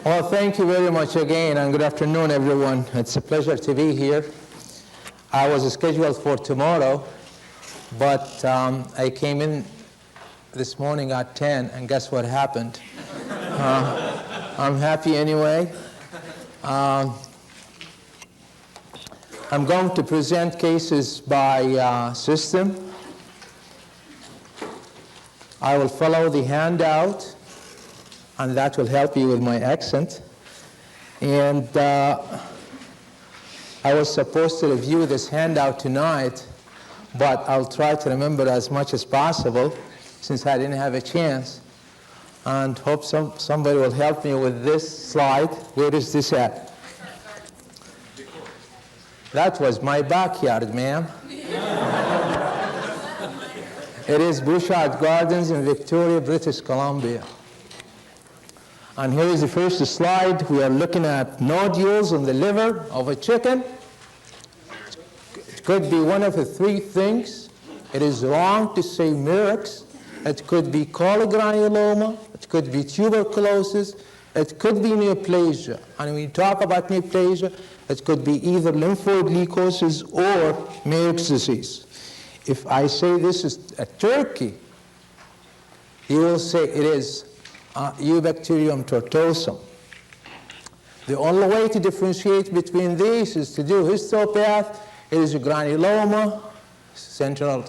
Well, thank you very much again, and good afternoon, everyone. It's a pleasure to be here. I was scheduled for tomorrow, but I came in this morning at 10, and guess what happened? I'm happy anyway. I'm going to present cases by system. I will follow the handout, and that will help you with my accent. And I was supposed to review this handout tonight, but I'll try to remember as much as possible since I didn't have a chance. And hope somebody will help me with this slide. Where is this at? That was my backyard, ma'am. It is Bouchard Gardens in Victoria, British Columbia. And here is the first slide. We are looking at nodules on the liver of a chicken. It could be one of the three things. It is wrong to say Murex. It could be cholegranuloma. It could be tuberculosis. It could be neoplasia. And when we talk about neoplasia, it could be either lymphoid leukosis or Murex disease. If I say this is a turkey, you will say it is Eubacterium tortuosum. The only way to differentiate between these is to do histopath. It is a granuloma, central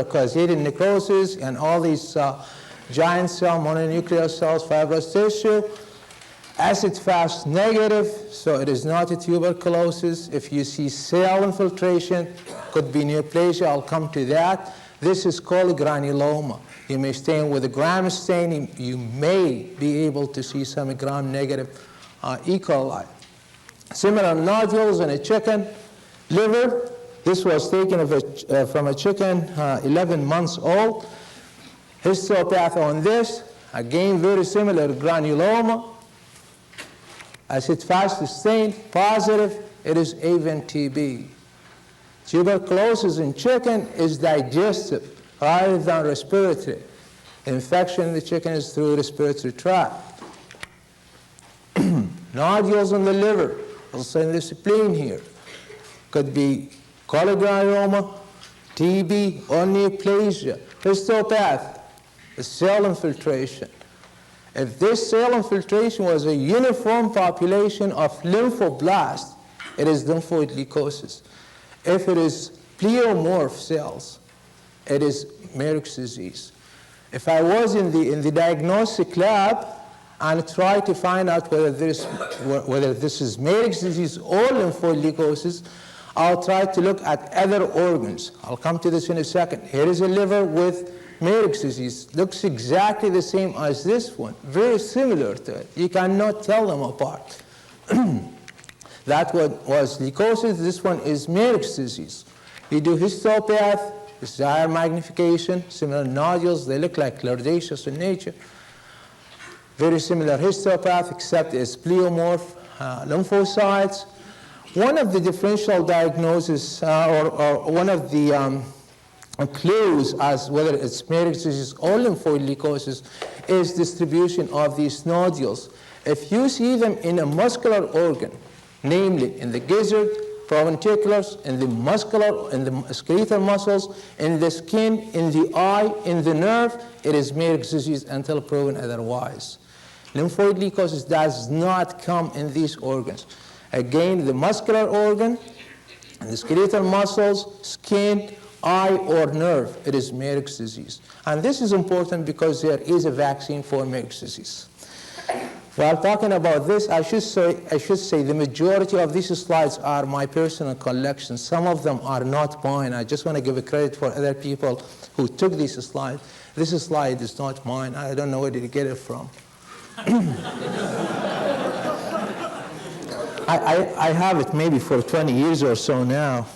causated necrosis, and all these giant cell, mononuclear cells, fibrous tissue. Acid-fast negative, so it is not a tuberculosis. If you see cell infiltration, could be neoplasia. I'll come to that. This is called granuloma. You may stain with a gram stain. You may be able to see some gram-negative E. coli. Similar nodules in a chicken liver. This was taken from a chicken 11 months old. Histopath on this. Again, very similar granuloma. Acid-fast stain, positive. It is avian TB. Tuberculosis in chicken is digestive rather than respiratory. Infection in the chicken is through respiratory tract. Nodules in the liver, also in the spleen here. Could be cholegranuloma, TB, or neoplasia. Histopath, the cell infiltration. If this cell infiltration was a uniform population of lymphoblasts, it is lymphoid leukosis. If it is pleomorph cells, it is Murex disease. If I was in the diagnostic lab and tried to find out whether this is Murex disease or lymphoid leukosis, I'll try to look at other organs. I'll come to this in a second. Here is a liver with Murex disease. Looks exactly the same as this one. Very similar to it. You cannot tell them apart. That one was leukosis. This one is Murex disease. You do histopath, desire magnification, similar nodules. They look like chlordaceous in nature. Very similar histopath, except it's pleomorph lymphocytes. One of the differential diagnoses, or one of the clues as whether it's Murex disease or lymphoid leukosis is distribution of these nodules. If you see them in a muscular organ, namely in the gizzard, proventriculars, in the skeletal muscles, in the skin, in the eye, in the nerve, it is Murex disease until proven otherwise. Lymphoid leukosis does not come in these organs. Again, the muscular organ, the skeletal muscles, skin, eye, or nerve, it is Murex disease. And this is important because there is a vaccine for Murex disease. While talking about this, I should say the majority of these slides are my personal collection. Some of them are not mine. I just want to give a credit for other people who took these slides. This slide is not mine. I don't know where to get it from. I have it maybe for 20 years or so now.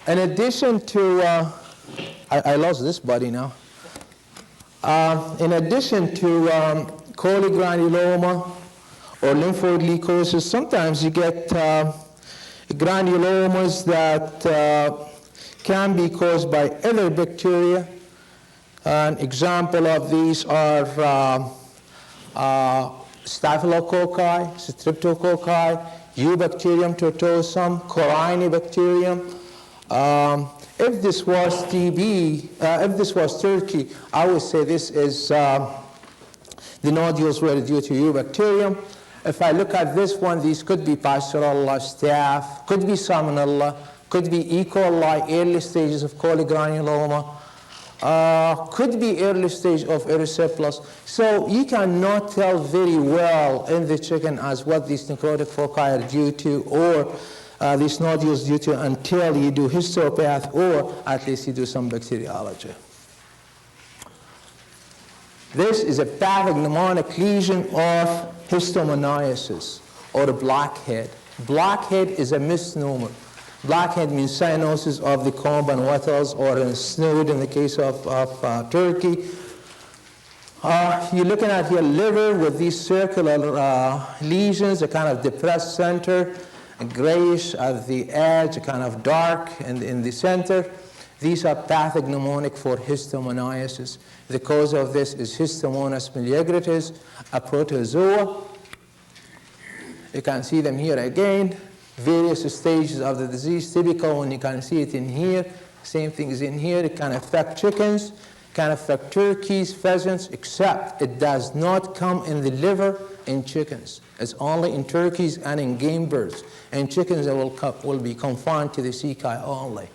In addition to, I lost this body now. In addition to cholegranuloma or lymphoid leukosis, sometimes you get granulomas that can be caused by other bacteria. An example of these are Staphylococci, Streptococci, Eubacterium tortuosum, Corynebacterium. If this was TB, if this was Turkey, I would say this is the nodules were due to Eubacterium. If I look at this one, these could be Pasteurella, Staph, could be Salmonella, could be E. coli, early stages of cholegranuloma, could be early stage of erysipelas. So you cannot tell very well in the chicken as what these necrotic foci are due to, or these nodules due to, until you do histopath, or at least you do some bacteriology. This is a pathognomonic lesion of histомониasis, or a blackhead. Blackhead is a misnomer. Blackhead means cyanosis of the comb and wattles, or a snood in the case of Turkey. You're looking at your liver with these circular lesions, a kind of depressed center, grayish at the edge, a kind of dark in the center. These are pathognomonic for histомониasis. The cause of this is Histomonas meleagritis, a protozoa. You can see them here again. Various stages of the disease. Typical one, you can see it in here. Same thing is in here. It can affect chickens, can affect turkeys, pheasants, except it does not come in the liver in chickens. It's only in turkeys and in game birds. And chickens that will be confined to the ceci only.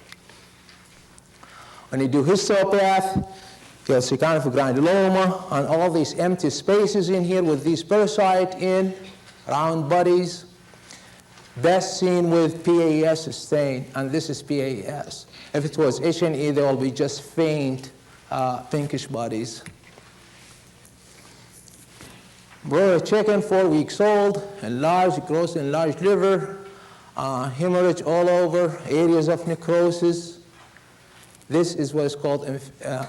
When you do histopath, you'll see kind of a granuloma and all these empty spaces in here with these parasites in, round bodies. Best seen with PAS stain, and this is PAS. If it was H&E, they will be just faint, pinkish bodies. Broiler chicken, 4 weeks old, enlarged, gross enlarged liver, hemorrhage all over, areas of necrosis. This is what is called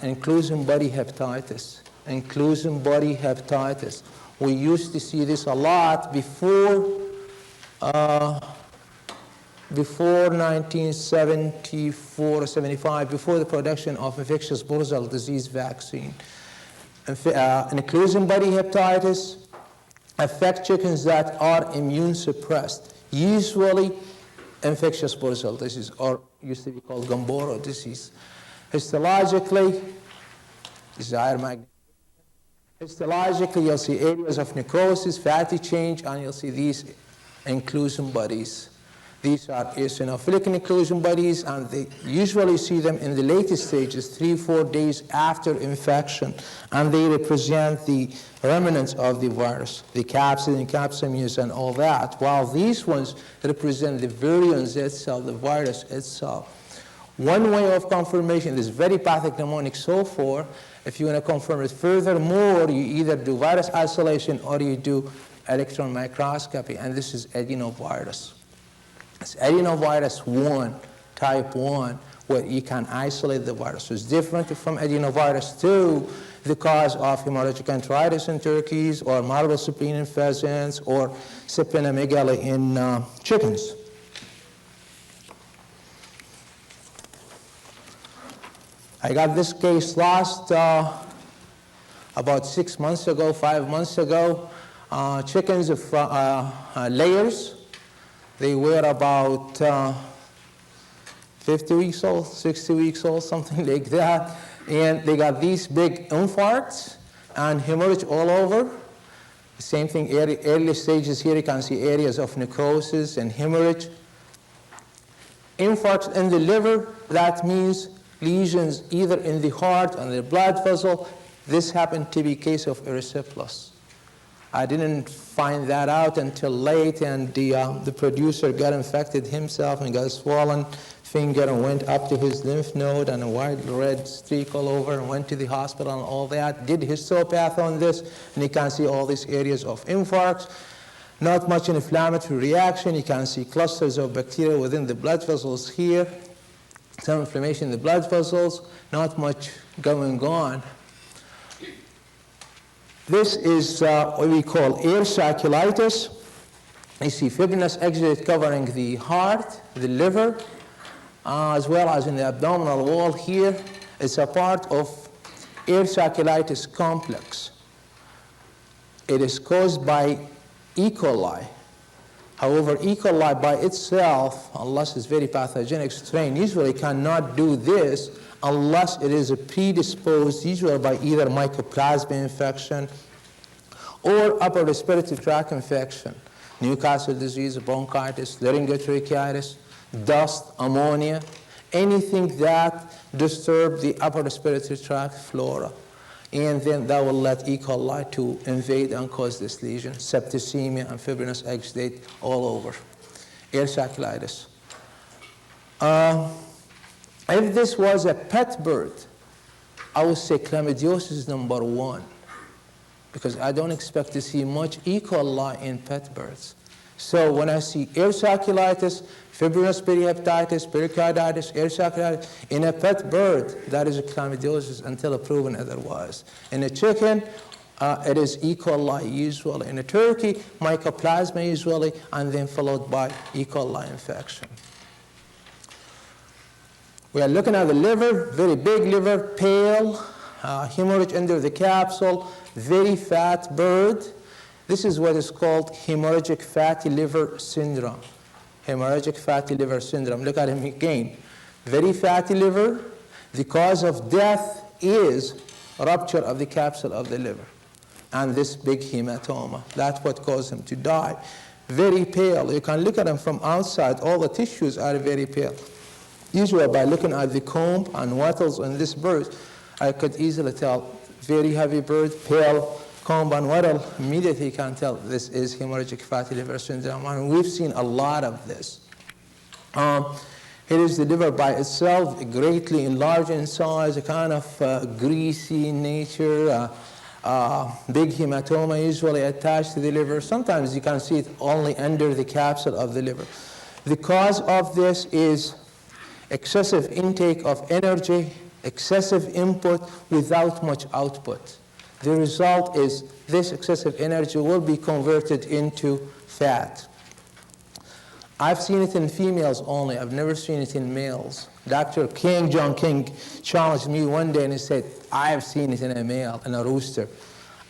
inclusion body hepatitis. Inclusion body hepatitis. We used to see this a lot before 1974 or 75, before the production of infectious bursal disease vaccine. Inclusion body hepatitis affect chickens that are immune suppressed, usually infectious bursal disease, or used to be called Gumboro disease. Histologically, this is higher magnetic. Histologically, you'll see areas of necrosis, fatty change, and you'll see these inclusion bodies. These are eosinophilic inclusion bodies, and they usually see them in the latest stages, 3-4 days after infection, and they represent the remnants of the virus, the capsid and capsamules and all that, while these ones represent the virions itself, the virus itself. One way of confirmation is very pathognomonic so far. If you want to confirm it furthermore, you either do virus isolation or you do electron microscopy, and this is adenovirus. It's adenovirus 1, type 1, where you can isolate the virus. So it's different from adenovirus 2, the cause of hemorrhagic enteritis in turkeys, or marble spleen in pheasants, or splenomegaly in chickens. I got this case last about 6 months ago, 5 months ago. Chickens of layers. They were about 50 weeks old, 60 weeks old, something like that. And they got these big infarcts and hemorrhage all over. The same thing, early stages here, you can see areas of necrosis and hemorrhage. Infarcts in the liver, that means lesions either in the heart or the blood vessel. This happened to be a case of erysipelas. I didn't find that out until late, and the producer got infected himself and got a swollen finger and went up to his lymph node and a wide red streak all over and went to the hospital and all that. Did histopath on this, and you can see all these areas of infarcts. Not much inflammatory reaction. You can see clusters of bacteria within the blood vessels here. Some inflammation in the blood vessels. Not much going on. This is what we call air saculitis. You see fibrinous exudate covering the heart, the liver, as well as in the abdominal wall here. It's a part of air saculitis complex. it is caused by E. coli. However, E. coli by itself, unless it's very pathogenic strain, usually cannot do this unless it is predisposed, usually by either mycoplasma infection or upper respiratory tract infection, Newcastle disease, bronchitis, laryngotracheitis, dust, ammonia, anything that disturbs the upper respiratory tract flora. And then that will let E. coli to invade and cause this lesion, septicemia and fibrinous exudate all over. Air saculitis. If this was a pet bird, I would say chlamydiosis is number 1, because I don't expect to see much E. coli in pet birds. So when I see air saculitis, fibrinous perihepatitis, pericarditis, air saculitis, in a pet bird, that is a chlamydiosis until proven otherwise. In a chicken, it is E. coli usually. In a turkey, mycoplasma usually, and then followed by E. coli infection. We are looking at the liver, very big liver, pale, hemorrhage under the capsule, very fat bird. This is what is called hemorrhagic fatty liver syndrome. Hemorrhagic fatty liver syndrome. Look at him again. Very fatty liver. The cause of death is rupture of the capsule of the liver and this big hematoma. That's what caused him to die. Very pale. You can look at him from outside. All the tissues are very pale. Usually by looking at the comb and wattles on this bird, I could easily tell very heavy bird, pale, comb and wattle. Immediately you can tell this is hemorrhagic fatty liver syndrome. And we've seen a lot of this. It is the liver by itself, greatly enlarged in size, a kind of greasy in nature, big hematoma usually attached to the liver. Sometimes you can see it only under the capsule of the liver. The cause of this is excessive intake of energy, excessive input without much output. The result is this excessive energy will be converted into fat. I've seen it in females only. I've never seen it in males. Dr. King, John King, challenged me one day and he said, I have seen it in a male, in a rooster.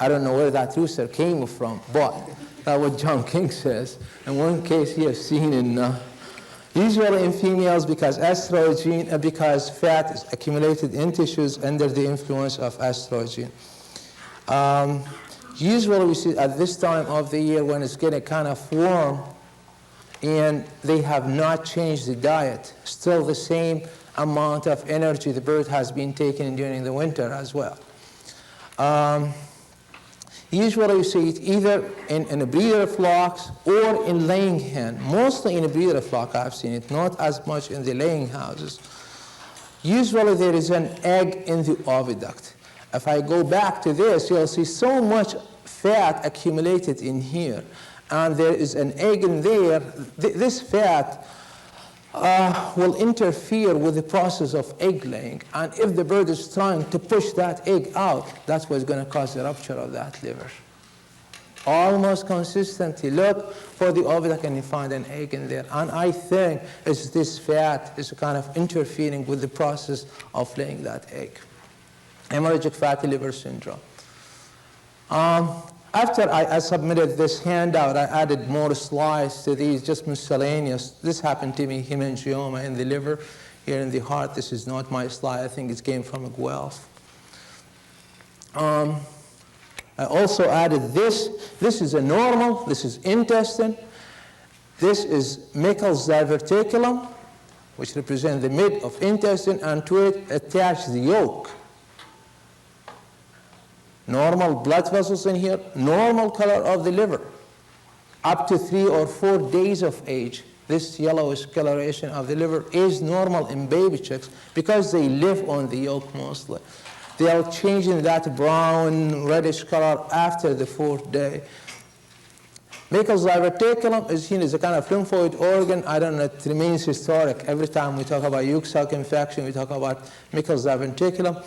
I don't know where that rooster came from, but that's what John King says. In one case, he has seen in usually in females because estrogen, because fat is accumulated in tissues under the influence of estrogen. Usually we see at this time of the year when it's getting kind of warm and they have not changed the diet, still the same amount of energy the bird has been taking during the winter as well. Usually you see it either in a breeder flocks or in laying hen. Mostly in a breeder flock I've seen it, not as much in the laying houses. Usually there is an egg in the oviduct. If I go back to this, you'll see so much fat accumulated in here. And there is an egg in there. This fat will interfere with the process of egg laying. And if the bird is trying to push that egg out, that's what's going to cause the rupture of that liver. Almost consistently look for the oviduct and you find an egg in there. And I think it's this fat is kind of interfering with the process of laying that egg. Hemorrhagic fatty liver syndrome. After I submitted this handout, I added more slides to these, just miscellaneous. This happened to me, hemangioma in the liver, here in the heart. This is not my slide. I think it came from a Guelph. I also added this. This is a normal. This is intestine. This is Meckel's diverticulum, which represents the mid of intestine, and to it attached the yolk. Normal blood vessels in here, normal color of the liver. Up to 3 or 4 days of age, this yellowish coloration of the liver is normal in baby chicks because they live on the yolk mostly. They are changing that brown, reddish color after the 4th day. Meckel's diverticulum is seen as a kind of lymphoid organ. I don't know, it remains historic. Every time we talk about yolk sac infection, we talk about Meckel's diverticulum.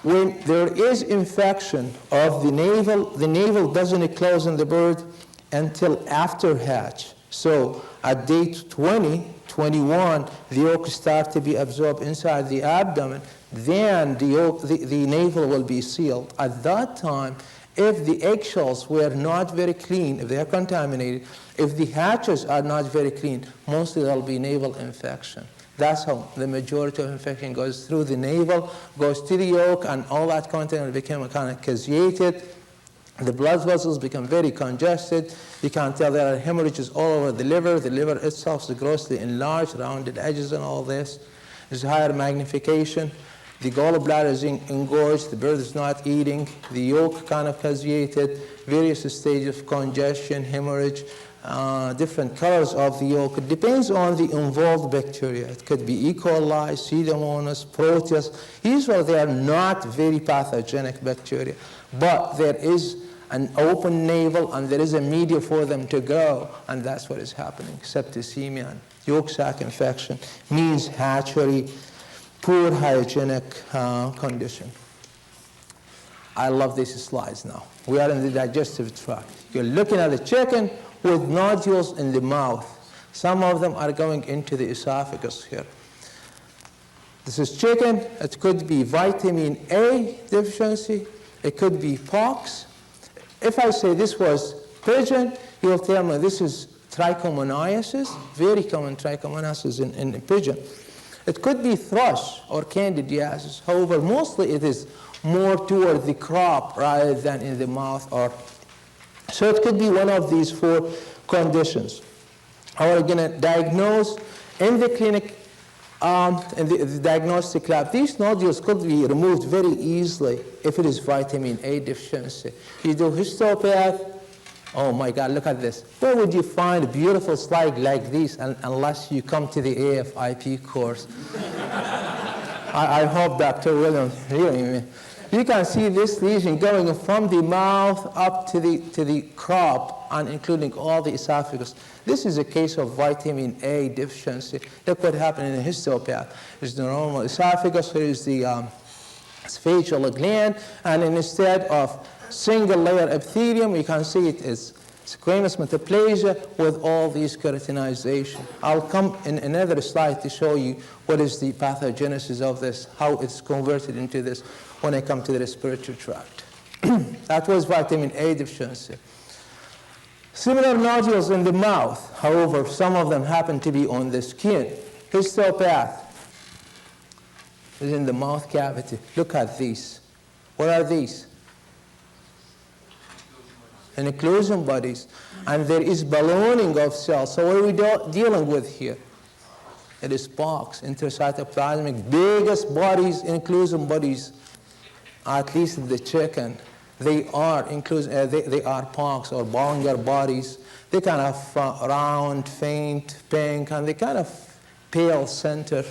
When there is infection of the navel doesn't close in the bird until after hatch. So at day 20, 21, the yolk starts to be absorbed inside the abdomen. Then the navel will be sealed. At that time, if the eggshells were not very clean, if they are contaminated, if the hatches are not very clean, mostly there will be naval infection. That's how the majority of infection goes through the navel, goes to the yolk, and all that content will become kind of caseated. The blood vessels become very congested. You can tell there are hemorrhages all over the liver. The liver itself is grossly enlarged, rounded edges and all this. There's higher magnification. The gallbladder is engorged. The bird is not eating. The yolk kind of caseated. Various stages of congestion, hemorrhage, different colors of the yolk. It depends on the involved bacteria. It could be E. coli, Pseudomonas, Proteus. Usually they are not very pathogenic bacteria, but there is an open navel and there is a media for them to grow, and that's what is happening. Septicemia and yolk sac infection means hatchery, poor hygienic condition. I love these slides now. We are in the digestive tract. You're looking at a chicken with nodules in the mouth. Some of them are going into the esophagus here. This is chicken. It could be vitamin A deficiency. It could be pox. If I say this was pigeon, you'll tell me this is trichomonasis, very common trichomonasis in pigeon. It could be thrush or candidiasis. However, mostly it is more toward the crop rather than in the mouth. So it could be one of these four conditions. We're going to diagnose in the clinic, in the diagnostic lab. These nodules could be removed very easily if it is vitamin A deficiency. You do histopath. Oh my God, look at this. Where would you find a beautiful slide like this unless you come to the AFIP course? I hope Dr. Williams hearing me. You can see this lesion going from the mouth up to the crop and including all the esophagus. This is a case of vitamin A deficiency. Look what happened in the histopath. There's the normal esophagus, here is the esophageal gland, and instead of single layer epithelium, you can see it is squamous metaplasia with all these keratinization. I'll come in another slide to show you what is the pathogenesis of this, how it's converted into this when I come to the respiratory tract. That was vitamin A deficiency. Similar nodules in the mouth, however, some of them happen to be on the skin. Histopath is in the mouth cavity. Look at these. What are these? Inclusion bodies. And there is ballooning of cells. So what are we dealing with here? It is pox, intracytoplasmic, biggest bodies, inclusion bodies, at least in the chicken. They are pox or Bollinger bodies. They kind of round, faint, pink, and they kind of pale center.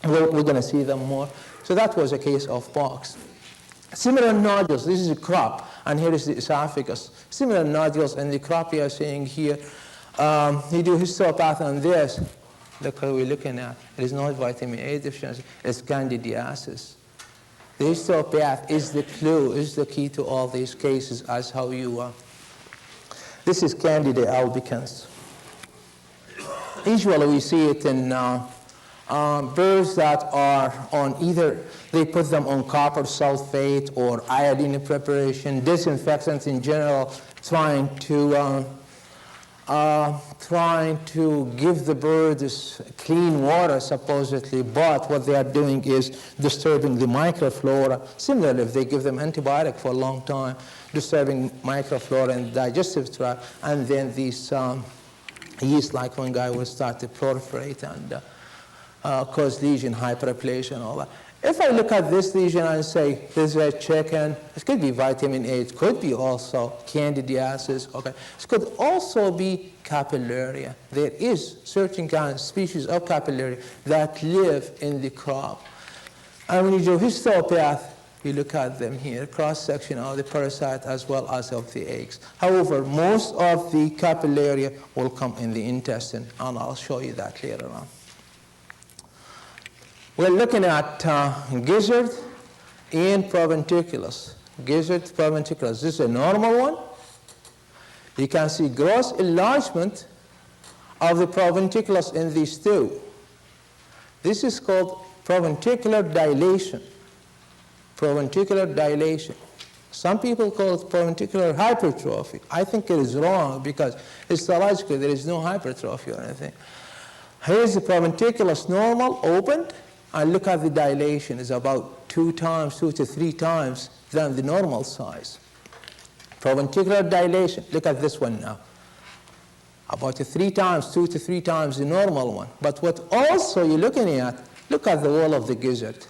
We're going to see them more. So that was a case of pox. Similar nodules, this is a crop, and here is the esophagus. Similar nodules in the crop you are seeing here. You do histopath on this. Look what we're looking at. It is not vitamin A deficiency, it's candidiasis. The histopath is the clue, is the key to all these cases as how you... This is Candida albicans. Usually we see it in birds that are on either, they put them on copper sulfate or iodine preparation, disinfectants in general, trying to give the birds clean water, supposedly, but what they are doing is disturbing the microflora. Similarly, if they give them antibiotic for a long time, disturbing microflora in the digestive tract, and then these yeast-like fungi will start to proliferate and cause lesion, hyperplasia, and all that. If I look at this lesion and say, this is a chicken, it could be vitamin A, it could be also candidiasis, okay. It could also be capillaria. There is certain kind of species of capillaria that live in the crop. And when you do histopath, you look at them here, cross-section of the parasite as well as of the eggs. However, most of the capillaria will come in the intestine, and I'll show you that later on. We're looking at gizzard and proventriculus. Gizzard, proventriculus. This is a normal one. You can see gross enlargement of the proventriculus in these two. This is called proventricular dilation. Proventricular dilation. Some people call it perpenticular hypertrophy. I think it is wrong because histologically there is no hypertrophy or anything. Here's the perpenticulus normal, opened, and look at the dilation. It's about 2 to 3 times than the normal size. Perpenticular dilation, look at this one now. About 2 to 3 times the normal one. But what also you're looking at, look at the wall of the gizzard.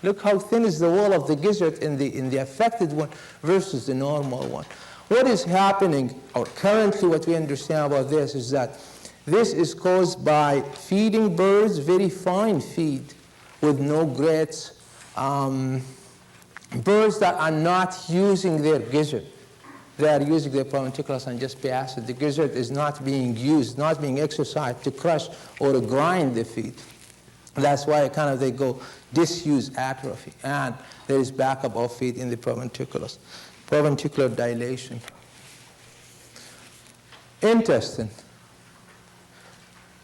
Look how thin is the wall of the gizzard in the affected one versus the normal one. What is happening, or currently what we understand about this, is that this is caused by feeding birds very fine feed with no grits, birds that are not using their gizzard. They are using their perpenticulus and just pass it. The gizzard is not being used, not being exercised to crush or to grind the feed. That's why kind of they go disuse atrophy, and there is backup of feed in the perpenticulus. Perpenticular dilation. Intestine.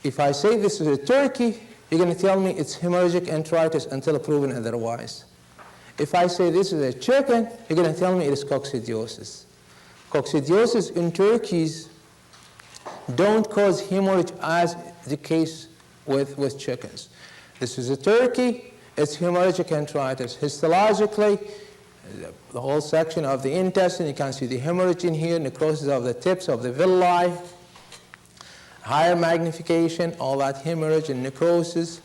If I say this is a turkey, you're going to tell me it's hemorrhagic enteritis until proven otherwise. If I say this is a chicken, you're going to tell me it is coccidiosis. Coccidiosis in turkeys don't cause hemorrhage as the case with chickens. This is a turkey, it's hemorrhagic enteritis. Histologically, the whole section of the intestine, you can see the hemorrhage in here, necrosis of the tips of the villi, higher magnification, all that hemorrhage and necrosis.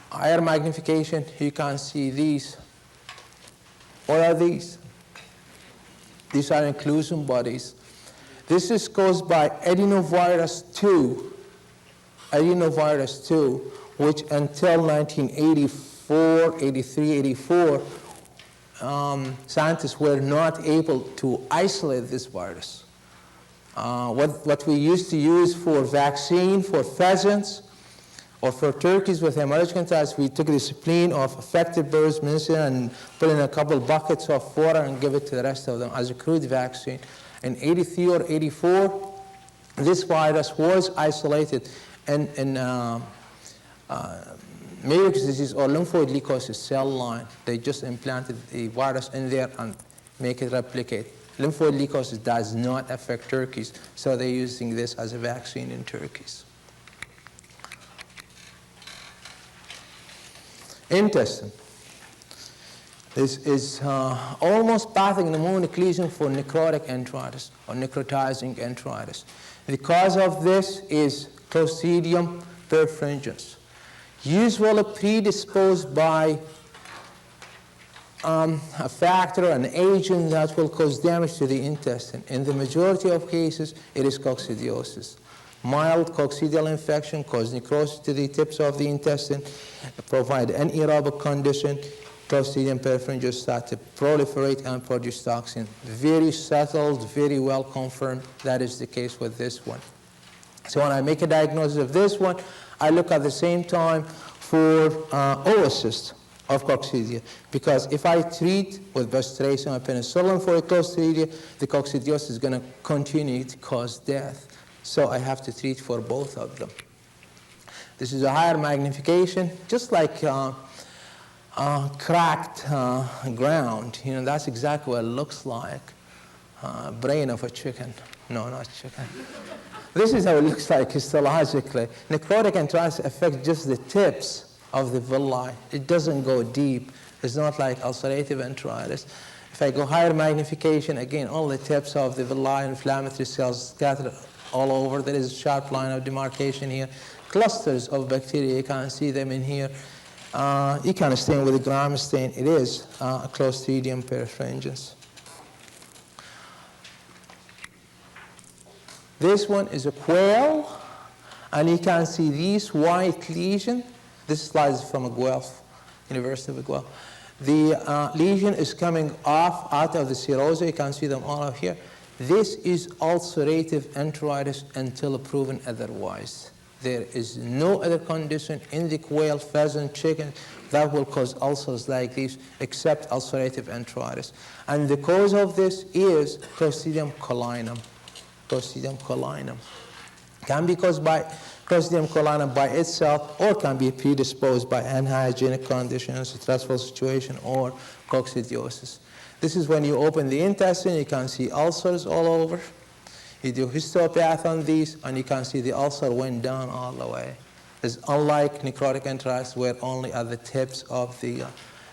Higher magnification, you can see these. What are these? These are inclusion bodies. This is caused by Adrenovirus 2. Adrenovirus 2, which until 1984, 83, 84, scientists were not able to isolate this virus. What we used to use for vaccine for pheasants or for turkeys with hemorrhagic enteritis, we took the spleen of affected birds, and put in a couple buckets of water and give it to the rest of them as a crude vaccine. In 83 or 84, this virus was isolated in Mycotic disease or lymphoid leukocytes cell line. They just implanted the virus in there and make it replicate. Lymphoid leukocytes does not affect turkeys, so they're using this as a vaccine in turkeys. Intestine. This is almost pathognomonic lesion for necrotic enteritis or necrotizing enteritis. The cause of this is Clostridium perfringens, usually predisposed by a factor, an agent that will cause damage to the intestine. In the majority of cases, it is coccidiosis. Mild coccidial infection causes necrosis to the tips of the intestine, provide an anaerobic condition. Clostridium perfringens start to proliferate and produce toxin. Very settled, very well confirmed. That is the case with this one. So when I make a diagnosis of this one, I look at the same time for oocyst of coccidia, because if I treat with bastration or penicillin for a Clostridia, the coccidiosis is going to continue to cause death. So I have to treat for both of them. This is a higher magnification, just like cracked ground. You know, that's exactly what it looks like. Brain of a chicken. No, not chicken. This is how it looks like histologically. Necrotic enteritis affects just the tips of the villi. It doesn't go deep. It's not like ulcerative enteritis. If I go higher magnification, again, all the tips of the villi, inflammatory cells scattered all over. There is a sharp line of demarcation here. Clusters of bacteria, you can see them in here. You can stain with a gram stain. It is Clostridium perfringens. This one is a quail, and you can see these white lesion. This slide is from a Guelph, University of Guelph. The lesion is coming off out of the serosa. You can see them all up here. This is ulcerative enteritis until proven otherwise. There is no other condition in the quail, pheasant, chicken that will cause ulcers like these except ulcerative enteritis. And the cause of this is Clostridium cholinum. Clostridium cholinum. Can be caused by Clostridium coli by itself, or can be predisposed by unhygienic conditions, stressful situation, or coccidiosis. This is when you open the intestine, you can see ulcers all over. You do histopath on these, and you can see the ulcer went down all the way. It's unlike necrotic enteritis, where only at the tips of the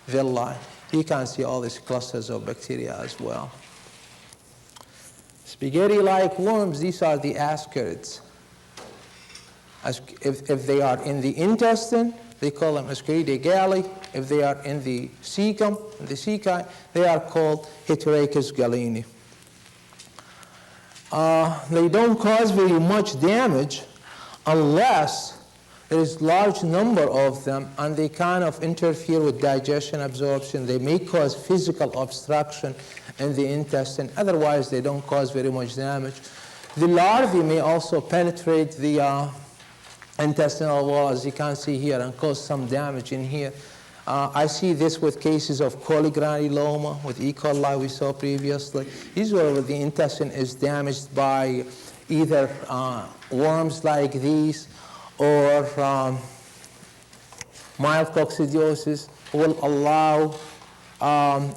villi. You can see all these clusters of bacteria as well. Spaghetti-like worms, these are the ascarids. If they are in the intestine, they call them Ascaridia galli. If they are in the cecum, the ceci, they are called Heterachus gallini. They don't cause very much damage unless there is large number of them and they kind of interfere with digestion, absorption. They may cause physical obstruction in the intestine. Otherwise, they don't cause very much damage. The larvae may also penetrate the intestinal wall, as you can see here, and cause some damage in here. I see this with cases of cholegranuloma, with E. coli we saw previously. These are where the intestine is damaged by either worms like these or mild coccidiosis will allow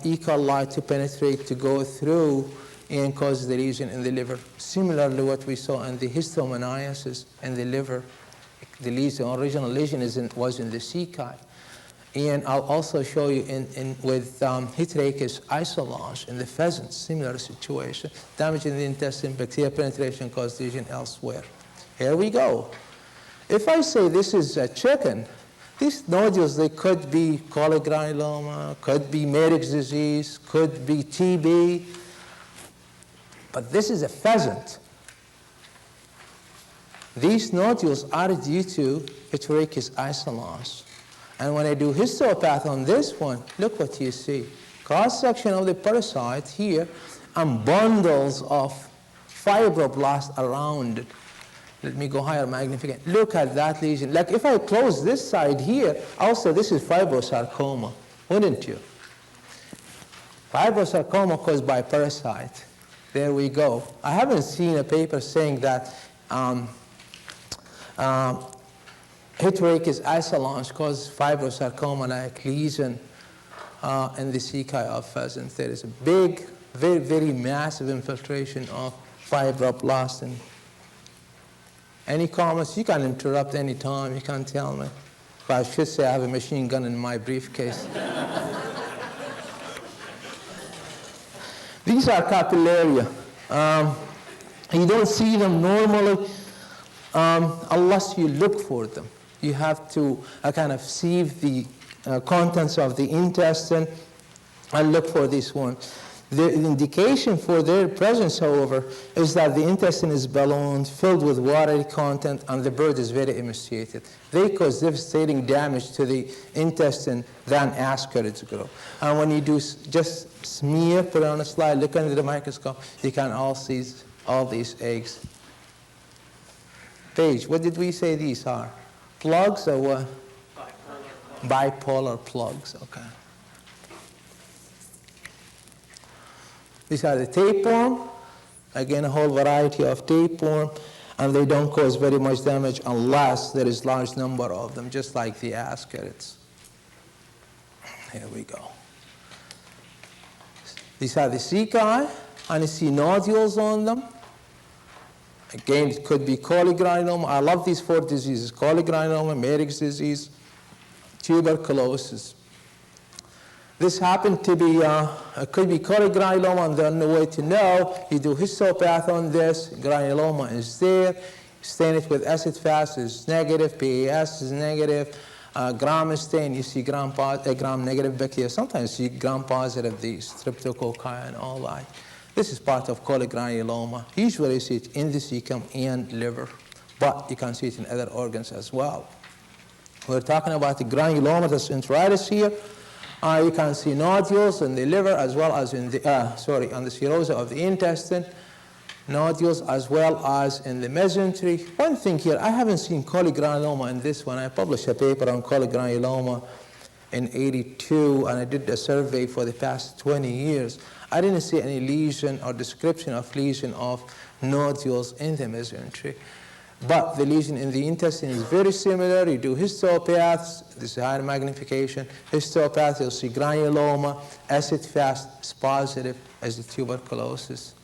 E. coli to penetrate, to go through and cause the lesion in the liver. Similarly, what we saw in the histomoniasis in the liver, the lesion, original lesion was in the ceci. And I'll also show you with Heterachus isolans in the pheasants, similar situation. Damage in the intestine, bacterial penetration caused lesion elsewhere. Here we go. If I say this is a chicken, these nodules, they could be cholegranuloma, could be Marek's disease, could be TB, but this is a pheasant. These nodules are due to Heterachus isolans. And when I do histopath on this one, look what you see. Cross-section of the parasite here and bundles of fibroblasts around it. Let me go higher magnificent. Look at that lesion. Like if I close this side here, I'll say this is fibrosarcoma, wouldn't you? Fibrosarcoma caused by parasite. There we go. I haven't seen a paper saying that Heterachus isolans cause fibrosarcoma-like lesion in the ceci of pheasants. There is a big, very, very massive infiltration of fibroblasts. And any comments? You can interrupt any time. You can tell me. But I should say I have a machine gun in my briefcase. These are capillaria. You don't see them normally unless you look for them. You have to kind of sieve the contents of the intestine and look for this one. The indication for their presence, however, is that the intestine is ballooned, filled with watery content, and the bird is very emaciated. They cause devastating damage to the intestine than ascarids grow. And when you do just smear, put it on a slide, look under the microscope, you can all see all these eggs. Paige, what did we say these are? Plugs or what? Bipolar plugs, okay. These are the tapeworm. Again, a whole variety of tapeworm, and they don't cause very much damage unless there is large number of them, just like the ascarids. Here we go. These are the ceci, and you see nodules on them. Again, it could be cholegranuloma. I love these 4 diseases: cholegranuloma, Marek's disease, tuberculosis. This happened to be, could be cholegranuloma, and the only way to know, you do histopath on this, granuloma is there, stain it with acid-fast is negative, PAS is negative, gram stain, you see gram-negative bacteria. Sometimes you see gram-positive, these streptococci and all that. This is part of cholegranuloma. Usually you see it in the cecum and liver, but you can see it in other organs as well. We're talking about the granulomatous enteritis here. You can see nodules in the liver as well as in the, on the serosa of the intestine, nodules as well as in the mesentery. One thing here, I haven't seen cholegranuloma in this one. I published a paper on cholegranuloma in '82, and I did a survey for the past 20 years. I didn't see any lesion or description of lesion of nodules in the mesentery. But the lesion in the intestine is very similar. You do histopaths, this is higher magnification. Histopath, you'll see granuloma, acid-fast, is positive as the tuberculosis.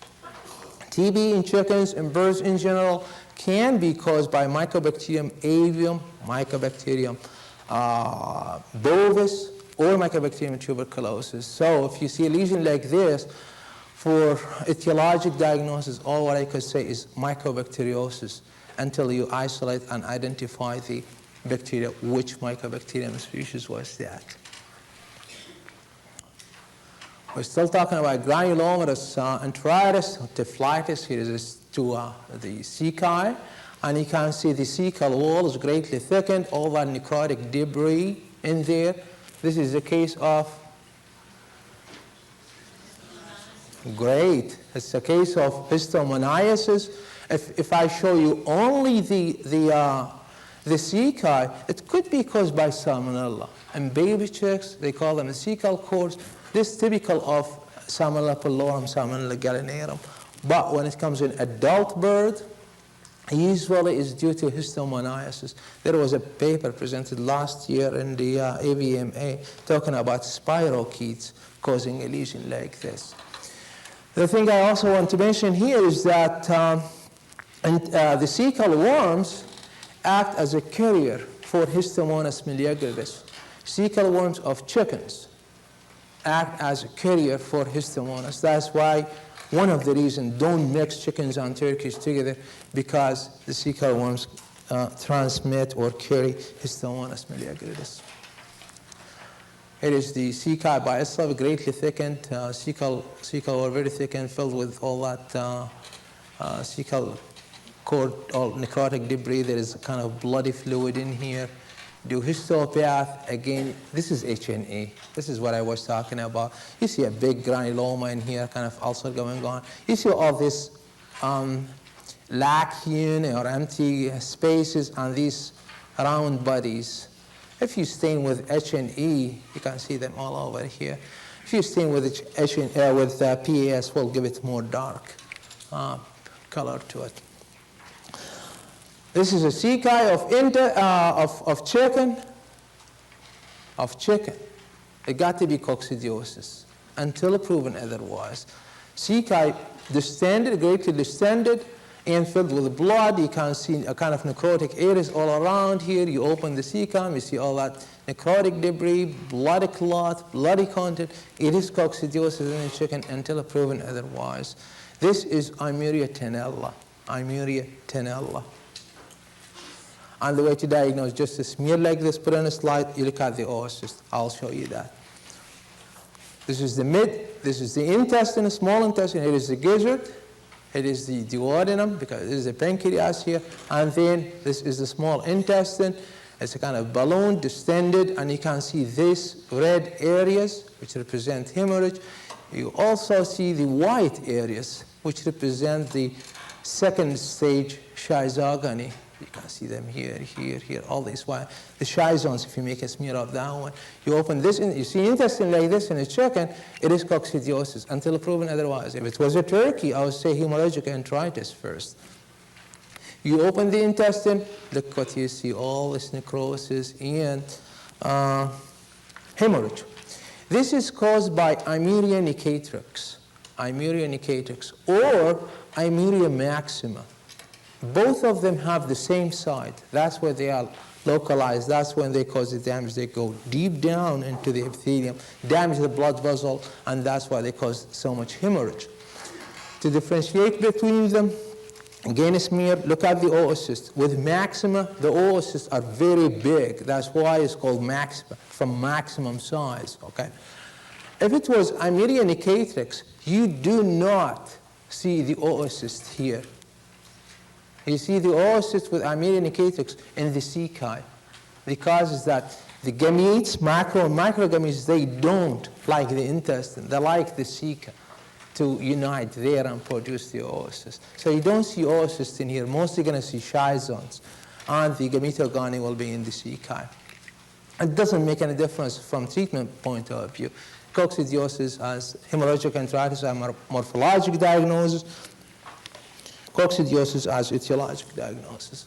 TB in chickens and birds in general can be caused by Mycobacterium avium, Mycobacterium bovis, or Mycobacterium tuberculosis. So if you see a lesion like this, for etiologic diagnosis, all what I could say is mycobacteriosis until you isolate and identify the bacteria, which Mycobacterium species was that. We're still talking about granulomatous enteritis, typhlitis. Here is to the ceci. And you can see the cecal wall is greatly thickened, all that necrotic debris in there. This is a case of, great, it's a case of histomoniasis. If I show you only the ceci, it could be caused by salmonella. In baby chicks, they call them a cecal course. This is typical of Salmonella pyllorum, Salmonella gallinatum. But when it comes in adult bird, usually is due to histomoniasis. There was a paper presented last year in the AVMA talking about spirochetes causing a lesion like this. The thing I also want to mention here is that the cecal worms act as a carrier for Histomonas miliagravis. Cecal worms of chickens act as a carrier for Histomonas. That's why one of the reasons don't mix chickens and turkeys together, because the cecal worms transmit or carry Histomonas miliagravis. It is the ceci by itself, greatly thickened. Cecal were very thickened, filled with all that cecal cord, all necrotic debris. There is a kind of bloody fluid in here. Do histopath, again, this is HNE. This is what I was talking about. You see a big granuloma in here, kind of ulcer going on. You see all this lacunae or empty spaces on these round bodies. If you stain with HNE, you can see them all over here. If you stain with PAS, we'll give it more dark color to it. This is a ceci of chicken. It got to be coccidiosis until proven otherwise. Ceci distended, greatly distended, and filled with blood. You can see a kind of necrotic areas all around here. You open the cecum, you see all that necrotic debris, bloody clot, bloody content. It is coccidiosis in the chicken until proven otherwise. This is Amelia tenella. Amelia tenella. And the way to diagnose, just a smear like this, put on a slide, you look at the oocyst. I'll show you that. This is the this is the intestine, small intestine. It is the gizzard. It is the duodenum, because it is the pancreas here. And then this is the small intestine. It's a kind of balloon, distended, and you can see these red areas, which represent hemorrhage. You also see the white areas, which represent the second stage schizogony. You can see them here, here, here, all these white. The schizones, if you make a smear of that one. You open this, you see intestine like this in a chicken, it is coccidiosis until proven otherwise. If it was a turkey, I would say hemorrhagic enteritis first. You open the intestine, look what you see, all this necrosis and hemorrhage. This is caused by Amelia nicatrix, or Amelia maxima. Both of them have the same site. That's where they are localized. That's when they cause the damage. They go deep down into the epithelium, damage the blood vessel, and that's why they cause so much hemorrhage. To differentiate between them, again a smear, look at the oocyst. With maxima, the oocysts are very big. That's why it's called maxima, from maximum size, okay? If it was Amelia nicatrix, you do not see the oocyst here. You see the oocyst with Amelia nicatrix in the ceci. The cause is that the gametes, macro and microgametes, they don't like the intestine. They like the ceca to unite there and produce the oocyst. So you don't see oocyst in here. Mostly going to see schizones, and the gametogony will be in the ceci. It doesn't make any difference from treatment point of view. Coccidiosis as hemorrhagic enteritis, a morphologic diagnosis. Coccidiosis as etiologic diagnosis.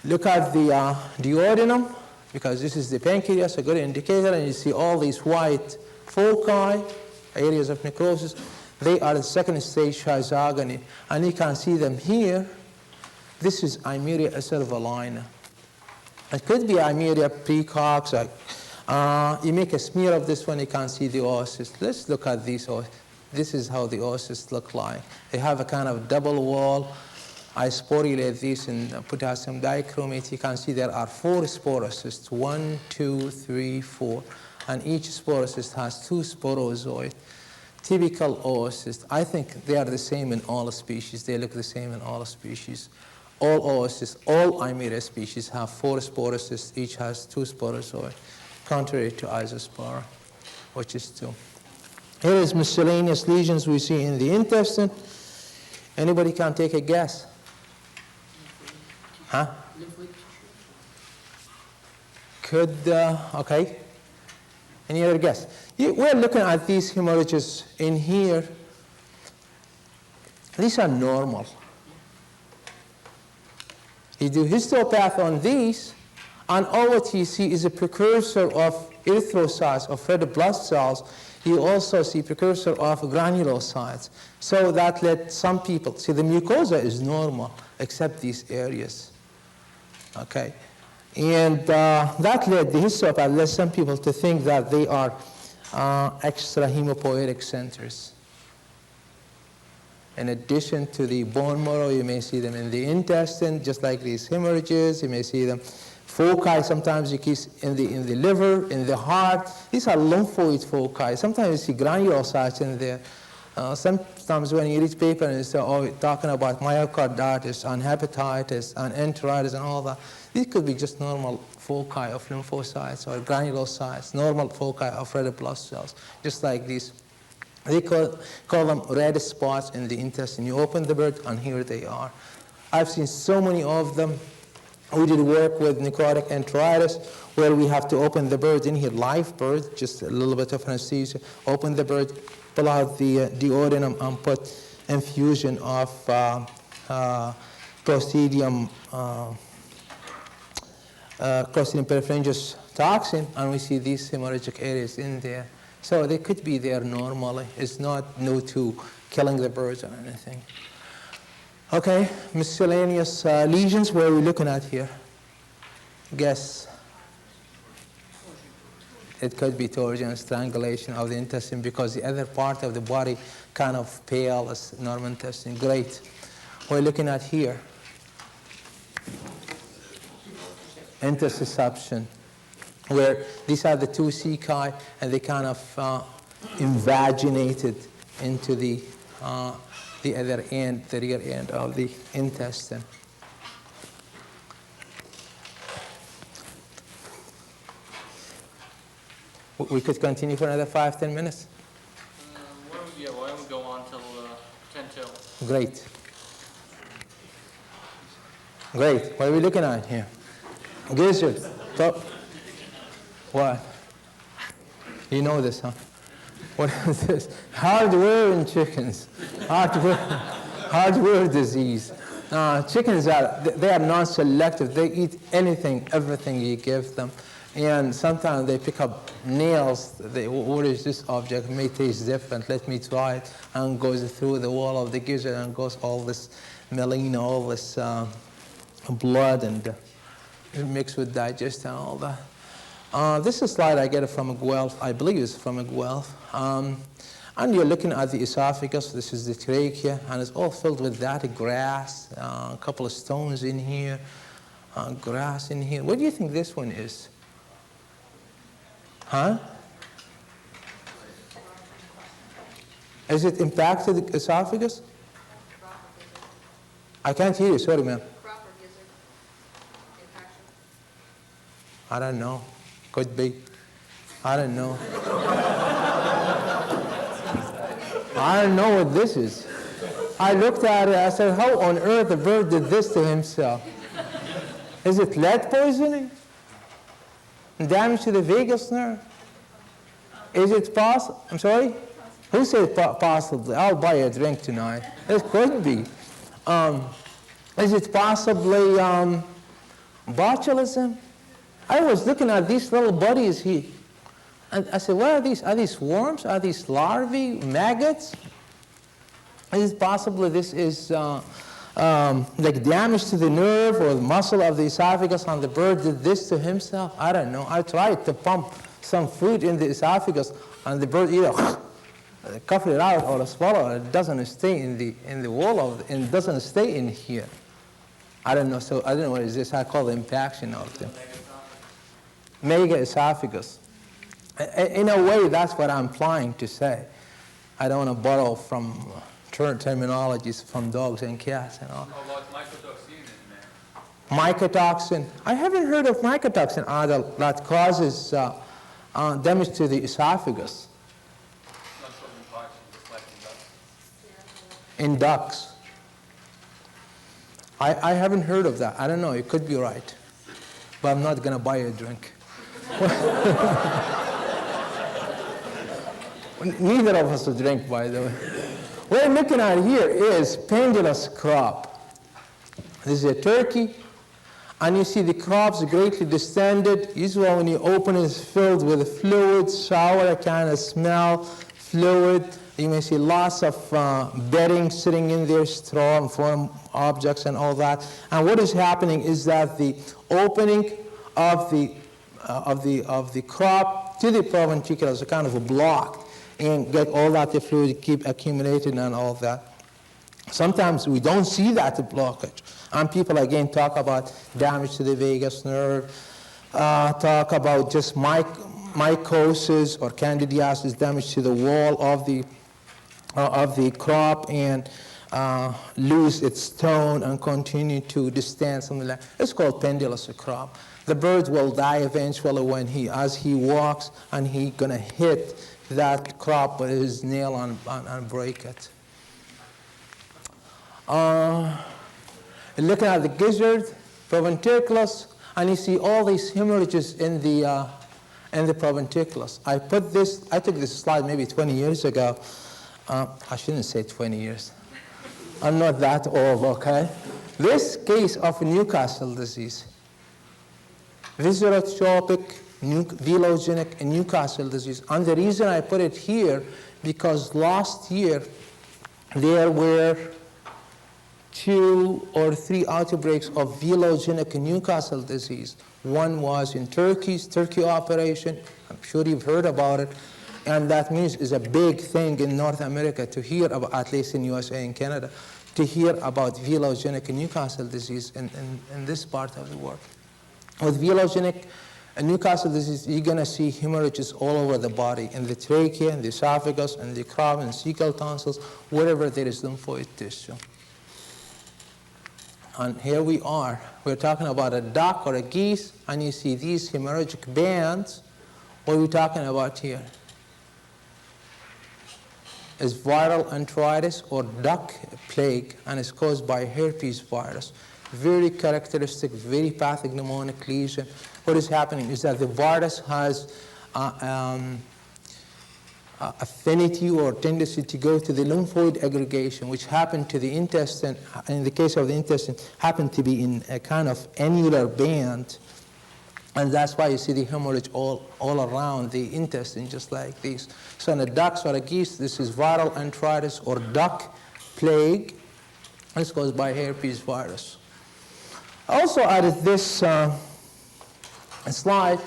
Look at the duodenum, because this is the pancreas, a good indicator, and you see all these white foci, areas of necrosis. They are the second stage schizogony, and you can see them here. This is Amelia acerulina. It could be Amelia precox. You make a smear of this one, you can see the oocysts. Let's look at these oocysts. This is how the oocysts look like. They have a kind of double wall. I sporulate these in potassium dichromate. You can see there are 4 sporocysts, 1, 2, 3, 4. And each sporocyst has 2 sporozoids. Typical oocyst. I think they are the same in all species. They look the same in all species. All oocysts, all Amelia species have 4 sporocysts. Each has 2 sporozoids, contrary to isospora, which is 2. Here is miscellaneous lesions we see in the intestine. Anybody can take a guess? Huh? Could, okay. Any other guess? We're looking at these hemorrhages in here. These are normal. You do histopath on these, and all what you see is a precursor of erythrocytes, of red blood cells. You also see precursor of granulocytes. So that led some people, see the mucosa is normal, except these areas. Okay. And that led the histopath led some people to think that they are extra hemopoietic centers. In addition to the bone marrow, you may see them in the intestine, just like these hemorrhages. You may see them foci. Sometimes you see in the liver, in the heart. These are lymphoid foci. Sometimes you see granulocytes in there. Sometimes when you read paper and you say, oh, we're talking about myocarditis and hepatitis and enteritis and all that, these could be just normal foci of lymphocytes or granulocytes, normal foci of red blood cells, just like these. They call them red spots in the intestine. You open the bird, and here they are. I've seen so many of them. We did work with necrotic enteritis, where we have to open the bird in here, live bird, just a little bit of anesthesia, open the bird, pull out the duodenum, and put infusion of Clostridium perfringens toxin, and we see these hemorrhagic areas in there. So they could be there normally. It's not new to killing the birds or anything. Okay, miscellaneous lesions. Where are we looking at here? Guess. It could be torsion, strangulation of the intestine, because the other part of the body kind of pale as normal intestine. Great. We're looking at here. Intussusception, where these are the 2 ceci, and they kind of invaginated into the other end, the rear end of the intestine. We could continue for another 5-10 minutes. Why don't we go on till 10 till? Great. Great. What are we looking at here? Gizzard. What? You this, huh? What is this? Hardware in chickens. Hardware disease. Chickens they are non-selective. They eat anything, everything you give them. And sometimes they pick up nails. What is this object? It may taste different. Let me try it. And goes through the wall of the gizzard and goes all this melena, all this blood, and mixed with digestion and all that. This is a slide I get from a Guelph. I believe it's from a Guelph. And you're looking at the esophagus. This is the trachea, and it's all filled with that grass, a couple of stones in here, grass in here. What do you think this one is? Huh? Is it impacted the esophagus? I can't hear you. Sorry, ma'am. I don't know. Could be. I don't know. I don't know what this is. I looked at it. I said, how on earth the bird did this to himself? Is it lead poisoning? Damage to the vagus nerve? Is it possible? I'm sorry? Who said possibly? I'll buy a drink tonight. It could be. Is it possibly botulism? I was looking at these little bodies here, and I said, what are these? Are these worms? Are these larvae, maggots? Is it possibly this is like damage to the nerve or the muscle of the esophagus, and the bird did this to himself? I don't know. I tried to pump some food in the esophagus, and the bird either cough it out or swallow it. It doesn't stay in the wall of it, and it doesn't stay in here. I don't know. So I don't know what is this. I call the impaction of them. Mega esophagus. In a way, that's what I'm trying to say. I don't want to borrow from terminologies from dogs and cats and all. Oh, well, mycotoxin in there. Mycotoxin. I haven't heard of mycotoxin either that causes damage to the esophagus. Not so much, just like In ducks. I haven't heard of that. I don't know. It could be right. But I'm not going to buy a drink. Neither of us will drink, by the way. What I'm looking at here is pendulous crop. This is a turkey, and you see the crops greatly distended. Usually when you open it, it's filled with fluid, sour kind of smell, fluid. You may see lots of bedding sitting in there, straw and foreign objects and all that. And what is happening is that the opening of the crop to the perpenticular is a kind of a block, and get all that the fluid keep accumulating and all that. Sometimes we don't see that blockage. And people again talk about damage to the vagus nerve, talk about just mycosis or candidiasis, damage to the wall of the crop, and lose its tone and continue to distend, something like that. It's called pendulous crop. The bird will die eventually as he walks, and he's gonna hit that crop with his nail and break it. Looking at the gizzard, perpenticulus, and you see all these hemorrhages in the perpenticulus. I took this slide maybe 20 years ago. I shouldn't say 20 years. I'm not that old, okay? This case of Newcastle disease, viscerotropic, velogenic, and Newcastle disease. And the reason I put it here, because last year there were 2 or 3 outbreaks of velogenic Newcastle disease. One was in Turkey operation. I'm sure you've heard about it. And that means it's a big thing in North America to hear about, at least in USA and Canada, to hear about velogenic Newcastle disease in this part of the world. With velogenic Newcastle disease, you're going to see hemorrhages all over the body, in the trachea, in the esophagus, in the crop, and cecal tonsils, wherever there is lymphoid tissue. And here we are. We're talking about a duck or a geese, and you see these hemorrhagic bands. What are we talking about here? Is viral enteritis or duck plague, and it's caused by herpes virus. Very characteristic, very pathognomonic lesion. What is happening is that the virus has affinity or tendency to go to the lymphoid aggregation, which happened to the intestine. In the case of the intestine, happened to be in a kind of annular band. And that's why you see the hemorrhage all around the intestine, just like this. So in a ducks or a geese, this is viral enteritis or duck plague. It's caused by herpes virus. I also added this slide.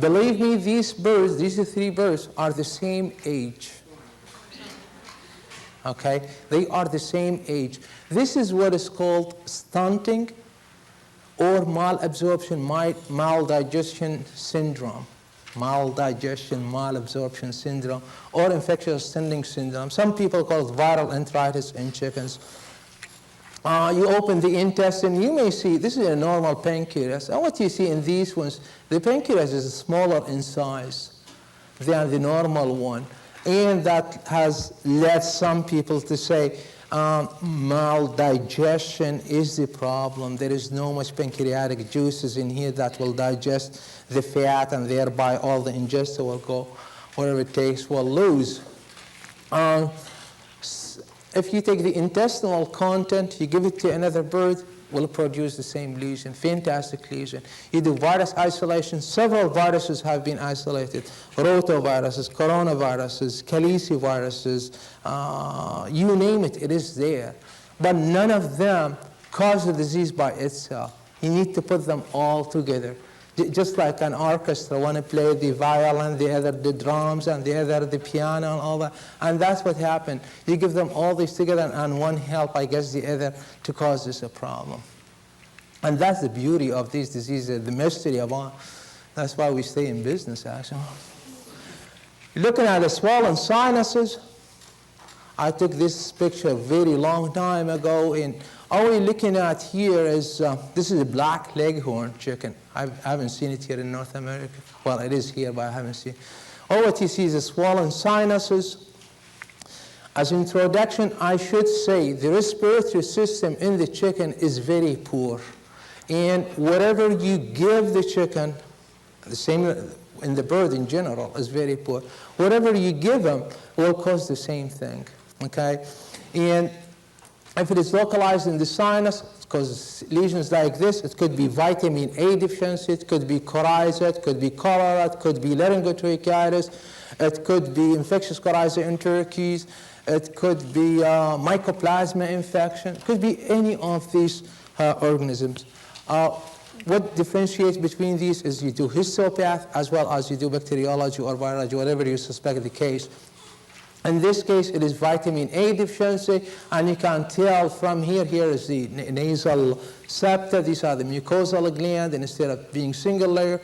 Believe me, these 3 birds, are the same age. Okay? They are the same age. This is what is called stunting or malabsorption, maldigestion syndrome. Maldigestion, malabsorption syndrome, or infectious stunting syndrome. Some people call it viral enteritis in chickens. You open the intestine, you may see, this is a normal pancreas. And what you see in these ones, the pancreas is smaller in size than the normal one. And that has led some people to say maldigestion is the problem. There is no much pancreatic juices in here that will digest the fat, and thereby all the ingestion will go wherever it takes, will lose. if you take the intestinal content, you give it to another bird, will produce the same lesion, fantastic lesion. You do virus isolation, several viruses have been isolated, rotaviruses, coronaviruses, caliciviruses, you name it, it is there. But none of them cause the disease by itself. You need to put them all together. Just like an orchestra, one play the violin, the other the drums, and the other the piano and all that. And that's what happened. You give them all these together, and one help, I guess, the other to cause this a problem. And that's the beauty of these diseases, the mystery of all. That's why we stay in business, actually. Looking at the swollen sinuses, I took this picture a very long time ago, and all we're looking at here is, this is a black leghorn chicken. I haven't seen it here in North America. Well, it is here, but I haven't seen it. All what you see is the swollen sinuses. As introduction, I should say the respiratory system in the chicken is very poor. And whatever you give the chicken, the same in the bird in general, is very poor. Whatever you give them will cause the same thing, okay? And if it is localized in the sinus, it causes lesions like this. It could be vitamin A deficiency, it could be coryza, it could be cholera, it could be laryngotracheitis, it could be infectious coryza enteritis, it could be mycoplasma infection, it could be any of these organisms. What differentiates between these is you do histopath as well as you do bacteriology or virology, whatever you suspect the case. In this case, it is vitamin A deficiency, and you can tell from here is the nasal septa. These are the mucosal gland, and instead of being single layer,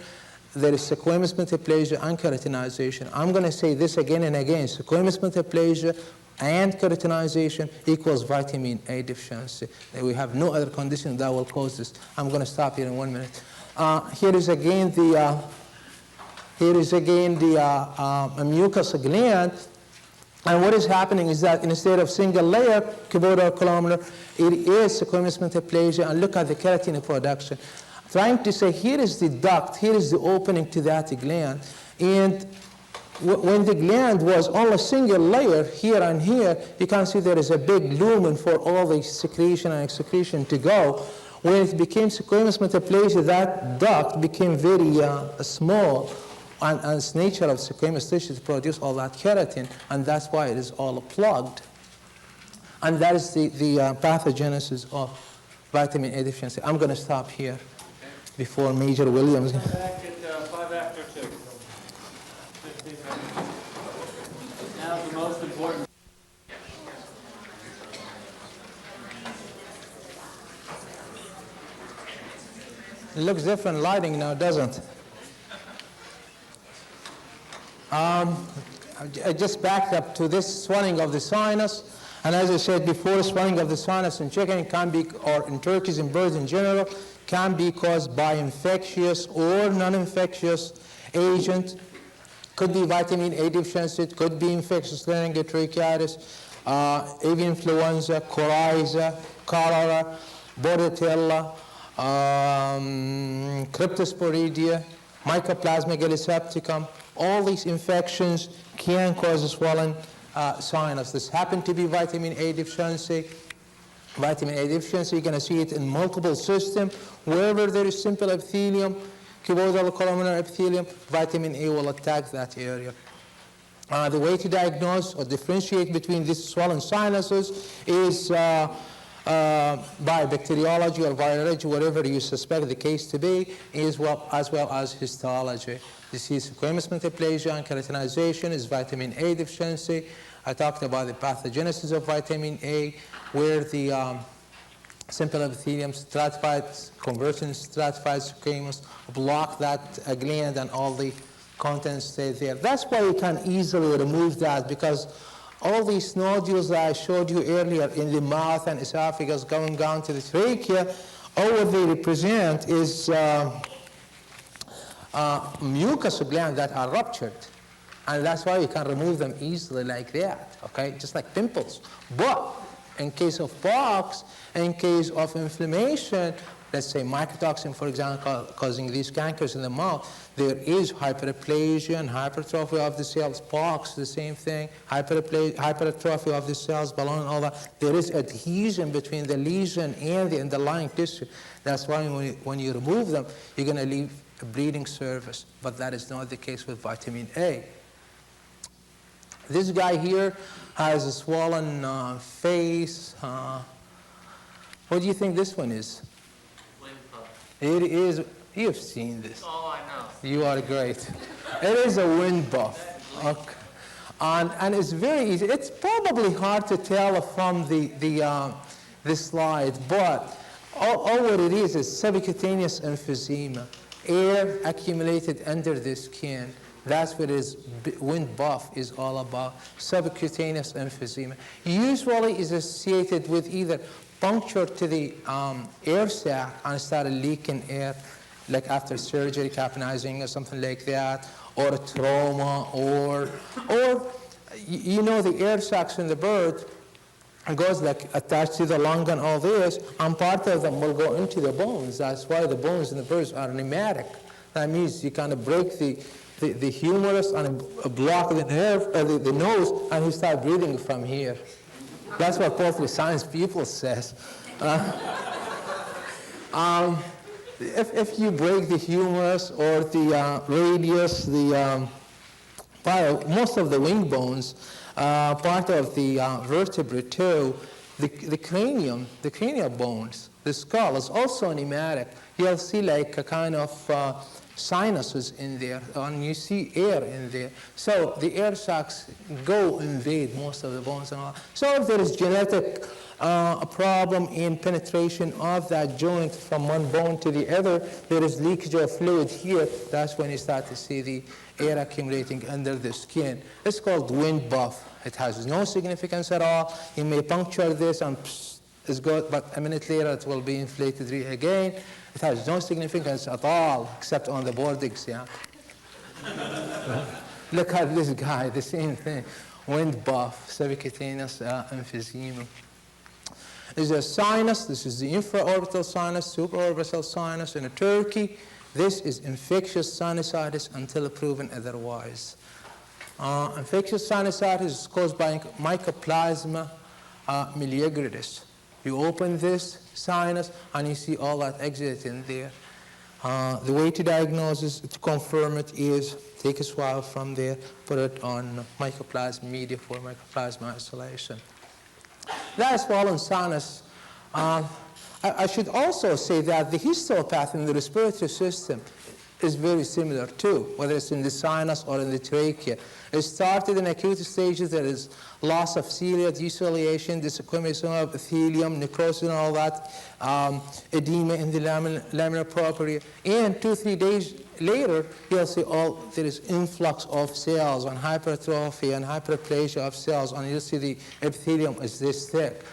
there is squamous metaplasia and keratinization. I'm going to say this again and again. Squamous metaplasia and keratinization equals vitamin A deficiency. We have no other condition that will cause this. I'm going to stop here in 1 minute. Here is again the mucous gland. And what is happening is that instead of single layer, cuboidal columnar, it is squamous metaplasia, and look at the keratin production. Trying to say, here is the duct, here is the opening to that gland. And when the gland was only single layer, here and here, you can see there is a big lumen for all the secretion and excretion to go. When it became squamous metaplasia, that duct became very small. And it's nature of squamous tissue to produce all that keratin, and that's why it is all plugged. And that is the pathogenesis of vitamin A deficiency. I'm going to stop here before Major Williams. Come back at 5 after 2. 15 minutes. Now the most important. It looks different lighting now, doesn't it? I just backed up to this swelling of the sinus, and as I said before, swelling of the sinus in chicken can be, or in turkeys and birds in general, can be caused by infectious or non-infectious agent. Could be vitamin A deficiency, it could be infectious laryngotracheitis, avian influenza, coryza, cholera, bordetella, cryptosporidia, mycoplasma gallisepticum. All these infections can cause a swollen sinus. This happened to be vitamin A deficiency. Vitamin A deficiency, you're going to see it in multiple systems. Wherever there is simple epithelium, cuboidal columnar epithelium, vitamin A will attack that area. The way to diagnose or differentiate between these swollen sinuses is by bacteriology or virology, whatever you suspect the case to be, as well as histology. This is squamous metaplasia and keratinization is vitamin A deficiency. I talked about the pathogenesis of vitamin A, where the simple epithelium stratified, conversion stratified squamous, block that gland and all the contents stay there. That's why you can easily remove that, because all these nodules that I showed you earlier in the mouth and esophagus going down to the trachea, all what they represent is mucous glands that are ruptured. And that's why you can remove them easily like that, okay? Just like pimples. But In case of pox, in case of inflammation, let's say mycotoxin, for example, causing these cankers in the mouth, there is hyperplasia and hypertrophy of the cells. Pox, the same thing, hypertrophy of the cells, balloon, and all that. There is adhesion between the lesion and the underlying tissue. That's why when you remove them, you're going to leave a bleeding surface. But that is not the case with vitamin A. This guy here has a swollen face. What do you think this one is? It is, you've seen this. Oh, I know. You are great. It is a wind buff. Okay. And it's very easy. It's probably hard to tell from the slide, but all what it is subcutaneous emphysema, air accumulated under the skin. That's what wind buff is all about, subcutaneous emphysema. Usually is associated with either puncture to the air sac and started leaking air, like after surgery, capnizing or something like that, or a trauma, or you know the air sacs in the bird goes like attached to the lung and all this, and part of them will go into the bones. That's why the bones in the birds are pneumatic. That means you kind of break the humerus and block the nerve, the nose, and you start breathing from here. That's what both science people says. If you break the humerus or the radius, most of the wing bones, part of the vertebrae too, the cranium, the cranial bones, the skull is also pneumatic. You'll see like a kind of sinuses in there, and you see air in there. So the air sacs go invade most of the bones and all. So if there is genetic a problem in penetration of that joint from one bone to the other, there is leakage of fluid here. That's when you start to see the air accumulating under the skin. It's called wind buff. It has no significance at all. You may puncture this and it's good, but a minute later it will be inflated again. It has no significance at all, except on the board exam. Look at this guy, the same thing. Wind buff, subcutaneous emphysema. This is a sinus. This is the infraorbital sinus, supraorbital sinus in a turkey. This is infectious sinusitis until proven otherwise. Infectious sinusitis is caused by Mycoplasma miliaridis. You open this sinus and you see all that exit in there. The way to diagnose it, to confirm it, is take a swab from there, put it on mycoplasma media for mycoplasma isolation. That swollen sinus. I should also say that the histopath in the respiratory system is very similar too, whether it's in the sinus or in the trachea. It started in acute stages. There is loss of cilia, deciliation, disaccumulation of epithelium, necrosis and all that, edema in the laminar propria. And 2-3 days later, you'll see there is influx of cells and hypertrophy and hyperplasia of cells, and you'll see the epithelium is this thick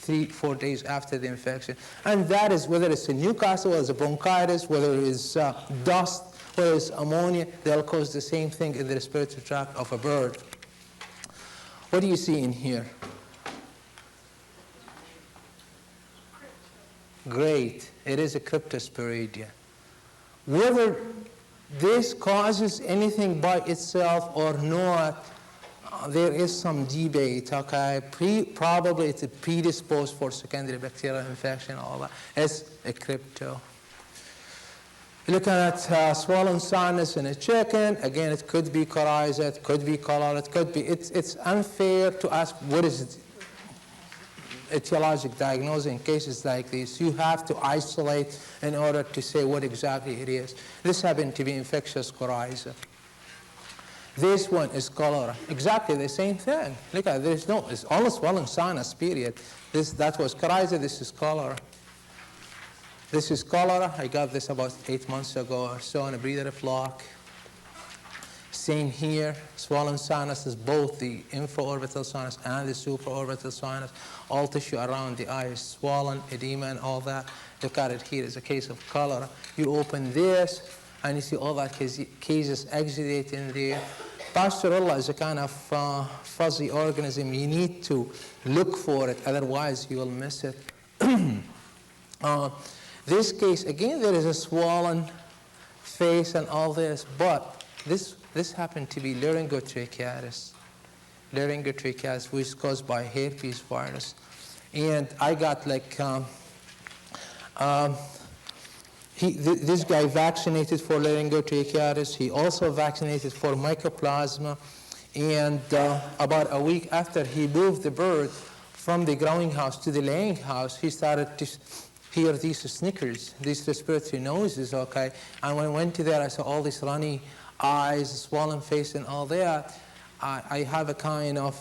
3-4 days after the infection. And that is whether it's a Newcastle, whether it's a bronchitis, whether it's dust, whether it's ammonia, they'll cause the same thing in the respiratory tract of a bird. What do you see in here? Great. It is a cryptosporidia. Whether this causes anything by itself or not, there is some debate, okay? Probably it's predisposed for secondary bacterial infection, all that. It's a crypto. Looking at swollen sinus in a chicken, again, it could be coryza, it could be cholera, it could be, it's unfair to ask what is etiologic diagnosis in cases like this. You have to isolate in order to say what exactly it is. This happened to be infectious coryza. This one is cholera. Exactly the same thing. Look at this. No, it's all swollen sinus, period. That was coryza, this is cholera. This is cholera. I got this about 8 months ago or so in a breeder flock. Same here. Swollen sinus is both the infraorbital sinus and the supraorbital sinus. All tissue around the eye is swollen, edema and all that. Look at it here. It's a case of cholera. You open this and you see all that cases exudate in there. Pasteurella is a kind of fuzzy organism. You need to look for it, otherwise you will miss it. This case, again, there is a swollen face and all this, but this happened to be laryngotracheitis. Laryngotracheitis, which is caused by herpes virus. And I got like, this guy vaccinated for laryngotracheitis. He also vaccinated for mycoplasma. And about a week after he moved the bird from the growing house to the laying house, he started to hear these snickers, these respiratory noises, okay? And when I went to there, I saw all these runny eyes, swollen face, and all that. I have a kind of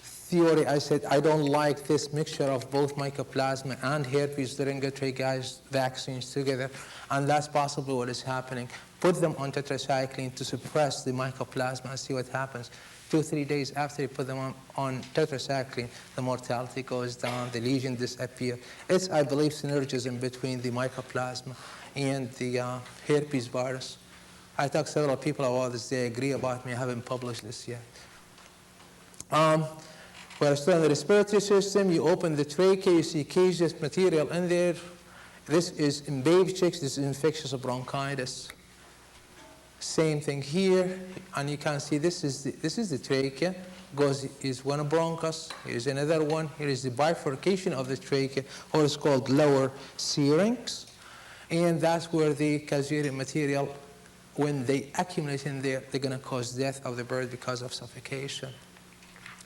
theory. I said, I don't like this mixture of both mycoplasma and herpes laryngotracheitis vaccines together, and that's possibly what is happening. Put them on tetracycline to suppress the mycoplasma and see what happens. 2-3 days after you put them on tetracycline, the mortality goes down, the lesion disappears. It's, I believe, synergism between the mycoplasma and the herpes virus. I talked to several people about this. They agree about me. I haven't published this yet. We're still in the respiratory system. You open the trachea, you see caseous material in there. This is in baby chicks. This is infectious bronchitis. Same thing here, and you can see this is the trachea. Is one bronchus. Here's another one. Here is the bifurcation of the trachea, or it's called lower syrinx, and that's where the caseous material, when they accumulate in there, they're going to cause death of the bird because of suffocation.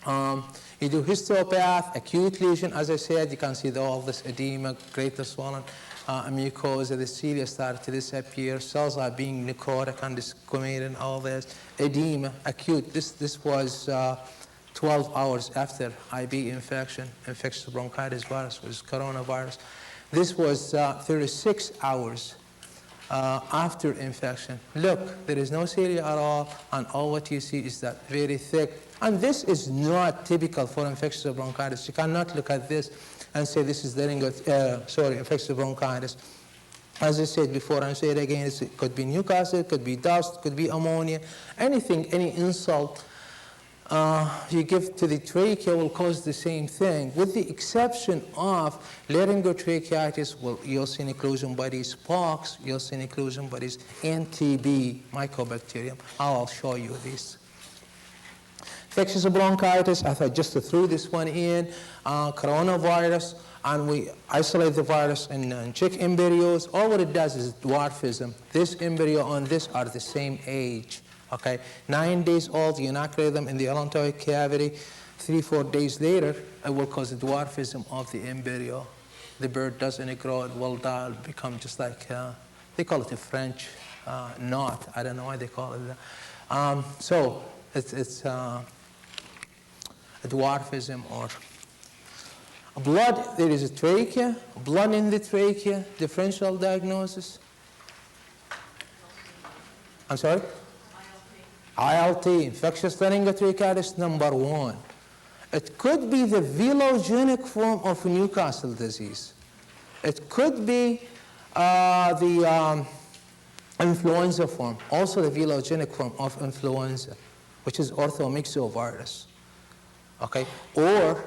You do histopath, acute lesion, as I said, you can see all this edema, greater swollen mucosa, the cilia start to disappear, cells are being necrotic and desquamated and all this. Edema, acute, this was 12 hours after IB infection, infectious bronchitis virus, was coronavirus. This was 36 hours after infection. Look, there is no cilia at all, and all what you see is that very thick. And this is not typical for infectious bronchitis. You cannot look at this and say this is infectious bronchitis. As I said before, and say it again, it could be Newcastle, it could be dust, it could be ammonia, anything, any insult you give to the trachea will cause the same thing, with the exception of laryngotracheitis, eosine occlusion bodies, pox, eosine occlusion bodies, and TB, mycobacterium. I'll show you this. Infectious bronchitis, I thought just to throw this one in, coronavirus, and we isolate the virus in chick embryos. All what it does is dwarfism. This embryo and this are the same age. Okay, 9 days old, you inoculate them in the allantoic cavity. 3-4 days later, it will cause a dwarfism of the embryo. The bird doesn't grow, it will die, it'll become just like, they call it a French knot. I don't know why they call it that. So it's a dwarfism or blood. There is a trachea, blood in the trachea, differential diagnosis. I'm sorry? ILT, infectious laryngotracheitis, number 1. It could be the velogenic form of Newcastle disease. It could be the influenza form, also the velogenic form of influenza, which is orthomyxovirus, okay? Or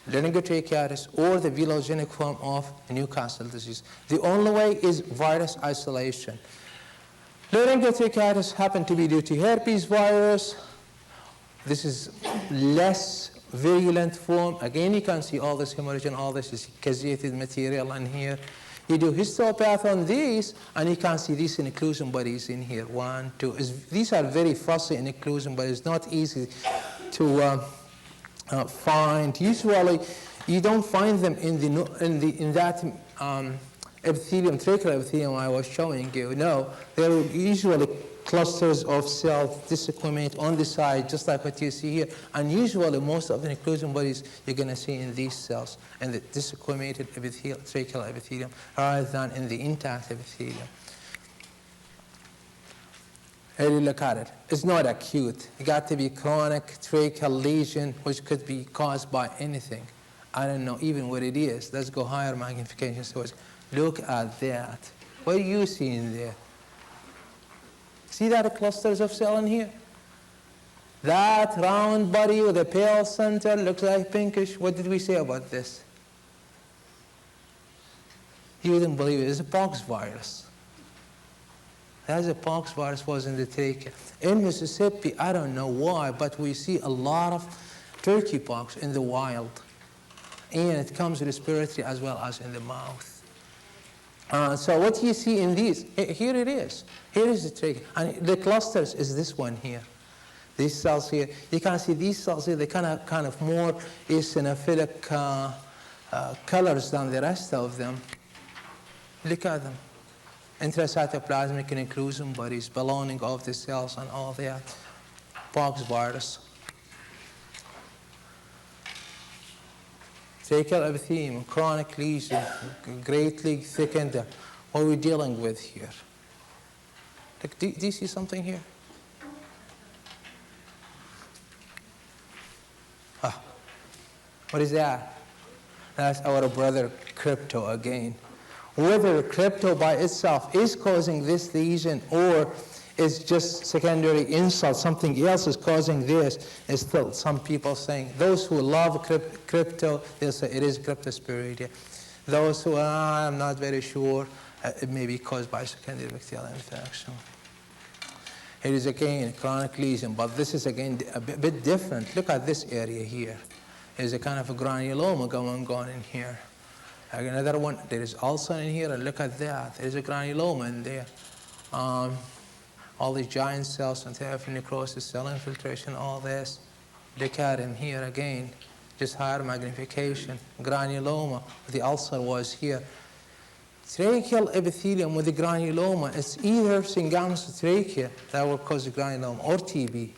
laryngotracheitis, or the velogenic form of Newcastle disease. The only way is virus isolation. Laryngotracheitis happened to be due to herpes virus. This is less virulent form. Again, you can see all this hemorrhage and all this is caseated material in here. You do histopath on these, and you can see these inclusion bodies in here. 1, 2. These are very fussy inclusion bodies, not easy to find. Usually, you don't find them in that epithelium, tracheal epithelium I was showing you. No, there are usually clusters of cells disequimate on the side, just like what you see here. And usually, most of the inclusion bodies you're going to see in these cells, in the disequimated tracheal epithelium, rather than in the intact epithelium. Here you look at it. It's not acute. It got to be chronic tracheal lesion, which could be caused by anything. I don't know even what it is. Let's go higher magnification source. Look at that. What are you seeing there? See that clusters of cell in here? That round body with a pale center looks like pinkish. What did we say about this? You wouldn't believe it. It's a pox virus. That's a pox virus was in the trachea. In Mississippi, I don't know why, but we see a lot of turkey pox in the wild. And it comes respiratory as well as in the mouth. So what you see in these, here it is. Here is the trachea. And the clusters is this one here. These cells here, you can see these cells here, they kind of more eosinophilic colors than the rest of them. Look at them. Intracytoplasmic inclusion bodies, ballooning of the cells and all that. Pox virus. Tracheal epithelium, chronic lesion, greatly thickened. What are we dealing with here? Look, do you see something here? What is that? That's our brother crypto again. Whether crypto by itself is causing this lesion or it's just secondary insult, something else is causing this, is still some people saying. Those who love crypto, they'll say it is cryptosporidia. Those who I'm not very sure, it may be caused by secondary bacterial infection. Here is again chronic lesion, but this is again a bit different. Look at this area here. There's a kind of a granuloma going on in here. Another one, there is ulcer in here, and look at that. There's a granuloma in there. All these giant cells, anti-hyphen necrosis, cell infiltration, all this. Look at him here again, just higher magnification. Granuloma, the ulcer was here. Tracheal epithelium with the granuloma, it's either Synghammus trachea that will cause the granuloma or TB.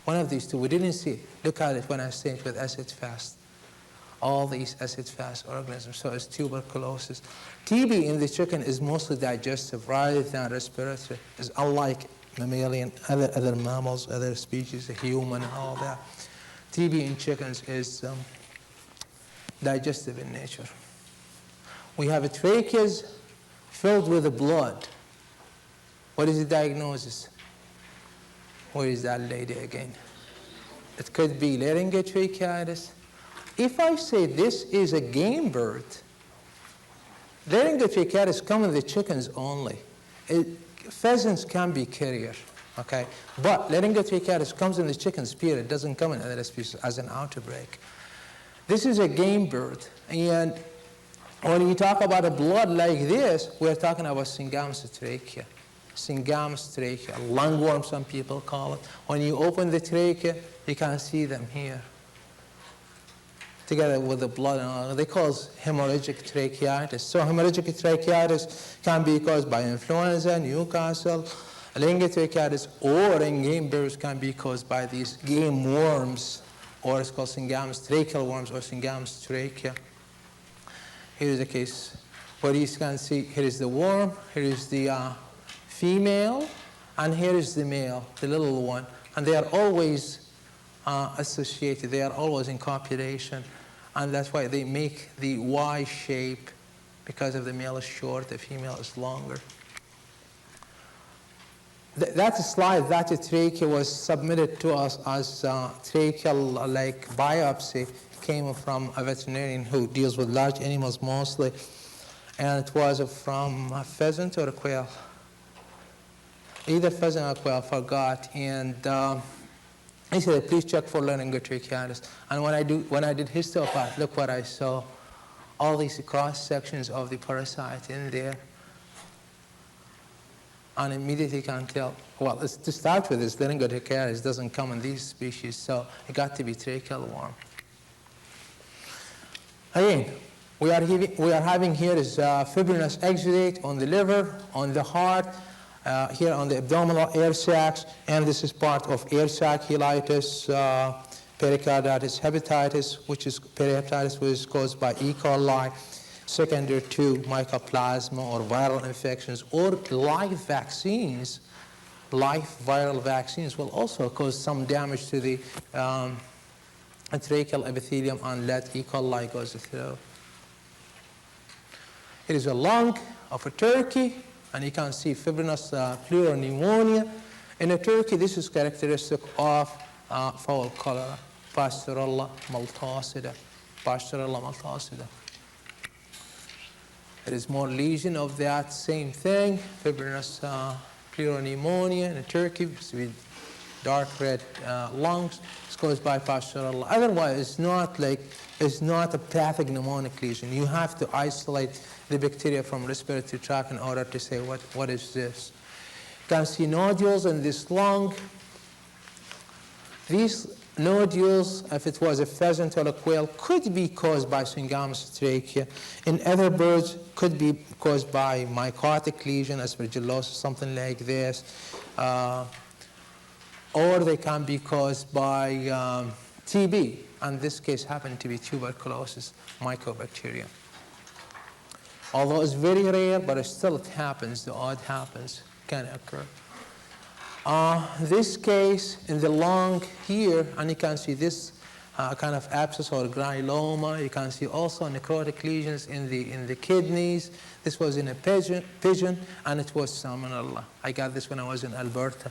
One of these two, we didn't see it. Look at it when I stained with acid-fast. All these acid-fast organisms, so it's tuberculosis. TB in the chicken is mostly digestive rather than respiratory. It's unlike mammalian, other mammals, other species, the human and all that. TB in chickens is digestive in nature. We have tracheas filled with the blood. What is the diagnosis? Where is that lady again? It could be laryngotracheitis. If I say this is a game bird, laryngotracheitis come in the chickens only. Pheasants can be carrier, okay? But laryngotracheitis comes in the chickens, period. It doesn't come in other species as an outbreak. This is a game bird. And when you talk about a blood like this, we're talking about Synghammus trachea. Synghammus trachea, lungworm, some people call it. When you open the trachea, you can see them here, together with the blood and all. They cause hemorrhagic tracheitis. So hemorrhagic tracheitis can be caused by influenza, Newcastle, laryngotracheitis, or in game birds can be caused by these game worms, or it's called Synghammus tracheal worms or Synghammus trachea. Here is a case where you can see, here is the worm, here is the female, and here is the male, the little one. And they are always associated, they are always in copulation, and that's why they make the Y shape, because of the male is short, the female is longer. That slide, that trachea was submitted to us as tracheal like biopsy, came from a veterinarian who deals with large animals mostly, and it was from a pheasant or a quail. Either pheasant or quail, forgot, and he said, please check for laryngotracheitis. And when I did histopath, look what I saw. All these cross sections of the parasite in there. And immediately can tell, well, to start with, this laryngotracheitis doesn't come in these species, so it got to be tracheal worm. Again, we are having here is fibrinous exudate on the liver, on the heart, here on the abdominal air sacs, and this is part of air sac cheilitis, pericarditis, hepatitis, which is perihepatitis, which is caused by E. coli, secondary to mycoplasma or viral infections, or live vaccines. Live viral vaccines will also cause some damage to the tracheal epithelium and let E. coli goes through. It is a lung of a turkey, and you can see fibrinous pleural pneumonia. In a turkey, this is characteristic of fowl cholera, Pasteurella maltosida, Pasteurella maltosida. There is more lesion of that same thing, fibrinous pleuropneumonia in a turkey with dark red lungs. It's caused by Pasteurella. Otherwise, it's not a pathognomonic pneumonic lesion. You have to isolate the bacteria from respiratory tract in order to say what is this. You can see nodules in this lung. These nodules, if it was a pheasant or a quail, could be caused by synghamous trachea. In other birds, could be caused by mycotic lesion, aspergillosis, something like this. Or they can be caused by TB. In this case, happened to be tuberculosis mycobacterium. Although it's very rare, but still it happens. The odd happens, can occur. This case in the lung here, and you can see this kind of abscess or granuloma. You can see also necrotic lesions in the kidneys. This was in a pigeon, and it was salmonella. I got this when I was in Alberta.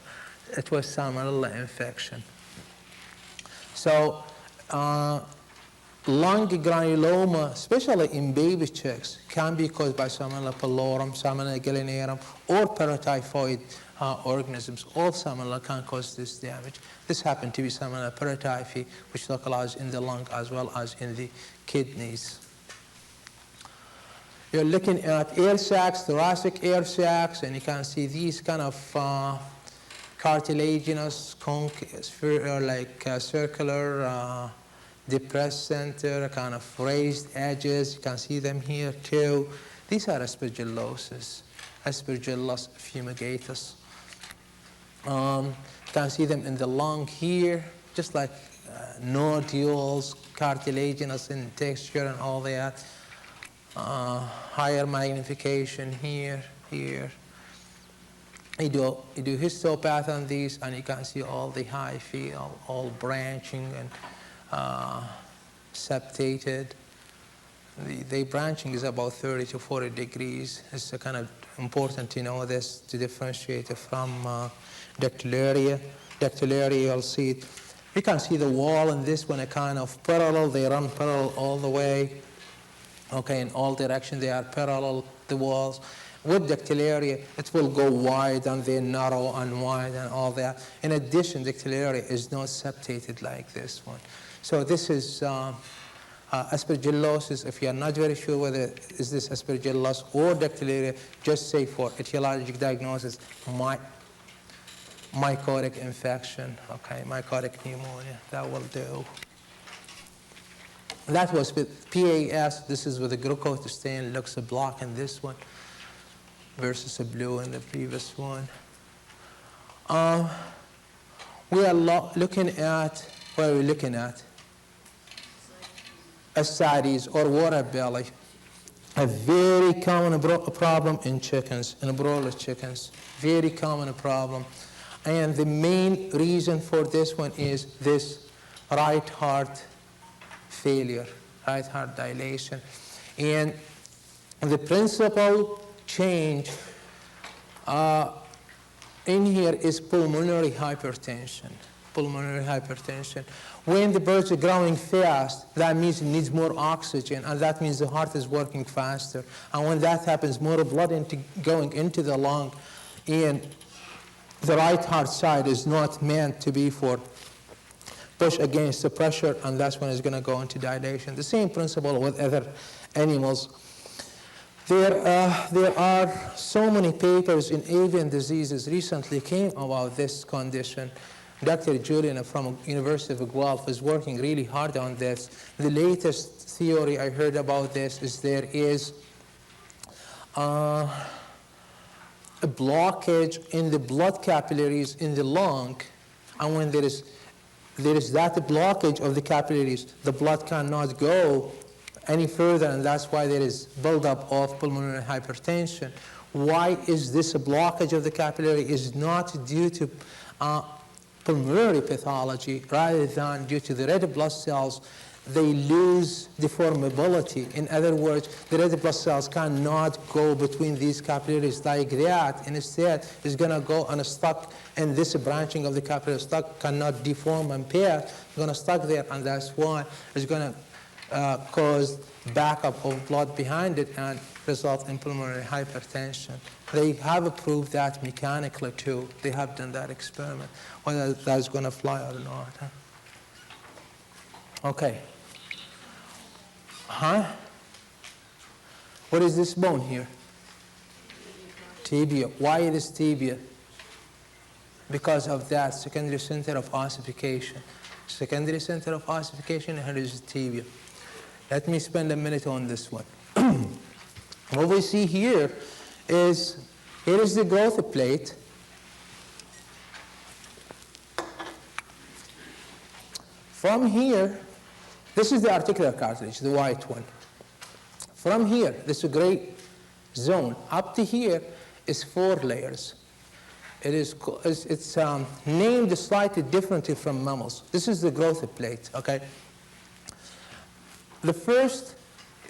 It was salmonella infection. So lung granuloma, especially in baby chicks, can be caused by Salmonella pyllorum, Salmonella gallinarum, or paratyphoid organisms. All salmonella can cause this damage. This happened to be Salmonella paratyphi, which localized in the lung as well as in the kidneys. You're looking at air sacs, thoracic air sacs, and you can see these kind of cartilaginous, circular, depressed center, kind of raised edges. You can see them here too. These are aspergillosis, Aspergillus fumigatus. You can see them in the lung here, just like nodules, cartilaginous in texture and all that. Higher magnification here. You do histopath on these, and you can see all the hyphae, all branching and septated. The branching is about 30 to 40 degrees. It's kind of important to know this to differentiate it from dactyluria. Dactyluria, you'll see it. You can see the wall in this one, a kind of parallel. They run parallel all the way. Okay, in all directions they are parallel, the walls. With dactyluria, it will go wide and then narrow and wide and all that. In addition, dactyluria is not septated like this one. So this is aspergillosis. If you are not very sure whether is this aspergillus or dactyluria, just say for etiologic diagnosis, mycotic infection, okay, mycotic pneumonia. That will do. That was with PAS. This is with a glucose stain. Looks a black in this one versus a blue in the previous one. We are looking at, what are we looking at? Ascites or water belly. A very common problem in chickens, in broiler chickens. Very common problem. And the main reason for this one is this right heart failure, right heart dilation. And the principal change in here is pulmonary hypertension. Pulmonary hypertension. When the birds are growing fast, that means it needs more oxygen, and that means the heart is working faster. And when that happens, more blood going into the lung, and the right heart side is not meant to be for push against the pressure, and that's when it's going to go into dilation. The same principle with other animals. There are so many papers in avian diseases recently came about this condition. Dr. Julian from University of Guelph is working really hard on this. The latest theory I heard about this is there is a blockage in the blood capillaries in the lung, and when there is that blockage of the capillaries, the blood cannot go any further, and that's why there is buildup of pulmonary hypertension. Why is this a blockage of the capillary? Is not due to pulmonary pathology rather than due to the red blood cells they lose deformability. In other words, the red blood cells cannot go between these capillaries like that. Instead, it's going to go and stuck in this branching of the capillary stuck, cannot deform and pair. It's going to stuck there, and that's why it's going to cause backup of blood behind it and result in pulmonary hypertension. They have proved that mechanically too. They have done that experiment, whether that's going to fly or not. Okay. What is this bone here? Tibia. Why it is tibia? Because of that secondary center of ossification. Secondary center of ossification, here is tibia. Let me spend a minute on this one. What we see here is the growth plate. From here, this is the articular cartilage, the white one. From here, this gray zone, up to here is 4 layers. It's named slightly differently from mammals. This is the growth plate, okay? The first,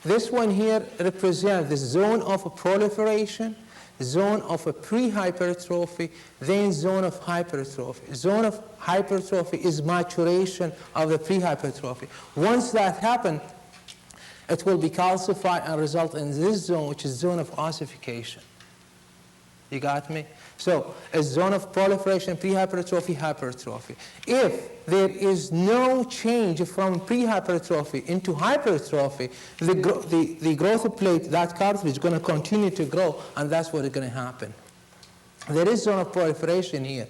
this one here represents the zone of proliferation, zone of pre-hypertrophy, then zone of hypertrophy. Zone of hypertrophy is maturation of the pre-hypertrophy. Once that happens, it will be calcified and result in this zone, which is zone of ossification. You got me? So a zone of proliferation, pre-hypertrophy, hypertrophy. If there is no change from pre-hypertrophy into hypertrophy, the growth plate, that cartilage, is going to continue to grow, and that's what is going to happen. There is zone of proliferation here.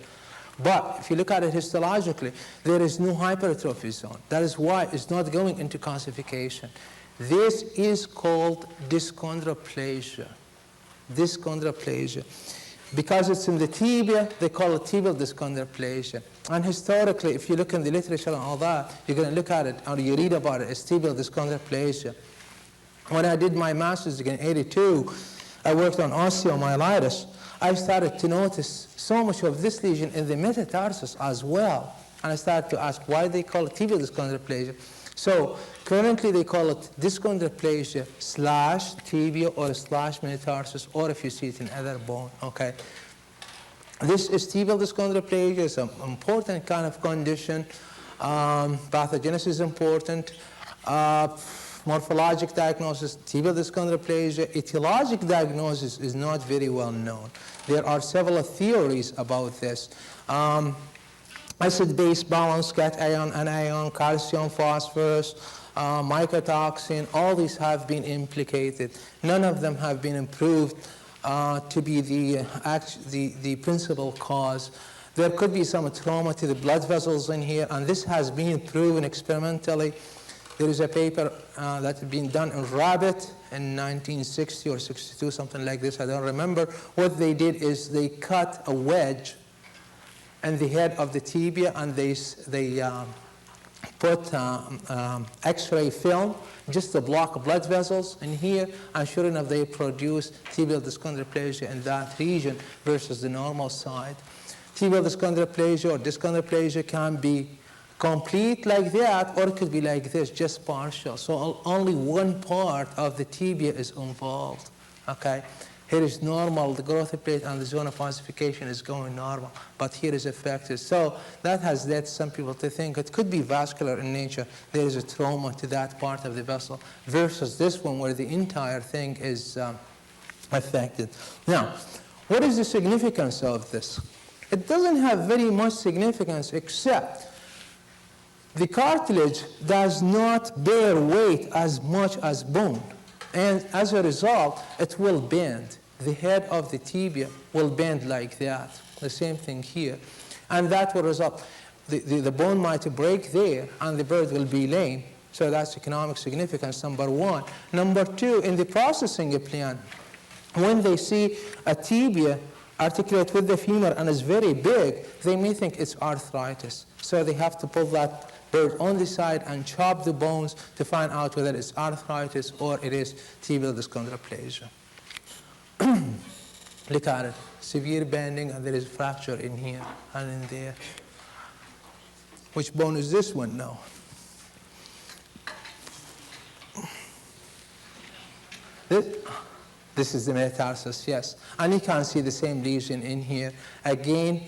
But if you look at it histologically, there is no hypertrophy zone. That is why it's not going into calcification. This is called dyschondroplasia. Dyschondroplasia. Because it's in the tibia, they call it tibial dyschondroplasia. And historically, if you look in the literature and all that, you're going to look at it, or you read about it, as tibial dyschondroplasia. When I did my master's in '82, I worked on osteomyelitis. I started to notice so much of this lesion in the metatarsus as well. And I started to ask why they call it tibial dyschondroplasia. So currently they call it dyschondroplasia / tibia or / metatarsus, or if you see it in other bone, okay? This is tibial dyschondroplasia. It's an important kind of condition. Pathogenesis is important. Morphologic diagnosis, tibial dyschondroplasia. Etiologic diagnosis is not very well known. There are several theories about this. Acid-base balance, cation, anion, calcium, phosphorus, mycotoxin, all these have been implicated. None of them have been improved to be the principal cause. There could be some trauma to the blood vessels in here, and this has been proven experimentally. There is a paper that had been done in rabbit in 1960 or 62, something like this, I don't remember. What they did is they cut a wedge in the head of the tibia, and they put X-ray film just to block blood vessels in here, and sure enough, they produce tibial dyschondroplasia in that region versus the normal side. Tibial dyschondroplasia or dyschondroplasia can be complete like that, or it could be like this, just partial. So only one part of the tibia is involved, okay? Here is normal, the growth plate and the zone of ossification is going normal, but here is affected. So that has led some people to think it could be vascular in nature. There is a trauma to that part of the vessel versus this one where the entire thing is affected. Now, what is the significance of this? It doesn't have very much significance except the cartilage does not bear weight as much as bone. And as a result, it will bend. The head of the tibia will bend like that. The same thing here. And that will result, the bone might break there, and the bird will be lame. So that's economic significance, number one. Number two, in the processing plan, when they see a tibia articulate with the femur and is very big, they may think it's arthritis. So they have to pull that bird on the side and chop the bones to find out whether it's arthritis or it is tibial dyschondroplasia. Look at it. Severe bending, and there is fracture in here and in there. Which bone is this one now? This is the metatarsus, yes. And you can see the same lesion in here. Again,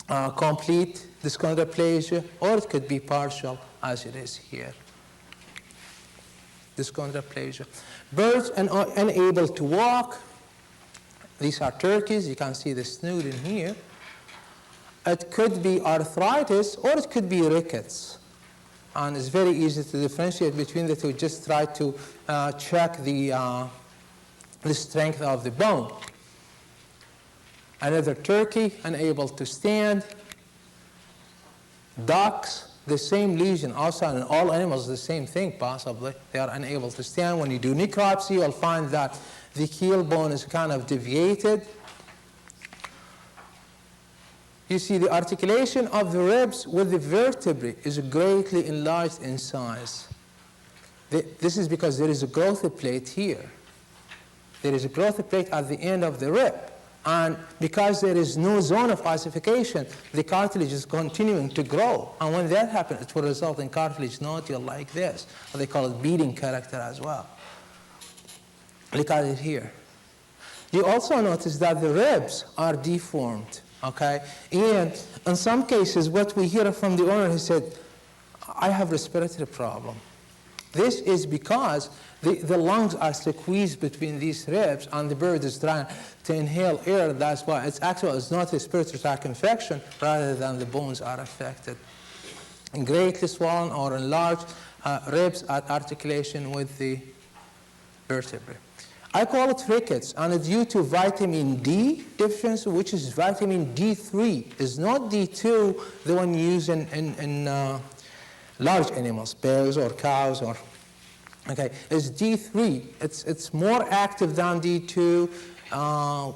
complete dyschondroplasia, or it could be partial, as it is here. Dyschondroplasia. Birds unable to walk. These are turkeys. You can see the snoot in here. It could be arthritis, or it could be rickets. And it's very easy to differentiate between the two. Just try to check the strength of the bone. Another turkey, unable to stand. Ducks, the same lesion. Also in all animals, the same thing possibly. They are unable to stand. When you do necropsy, you'll find that the keel bone is kind of deviated. You see the articulation of the ribs with the vertebrae is greatly enlarged in size. This is because there is a growth plate here. There is a growth plate at the end of the rib. And because there is no zone of ossification, the cartilage is continuing to grow. And when that happens, it will result in cartilage nodule like this. They call it beading character as well. Look at it here. You also notice that the ribs are deformed. Okay, and in some cases, what we hear from the owner, he said, I have respiratory problem. This is because the lungs are squeezed between these ribs, and the bird is trying to inhale air. That's why it's not a respiratory tract infection, rather than the bones are affected. And greatly swollen or enlarged ribs at articulation with the vertebrae. I call it rickets, and it's due to vitamin D deficiency, which is vitamin D3. It's not D2, the one used in large animals, pigs or cows, or okay. It's D3. It's more active than D2.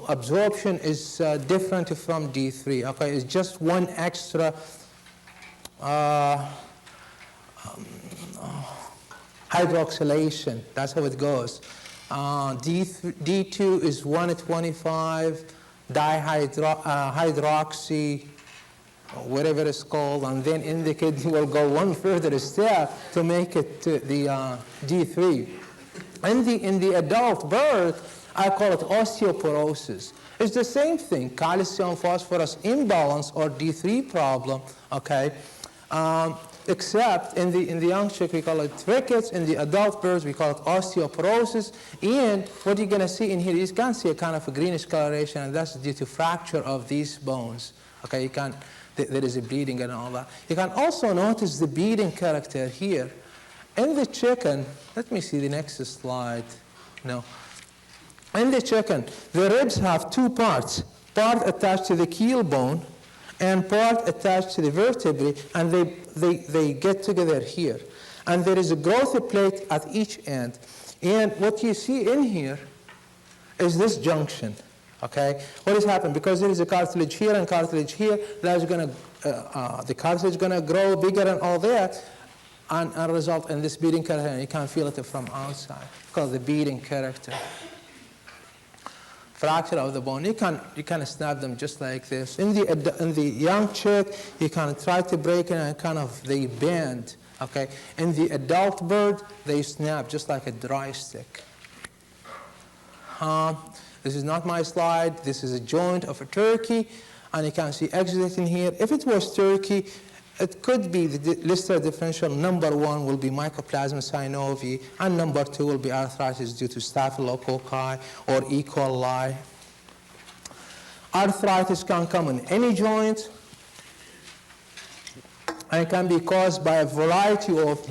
Absorption is different from D3. Okay, it's just one extra hydroxylation. That's how it goes. D2 is 125 dihydroxy, whatever it's called, and then in the kidney will go one further step to make it to the D3. In the adult bird, I call it osteoporosis. It's the same thing, calcium phosphorus imbalance or D3 problem, okay? Except in the young chick, we call it rickets. In the adult birds, we call it osteoporosis. And what you're going to see in here, you can see a kind of a greenish coloration, and that's due to fracture of these bones. Okay, there is a bleeding and all that. You can also notice the beading character here. In the chicken, let me see the next slide. No. In the chicken, the ribs have two parts. Part attached to the keel bone, and part attached to the vertebrae, and they get together here. And there is a growth plate at each end. And what you see in here is this junction, okay? What has happened? Because there is a cartilage here and cartilage here, that's the cartilage is going to grow bigger and all that, and result in this beading character. And you can feel it from outside, called the beading character. Fracture of the bone, you can snap them just like this. In the young chick, you can try to break it and they bend. Okay. In the adult bird, they snap just like a dry stick. This is not my slide. This is a joint of a turkey, and you can see exudate in here. If it was turkey, it could be the Lister differential. Number 1 will be Mycoplasma synoviae, and number 2 will be arthritis due to Staphylococci or E. coli. Arthritis can come in any joint, and it can be caused by a variety of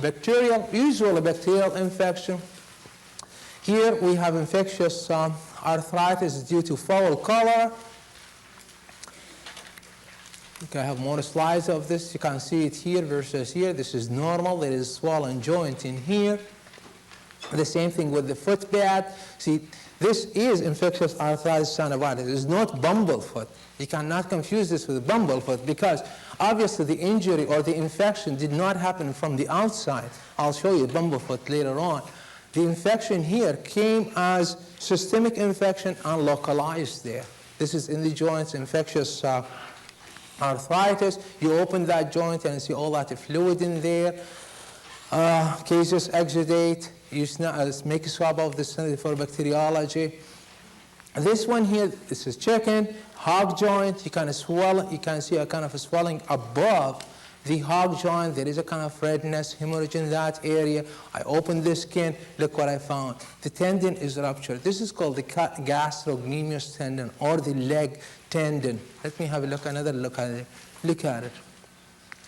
usually bacterial infection. Here we have infectious arthritis due to foul color. Okay, I have more slides of this. You can see it here versus here. This is normal. There is a swollen joint in here. The same thing with the footpad. See, this is infectious arthritis synovitis. It's not bumblefoot. You cannot confuse this with bumblefoot, because obviously the injury or the infection did not happen from the outside. I'll show you bumblefoot later on. The infection here came as systemic infection and localized there. This is in the joints, infectious arthritis. You open that joint and see all that fluid in there. Cases exudate. make a swab of this for bacteriology. This one here, this is chicken, hog joint. You can see a kind of a swelling above the hog joint. There is a kind of redness, hemorrhage in that area. I opened the skin, look what I found. The tendon is ruptured. This is called the gastrocnemius tendon or the leg tendon. Let me have a look, another look at it. Look at it.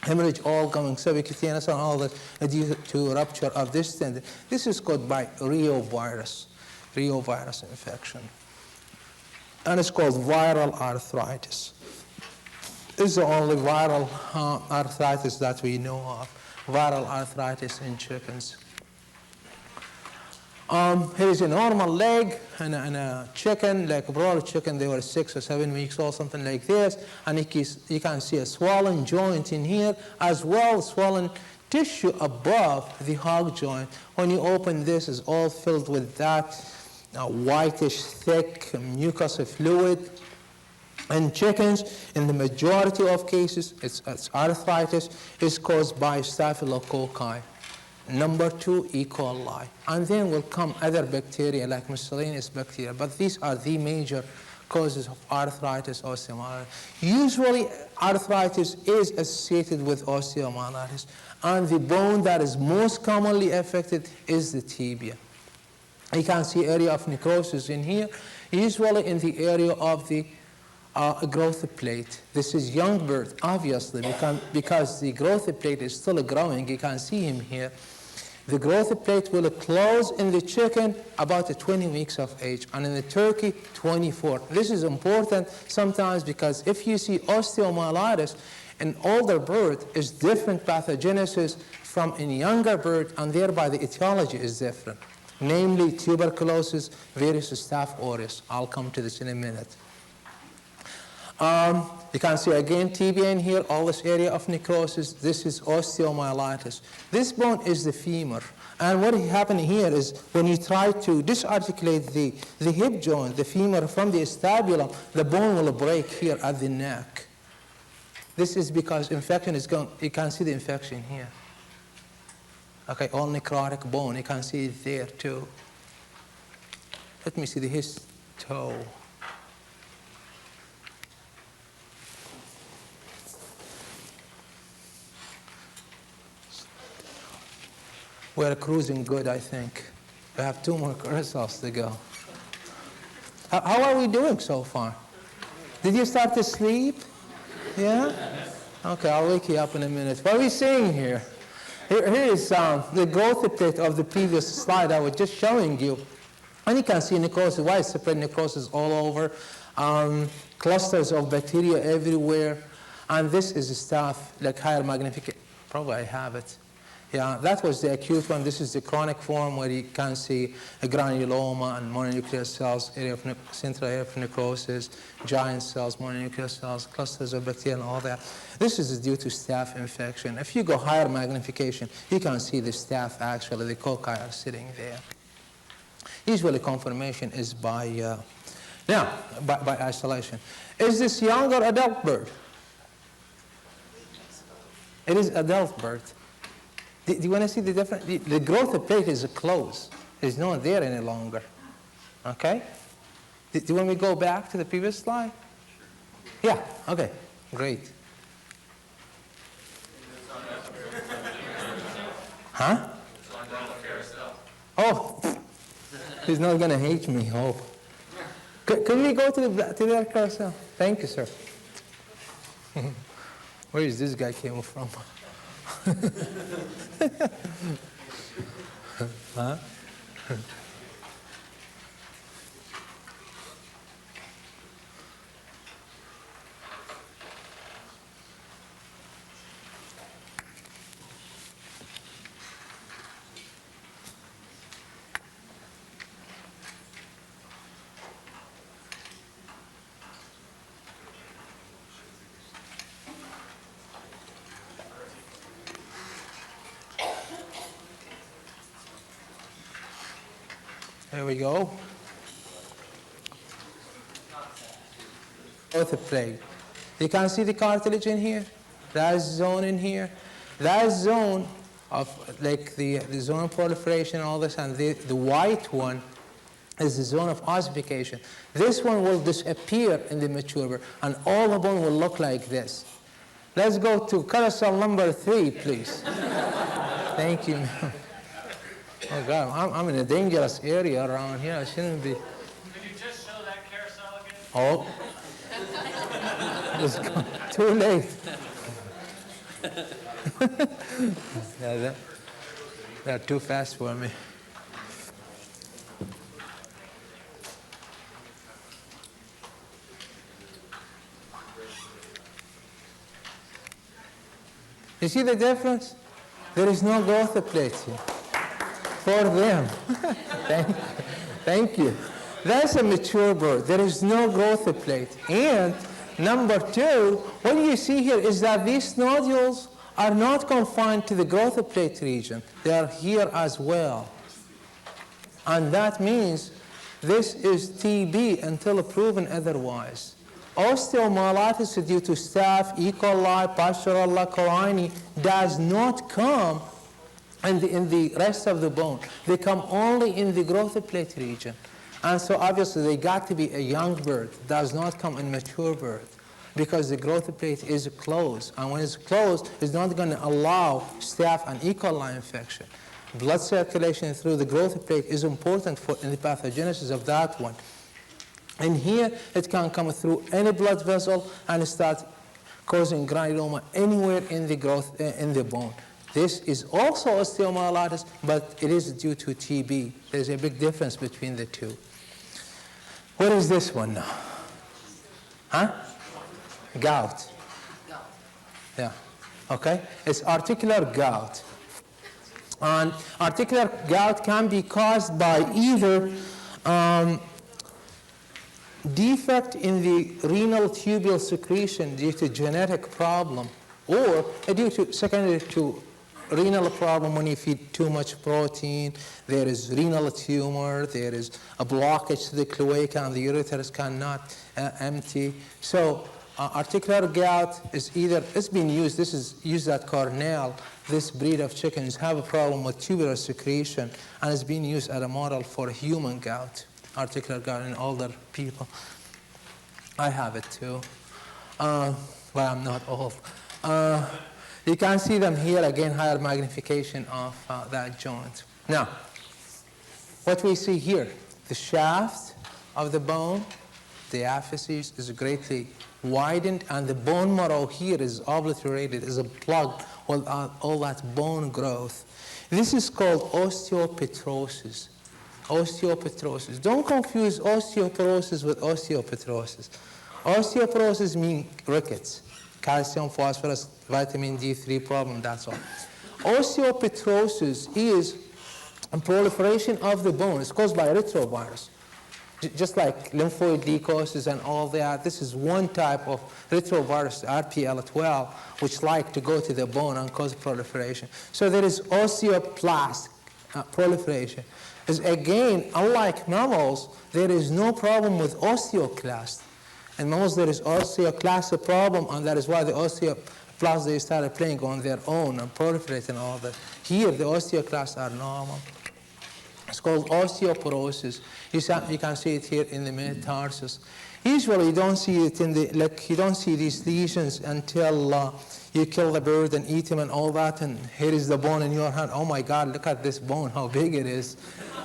Hemorrhage all coming subcutaneous and all that due to rupture of this tendon. This is caused by reovirus infection. And it's called viral arthritis. This is the only viral arthritis that we know of, viral arthritis in chickens. Here is a normal leg and a chicken, like a broiler chicken. They were 6 or 7 weeks old, something like this. And you can see a swollen joint in here, as well as swollen tissue above the hog joint. When you open this, it's all filled with that whitish, thick mucus fluid. And chickens, in the majority of cases, it's arthritis is caused by staphylococci. Number 2, E. coli. And then will come other bacteria like miscellaneous bacteria. But these are the major causes of arthritis, osteomyelitis. Usually, arthritis is associated with osteomyelitis. And the bone that is most commonly affected is the tibia. You can see area of necrosis in here, usually in the area of the growth plate. This is young bird, obviously, because the growth plate is still growing. You can see him here. The growth plate will close in the chicken about 20 weeks of age, and in the turkey, 24. This is important sometimes because if you see osteomyelitis, an older bird is different pathogenesis from a younger bird, and thereby the etiology is different, namely tuberculosis, virus staph aureus. I'll come to this in a minute. You can see again tibia in here, all this area of necrosis. This is osteomyelitis. This bone is the femur. And what happened here is when you try to disarticulate the hip joint, the femur from the acetabulum, the bone will break here at the neck. This is because infection is going, you can see the infection here. Okay, all necrotic bone, you can see it there too. Let me see the histo. We're cruising good, I think. We have 2 more results to go. How are we doing so far? Did you start to sleep? Yeah? Okay, I'll wake you up in a minute. What are we seeing here? Here is the growth plate of the previous slide I was just showing you. And you can see necrosis, widespread necrosis all over, clusters of bacteria everywhere. And this is a staph, like higher magnification. Probably I have it. Yeah, that was the acute one. This is the chronic form where you can see a granuloma and mononuclear cells, central area of necrosis, giant cells, mononuclear cells, clusters of bacteria and all that. This is due to staph infection. If you go higher magnification, you can see the staph actually, the cocci are sitting there. Usually confirmation is by isolation. Is this young or adult bird? It is adult bird. Do you want to see the difference? The growth plate is closed. It's not there any longer. Okay? Do you want me to go back to the previous slide? Yeah, okay, great. Huh? Oh, he's not going to hate me, hope. Can we go to the carousel? Thank you, sir. Where is this guy came from? Huh? There we go. Growth plate. You can see the cartilage in here. That zone in here. That zone of like the zone of proliferation, all this, and the white one is the zone of ossification. This one will disappear in the mature bird, and all the bone will look like this. Let's go to carousel number 3, please. Thank you. Oh God, I'm in a dangerous area around here. I shouldn't be. Could you just show that carousel again? Oh, it's too late. Yeah, they're too fast for me. You see the difference? There is no growth plate here for them. Thank you. That's a mature bird. There is no growth plate. And number 2, what you see here is that these nodules are not confined to the growth plate region. They are here as well. And that means this is TB until proven otherwise. Osteomyelitis due to staph, E. coli, Pasteurella coriae does not come in the rest of the bone. They come only in the growth plate region. And so obviously they got to be a young bird. It does not come in mature bird because the growth plate is closed. And when it's closed, it's not going to allow staph and E. coli infection. Blood circulation through the growth plate is important in the pathogenesis of that one. And here, it can come through any blood vessel and start causing granuloma anywhere in the growth in the bone. This is also osteomyelitis, but it is due to TB. There's a big difference between the two. What is this one now? Huh? Gout. Yeah. Okay. It's articular gout. And articular gout can be caused by either defect in the renal tubule secretion due to genetic problem, or due to secondary to renal problem when you feed too much protein. There is renal tumor, there is a blockage to the cloaca, and the ureters cannot empty. So articular gout is either, it's been used, this is used at Cornell. This breed of chickens have a problem with tubular secretion, and it's been used as a model for human gout. Articular gout in older people. I have it too, but I'm not old. You can see them here again, higher magnification of that joint. Now, what we see here, the shaft of the bone, the aphyses is greatly widened, and the bone marrow here is obliterated, is plugged with all that bone growth. This is called osteopetrosis. Osteopetrosis. Don't confuse osteoporosis with osteopetrosis. Osteoporosis means rickets, calcium, phosphorus, vitamin D3 problem, that's all. Osteopetrosis is a proliferation of the bone. It's caused by retrovirus. Just like lymphoid leukosis and all that, this is one type of retrovirus, RPL12, which like to go to the bone and cause proliferation. So there is osteoblast proliferation. Is again, unlike mammals, there is no problem with osteoclast. In mammals, there is osteoclast problem, and that is why the osteoblasts, they started playing on their own and proliferating all that. Here, the osteoclasts are normal. It's called osteoporosis. You can see it here in the metatarsus. Usually, you don't see it in the, you don't see these lesions until you kill the bird and eat him and all that, and here is the bone in your hand. Oh my God, look at this bone, how big it is.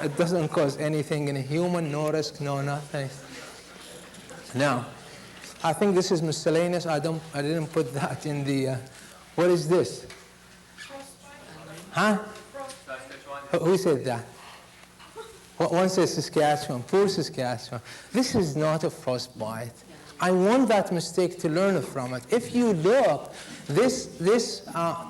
It doesn't cause anything in a human, no risk, no nothing. Now, I think this is miscellaneous. I didn't put that in the, what is this? Huh? Who said that? One says Saskatchewan, poor Saskatchewan. This is not a frostbite. I want that mistake to learn from it. If you look, this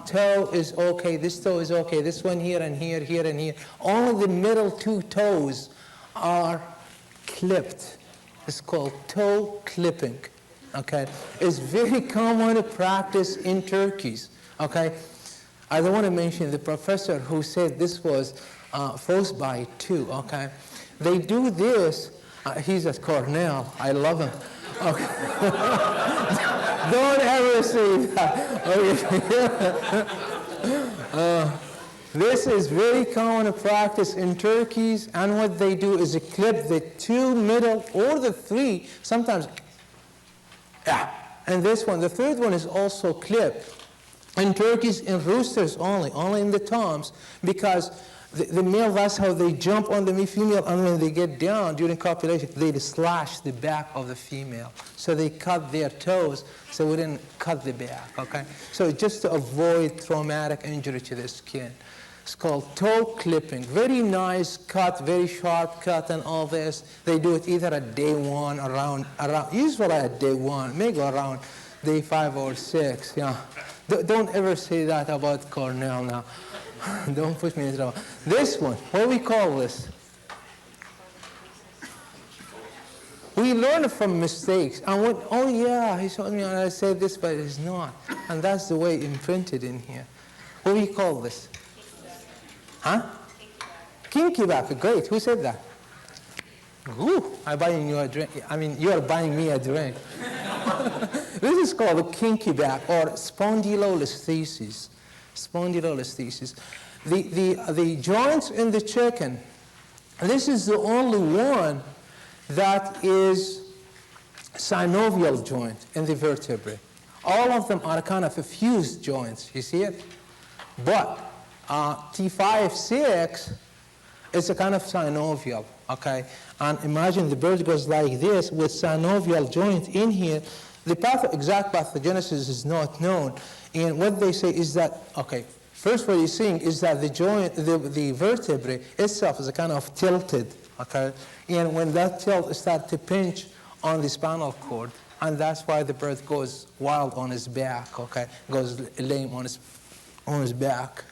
toe is okay, this toe is okay, this one here and here, here and here. Only the middle two toes are clipped. It's called toe clipping, okay? It's very common practice in turkeys, okay? I don't want to mention the professor who said this was frostbite too, okay? They do this, he's at Cornell, I love him. Okay. Don't ever say that. Okay. This is very common practice in turkeys, and what they do is clip the 2 middle or the 3, sometimes, and this one, the third one is also clipped. In turkeys, in roosters only in the toms, because the male, that's how they jump on the female, and when they get down during copulation, they slash the back of the female. So they cut their toes, so we didn't cut the back, okay? So just to avoid traumatic injury to the skin. It's called toe clipping. Very nice cut, very sharp cut and all this. They do it either at day 1, around usually at day 1, maybe around day 5 or 6, yeah. Don't ever say that about Cornell now. Don't push me into trouble. This one, what do we call this? We learn from mistakes. And when, oh yeah, he told me and I said this, but it's not. And that's the way imprinted in here. What do we call this? Huh? Kinky back. Great. Who said that? Ooh, I'm buying you a drink. I mean, you are buying me a drink. This is called a kinky back or spondylolisthesis. Spondylolisthesis. The joints in the chicken, this is the only one that is synovial joint in the vertebrae. All of them are kind of fused joints. You see it? But T5, 6 is a kind of synovial, okay? And imagine the bird goes like this with synovial joint in here. The exact pathogenesis is not known. And what they say is that, okay, first what you're seeing is that the joint, the vertebrae itself is a kind of tilted, okay? And when that tilt starts to pinch on the spinal cord, and that's why the bird goes wild on his back, okay? Goes lame on his back.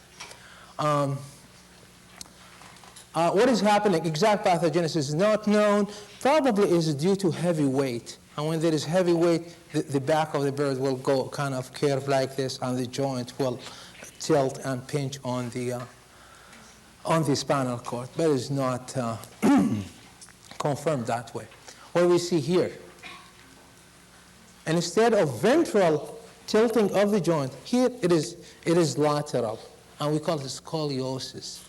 What is happening? Exact pathogenesis is not known. Probably is due to heavy weight. And when there is heavy weight, the back of the bird will go kind of curve like this, and the joint will tilt and pinch on the spinal cord. But it's not confirmed that way. What we see here, and instead of ventral tilting of the joint, here it is lateral, and we call it scoliosis.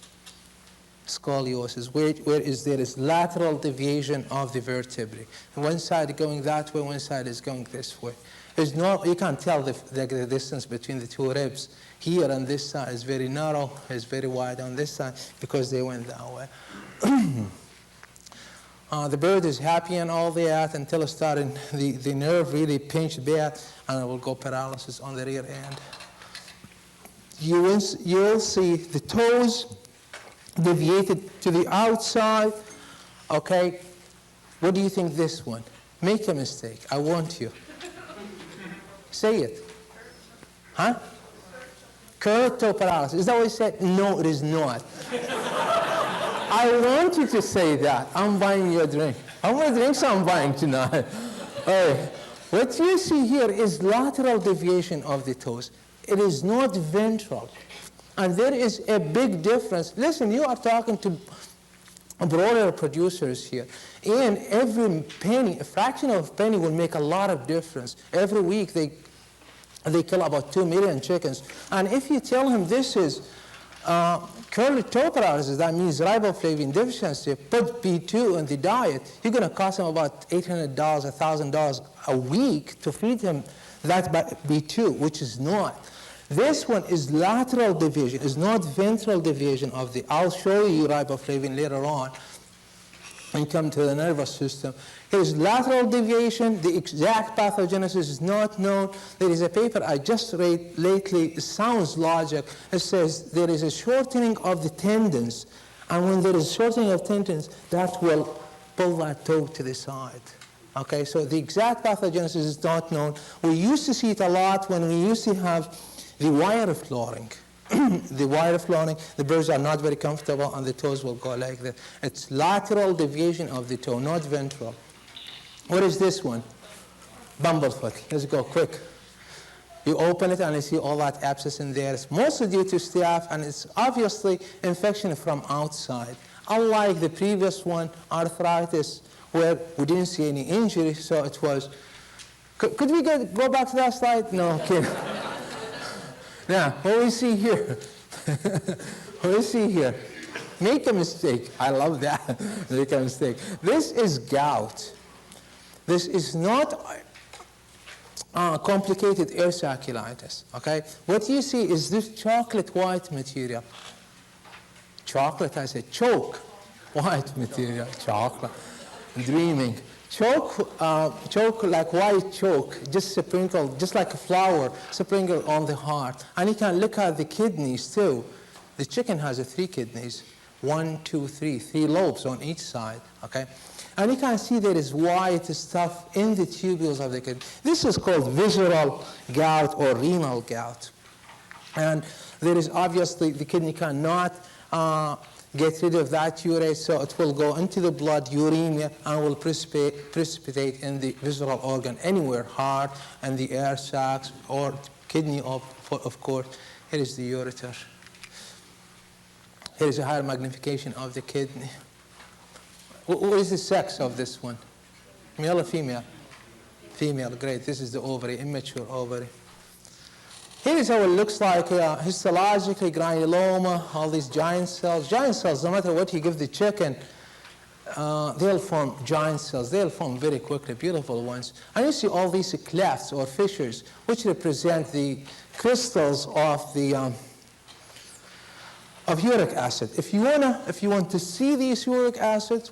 Scoliosis, where there is lateral deviation of the vertebrae. One side going that way, one side is going this way. There's no, you can't tell the distance between the two ribs. Here on this side is very narrow, it's very wide on this side because they went that way. The bird is happy and all that until it started, the nerve really pinched bad, and it will go paralysis on the rear end. You'll see the toes deviated to the outside, okay? What do you think this one? Make a mistake, I want you. Say it. Huh? Curved toe paralysis. Is that what you said? No, it is not. I want you to say that. I'm buying you a drink. How many drinks I'm buying tonight? All right. What you see here is lateral deviation of the toes. It is not ventral. And there is a big difference. Listen, you are talking to broiler producers here. And every penny, a fraction of a penny will make a lot of difference. Every week they kill about 2 million chickens. And if you tell him this is curly toe paralysis, that means riboflavin deficiency, put B2 in the diet, you're going to cost him about $800, $1,000 a week to feed him that B2, which is not. This one is lateral deviation, is not ventral deviation of the, I'll show you riboflavin later on and come to the nervous system. There is lateral deviation, the exact pathogenesis is not known. There is a paper I just read lately, it sounds logic. It says there is a shortening of the tendons, and when there is shortening of tendons, that will pull that toe to the side. Okay, so the exact pathogenesis is not known. We used to see it a lot when we used to have the wire flooring. The wire flooring, the birds are not very comfortable and the toes will go like that. It's lateral deviation of the toe, not ventral. What is this one? Bumblefoot. Let's go quick. You open it and you see all that abscess in there. It's mostly due to staph, and it's obviously infection from outside. Unlike the previous one, arthritis, where we didn't see any injury, so it was. Could we go back to that slide? No, okay. Now, what we see here, What do you see here? Make a mistake. I love that. Make a mistake. This is gout. This is not complicated air saculitis, okay? What you see is this chocolate white material. Chocolate, I said choke. White material, chocolate. Dreaming. Choke like white choke, just sprinkled, just like a flour, sprinkled on the heart. And you can look at the kidneys too. The chicken has 3 kidneys. 1, 2, 3 lobes on each side, okay? And you can see there is white stuff in the tubules of the kidney. This is called visceral gout or renal gout. And there is obviously, the kidney cannot get rid of that urate, so it will go into the blood, uremia, and will precipitate in the visceral organ anywhere, heart and the air sacs, or kidney, of course. Here is the ureter. Here is a higher magnification of the kidney. What is the sex of this one? Male or female? Female, great. This is the ovary, immature ovary. Here is how it looks like histologically, granuloma, all these giant cells. Giant cells, no matter what you give the chicken, they'll form giant cells. They'll form very quickly, beautiful ones. And you see all these clefts or fissures, which represent the crystals of the of uric acid. If you want to see these uric acid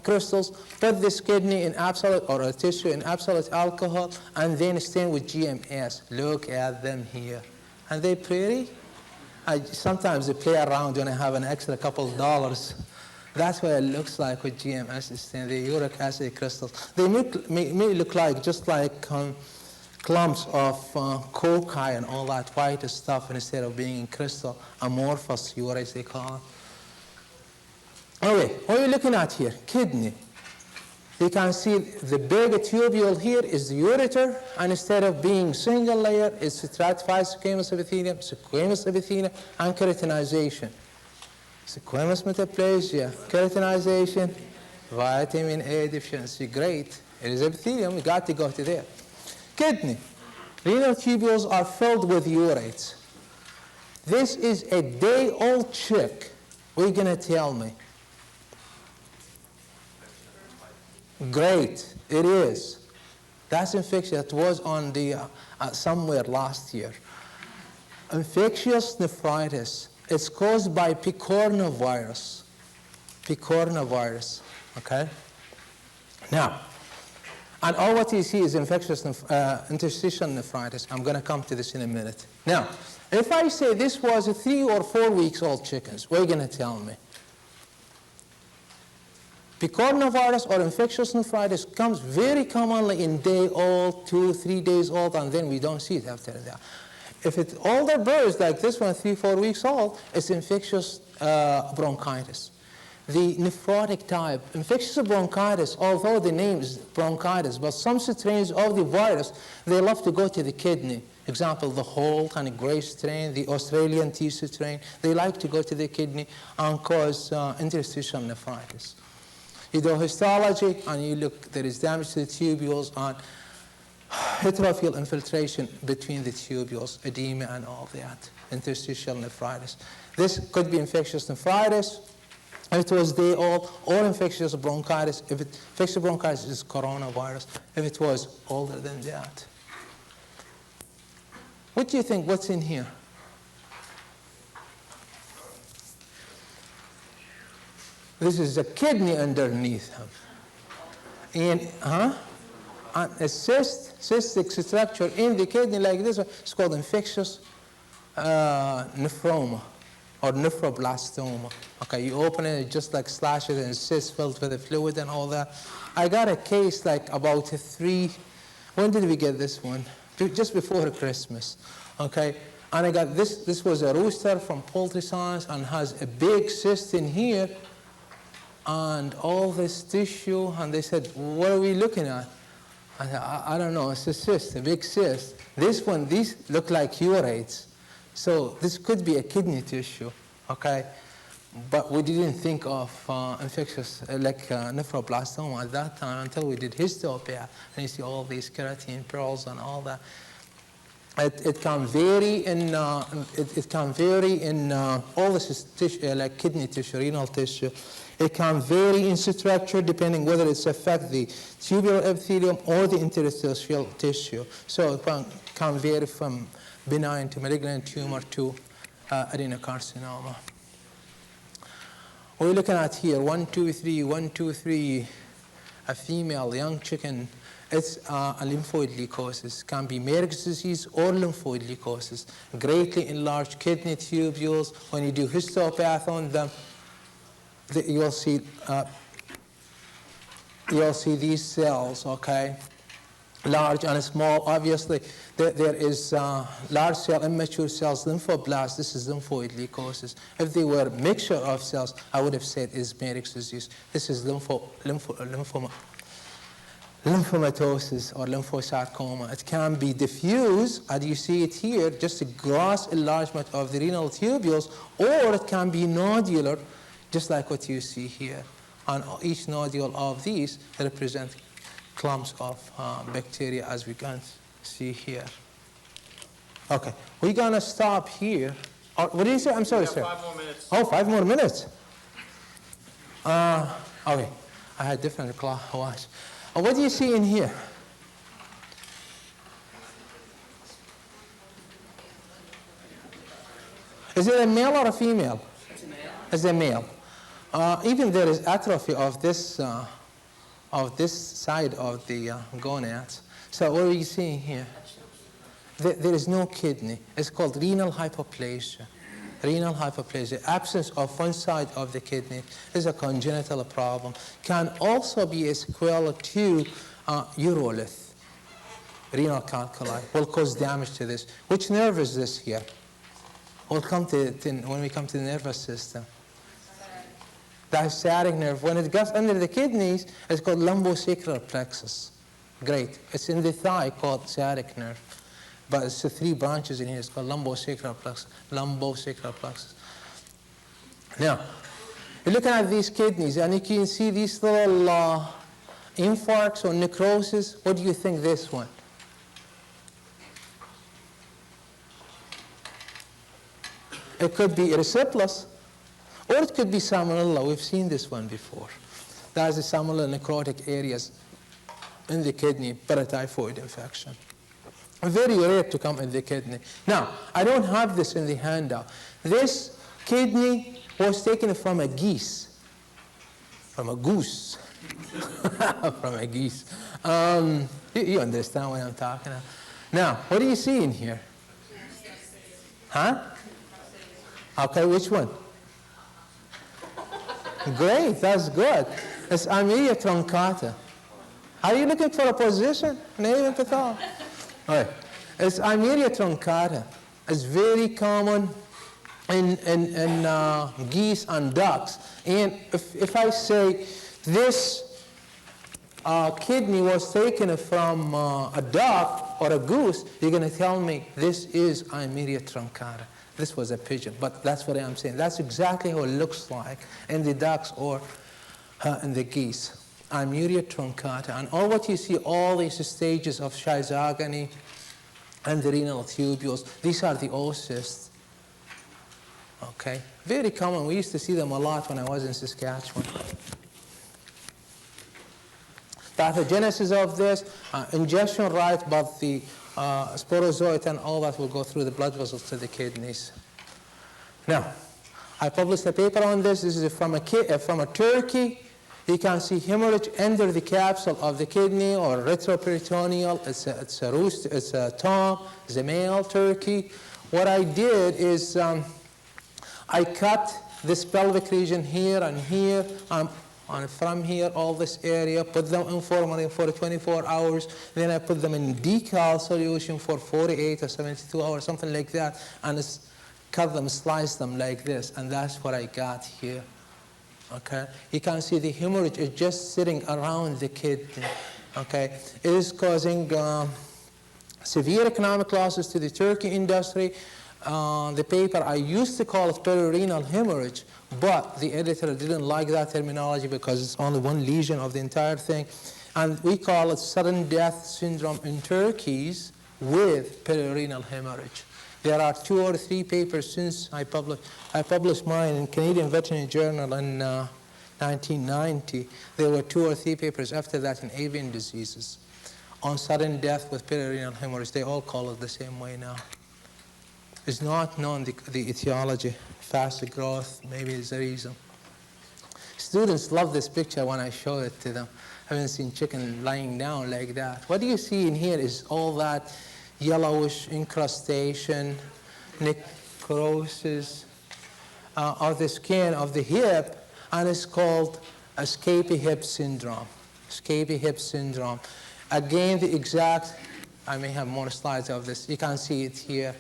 crystals, put this kidney in absolute, or a tissue in absolute alcohol, and then stain with GMS. Look at them here. And they're pretty. Sometimes they play around when I have an extra couple of dollars. That's what it looks like with GMS stain, the uric acid crystals. They may look like just like clumps of cocci and all that white stuff instead of being in crystal, amorphous urates they call it. Okay, what are we looking at here? Kidney. You can see the big tubule here is the ureter, and instead of being single layer, it's stratified squamous epithelium, and keratinization. Squamous metaplasia, keratinization, vitamin A deficiency. Great. It is epithelium. We got to go to there. Kidney. Renal tubules are filled with urates. This is a day-old chick. What are you going to tell me? Great. It is. That's infection. That was on the somewhere last year. Infectious nephritis. It's caused by picornavirus. Picornavirus. Okay? Now, and all what you see is infectious interstitial nephritis. I'm going to come to this in a minute. Now, if I say this was a 3 or 4 weeks old chickens, what are you going to tell me? Picornavirus or infectious nephritis comes very commonly in day old, 2, 3 days old, and then we don't see it after that. If it's older birds like this one, 3, 4 weeks old, it's infectious bronchitis. The nephrotic type, infectious bronchitis, although the name is bronchitis, but some strains of the virus, they love to go to the kidney. Example, the Holt and the Gray strain, the Australian T strain, they like to go to the kidney and cause interstitial nephritis. You do histology and you look, there is damage to the tubules and heterophil infiltration between the tubules, edema and all that, interstitial nephritis. This could be infectious nephritis, if it was day old, or infectious bronchitis. If infectious bronchitis is coronavirus, if it was older than that. What do you think, what's in here? This is a kidney underneath him. And, and a cystic structure in the kidney like this, it's called infectious nephroma or nephroblastoma. Okay, you open it, it just like slashes and cysts filled with the fluid and all that. I got a case like about 3, when did we get this one? Just before Christmas, okay? And I got this was a rooster from Poultry Science and has a big cyst in here and all this tissue, and they said, what are we looking at? I said, I don't know, it's a cyst, a big cyst. This one, these look like urates. So this could be a kidney tissue, okay? But we didn't think of infectious, nephroblastoma at that time until we did histopath, and you see all these keratin pearls and all that. It can vary in all this tissue, like kidney tissue, renal tissue. It can vary in structure depending whether it's affect the tubular epithelium or the interstitial tissue. So it can vary from benign to malignant tumor to adenocarcinoma. What we're looking at here, 1, 2, 3, 1, 2, 3, a female young chicken. It's a lymphoid leukosis. Can be Merck's disease or lymphoid leukosis. Greatly enlarged kidney tubules. When you do histopath on them, you'll see these cells, okay? Large and small. Obviously, there is large cell, immature cells, lymphoblasts. This is lymphoid leukosis. If they were a mixture of cells, I would have said is Merck's disease. This is lymphomatosis or lymphosarcoma. It can be diffuse, as you see it here, just a gross enlargement of the renal tubules, or it can be nodular, just like what you see here. On each nodule of these represent clumps of bacteria, as we can see here. Okay, we're going to stop here. What did you say? I'm sorry, sir. 5 more minutes. Oh, 5 more minutes. Okay, I had different clock watch. What do you see in here? Is it a male or a female? It's a male. It's a male. Even there is atrophy of this side of the gonads. So what are you seeing here? There is no kidney. It's called renal hypoplasia. Renal hypoplasia, absence of one side of the kidney, is a congenital problem. Can also be a sequela to urolith, renal calculi, will cause damage to this. Which nerve is this here? We'll come to when we come to the nervous system. The sciatic nerve. When it goes under the kidneys, it's called lumbosacral plexus. Great. It's in the thigh called sciatic nerve. But it's the 3 branches in here. It's called lumbosacral plexus. Lumbosacral plexus. Now, you're looking at these kidneys, and you can see these little infarcts or necrosis. What do you think this one? It could be erysipelas, or it could be salmonella. We've seen this one before. That's the salmonella necrotic areas in the kidney, paratyphoid infection. Very rare to come in the kidney. Now, I don't have this in the handout. This kidney was taken from a geese, from a goose, from a geese. You understand what I'm talking about. Now, what do you see in here? Huh? Okay, which one? Great, that's good. It's Amelia Trunkata. Are you looking for a position? Name and pathology. All right. It's Amelia Trunkata. It's very common in geese and ducks. And if I say this kidney was taken from a duck or a goose, you're going to tell me this is Amelia Trunkata. This was a pigeon, but that's what I'm saying. That's exactly how it looks like in the ducks or in the geese. Amelia Trunkata. And all what you see, all these stages of schizogony and the renal tubules, these are the oocysts. Okay? Very common. We used to see them a lot when I was in Saskatchewan. Pathogenesis of this, ingestion right, but the sporozoite and all that will go through the blood vessels to the kidneys. Now, I published a paper on this. This is from a turkey. You can see hemorrhage under the capsule of the kidney or retroperitoneal. It's a rooster, it's a tom, it's a male turkey. What I did is I cut this pelvic region here and here, from here, all this area, put them in formalin for 24 hours, then I put them in decal solution for 48 or 72 hours, something like that, and cut them, slice them like this, and that's what I got here. Okay, you can see the hemorrhage is just sitting around the kidney. Okay, it is causing severe economic losses to the turkey industry. The paper, I used to call it perirenal hemorrhage, but the editor didn't like that terminology because it's only one lesion of the entire thing. And we call it sudden death syndrome in turkeys, with perirenal hemorrhage. There are 2 or 3 papers since I published mine in Canadian Veterinary Journal in 1990. There were 2 or 3 papers after that in avian diseases on sudden death with perirenal hemorrhage. They all call it the same way now. It's not known the etiology. Fast growth maybe is the reason. Students love this picture when I show it to them. I haven't seen chicken lying down like that. What you see in here is all that yellowish incrustation, necrosis of the skin of the hip, and it's called a scapy hip syndrome. Scapy hip syndrome. Again, the exact, I may have more slides of this. You can see it here.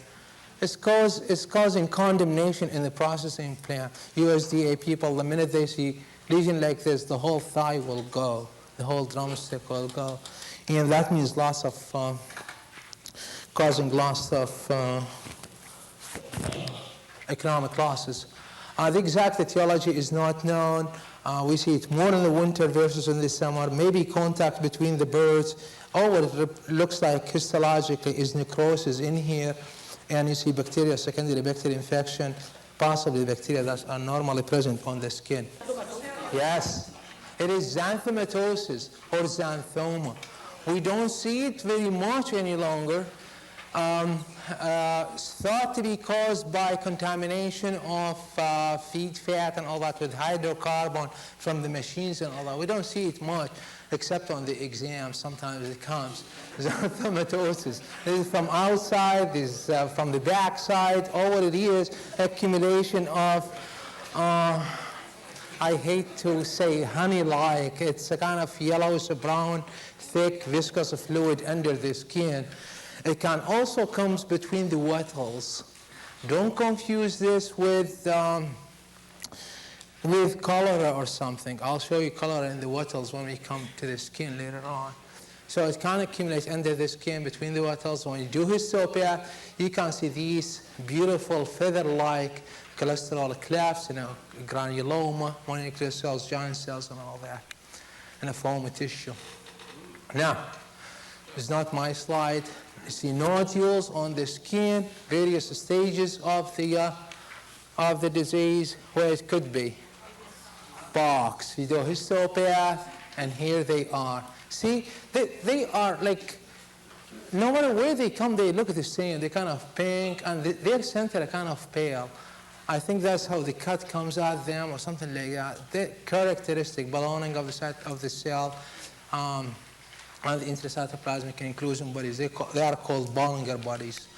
It's causing condemnation in the processing plant. USDA people, the minute they see lesion like this, the whole thigh will go. The whole drumstick will go. And that means loss of, causing loss of economic losses. The exact etiology is not known. We see it more in the winter versus in the summer. Maybe contact between the birds. All what it looks like histologically is necrosis in here. And you see bacteria, secondary bacterial infection, possibly bacteria that are normally present on the skin. Yes, it is xanthomatosis or xanthoma. We don't see it very much any longer. It's thought to be caused by contamination of feed fat and all that with hydrocarbon from the machines and all that. We don't see it much except on the exam. Sometimes it comes. Xanthomatosis. This is from outside, this is from the back side. All what it is, accumulation of, I hate to say honey-like. It's a kind of yellowish brown, thick, viscous fluid under the skin. It can also come between the wattles. Don't confuse this with cholera or something. I'll show you cholera in the wattles when we come to the skin later on. So it can accumulate under the skin between the wattles. When you do histopath, you can see these beautiful feather-like cholesterol clefts, granuloma, mononuclear cells, giant cells, and all that, and a foamy tissue. Now, it's not my slide. You see nodules on the skin, various stages of the disease, where it could be. Box, you do histopath, and here they are. See, they are like, no matter where they come, they look the same. They're kind of pink, and their center are kind of pale. I think that's how the cut comes at them, or something like that. They're characteristic, ballooning of the site of the cell, and the intracytoplasmic inclusion bodies. They are called Bollinger bodies,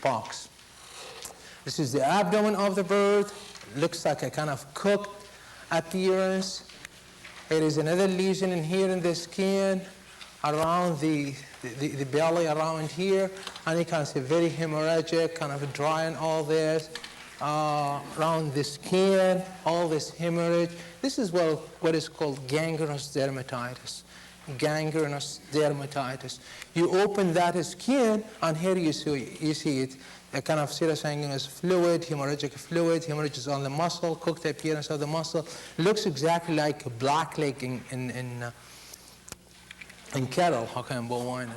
pox. This is the abdomen of the bird. Looks like a kind of cooked appearance. There is another lesion in here in the skin, around the belly, around here, and you can see very hemorrhagic, kind of dry and all this, around the skin, all this hemorrhage. This is what is called gangrenous dermatitis. Gangrenous dermatitis. You open that skin, and here you see it, a kind of serosanguinous fluid, hemorrhage is on the muscle, cooked appearance of the muscle. Looks exactly like a black leg in cattle, Hokkien bovine,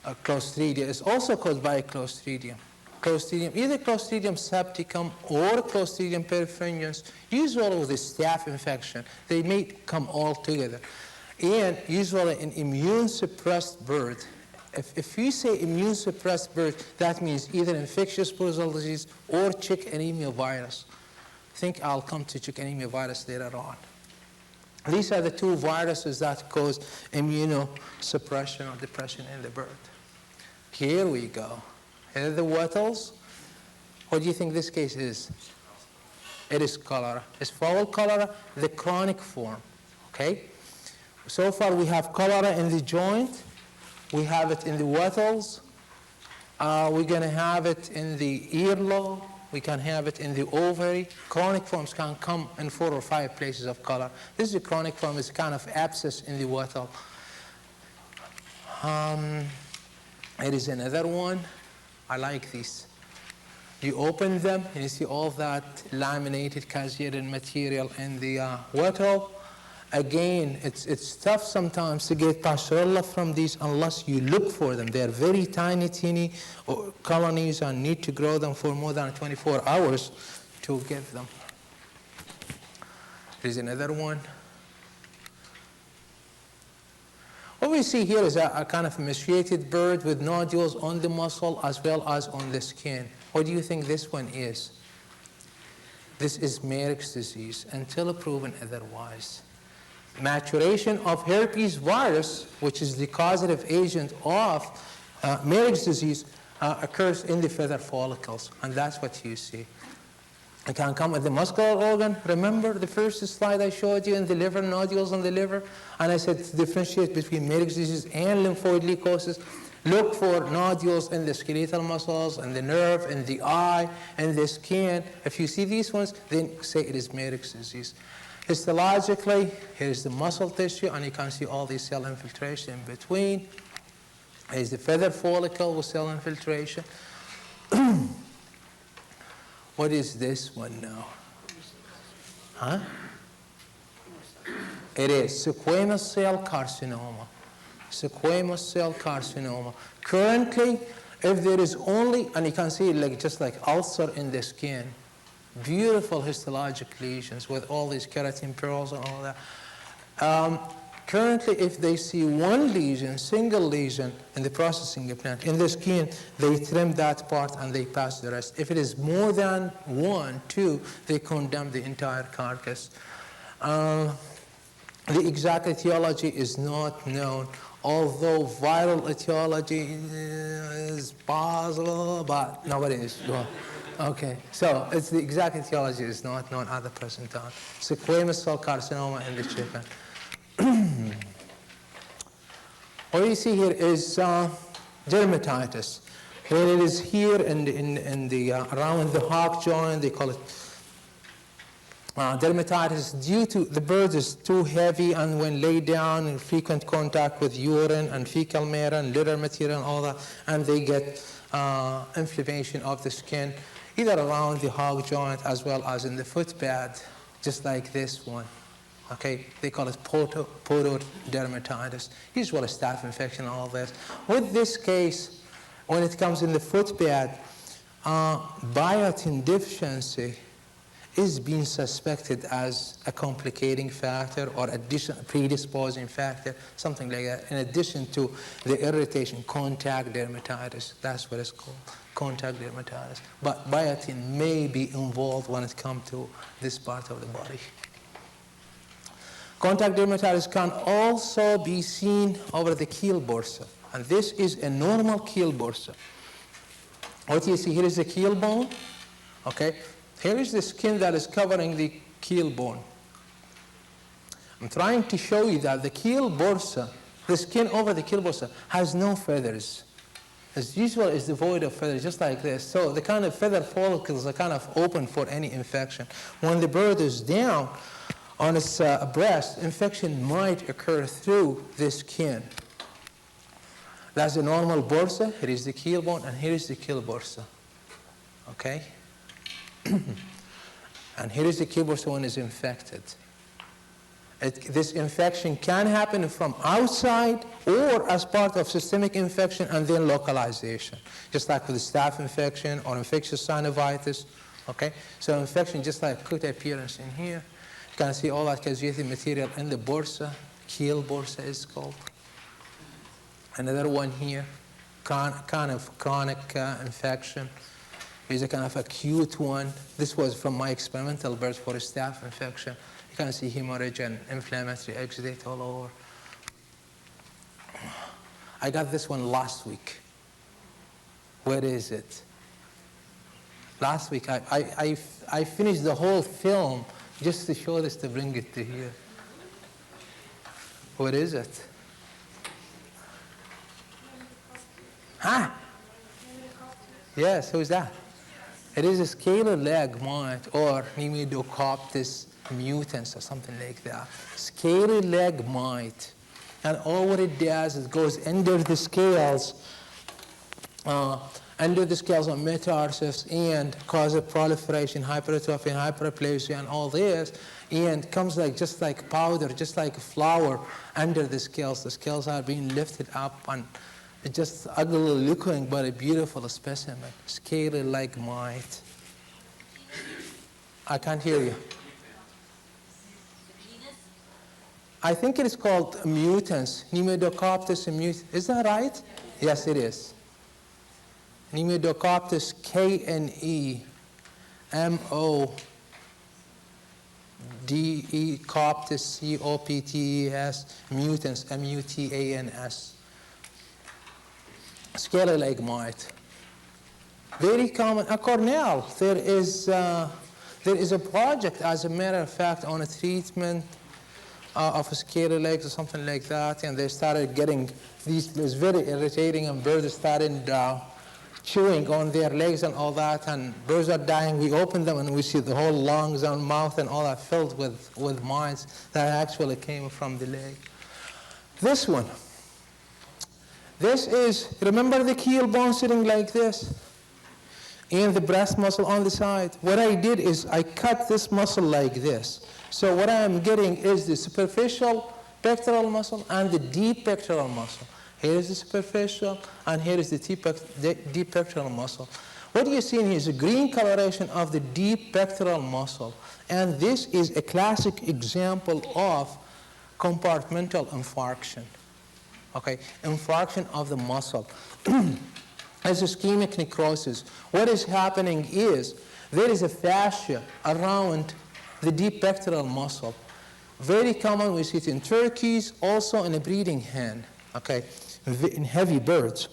and Clostridium. It's also caused by Clostridium. Either Clostridium septicum or Clostridium perfringens, usually with a staph infection. They may come all together. And usually an immune-suppressed bird. If you say immune-suppressed bird, that means either infectious bursal disease or chikungunya virus. I think I'll come to chikungunya virus later on. These are the 2 viruses that cause immunosuppression or depression in the bird. Here we go. Here are the wattles. What do you think this case is? It is cholera. It's fowl cholera, the chronic form. Okay? So far we have cholera in the joint. We have it in the wattles. We're going to have it in the earlobe. We can have it in the ovary. Chronic forms can come in 4 or 5 places of cholera. This is a chronic form. It's kind of abscess in the wattle. It is another one. I like these. You open them, and you see all that laminated caseated material in the wattle. Again, it's tough sometimes to get Pasteurella from these unless you look for them. They're very tiny, teeny colonies and need to grow them for more than 24 hours to give them. Here's another one. What we see here is a kind of emaciated bird with nodules on the muscle as well as on the skin. What do you think this one is? This is Marek's disease until proven otherwise. Maturation of herpes virus, which is the causative agent of Marek's disease, occurs in the feather follicles, and that's what you see. It can come at the muscular organ. Remember the first slide I showed you in the liver, nodules on the liver? And I said to differentiate between Marek's disease and lymphoid leukosis. Look for nodules in the skeletal muscles, and the nerve, and the eye, and the skin. If you see these ones, then say it is Marek's disease. Histologically, here's the muscle tissue, and you can see all these cell infiltration in between. Here's the feather follicle with cell infiltration. What is this one now? Huh? It is squamous cell carcinoma. Squamous cell carcinoma. Currently, if there is only, and you can see like just like ulcer in the skin, beautiful histologic lesions with all these keratin pearls and all that. Currently, if they see one lesion, single lesion in the processing plant in the skin, they trim that part and they pass the rest. If it is more than one, two, they condemn the entire carcass. The exact etiology is not known, although viral etiology is possible, but nobody is sure. Okay, so it's the exact etiology is not known at the present time. Squamous cell carcinoma in the chicken. What you see here is dermatitis. When it is here in the around the hock joint, they call it dermatitis due to the bird is too heavy, and when laid down in frequent contact with urine and fecal matter and litter material and all that, and they get inflammation of the skin, either around the hock joint as well as in the footpad, just like this one. Okay, they call it pododermatitis. Usually staph infection and all this. With this case, when it comes in the footpad, biotin deficiency is being suspected as a complicating factor or predisposing factor, something like that, in addition to the irritation, contact dermatitis. That's what it's called, contact dermatitis. But biotin may be involved when it comes to this part of the body. Contact dermatitis can also be seen over the Keel Bursa, and this is a normal Keel Bursa. What you see here is the keel bone, okay? Here is the skin that is covering the keel bone. I'm trying to show you that the Keel Bursa, the skin over the Keel Bursa, has no feathers. As usual, it's devoid of feathers, just like this. So the kind of feather follicles are kind of open for any infection. When the bird is down on its breast, infection might occur through the skin. That's the normal bursa. Here is the keel bone, and here is the Keel Bursa. Okay? And here is the Keel Bursa when it's infected. This infection can happen from outside or as part of systemic infection and then localization, just like with the staph infection or infectious sinusitis. Okay? So infection just like could appearance in here. You can see all that casualty material in the bursa. Keel Bursa is called. Another one here, kind of chronic infection. Is a kind of acute one. This was from my experimental birds for a staph infection. You can see hemorrhage and inflammatory exudate all over. I got this one last week. Where is it? Last week, I finished the whole film just to show this, to bring it to here. What is it? Huh? Yes, who's that? It is a scalar leg mite or Nemidocoptis mutans or something like that. Scalar leg mite. And all what it does is it goes under the scales under the scales of metatarsus and cause a proliferation, hypertrophy, and hyperplasia, and all this, and comes like just like powder, just like flour under the scales. The scales are being lifted up, and it's just ugly looking, but a beautiful specimen, scaly like mite. I can't hear you. I think it is called mutans, Pneumocoptus mutans. Is that right? Yes, it is. Pneumocoptus KNE-MODE Coptus COPTES mutans MUTANS. Scaly leg mite. Very common. At Cornell, there is a project, as a matter of fact, on a treatment of scaly legs or something like that, and they started getting these. It was very irritating, and birds started chewing on their legs and all that, and birds are dying. We open them and we see the whole lungs and mouth and all that filled with mites that actually came from the leg. This one. This is, remember the keel bone sitting like this? And the breast muscle on the side. What I did is I cut this muscle like this. So what I am getting is the superficial pectoral muscle and the deep pectoral muscle. Here is the superficial, and here is the deep pectoral muscle. What you see here is a green coloration of the deep pectoral muscle. And this is a classic example of compartmental infarction. Okay, infarction of the muscle. As ischemic necrosis, what is happening is there is a fascia around the deep pectoral muscle. Very common, we see it in turkeys, also in a breeding hen, okay, in heavy birds.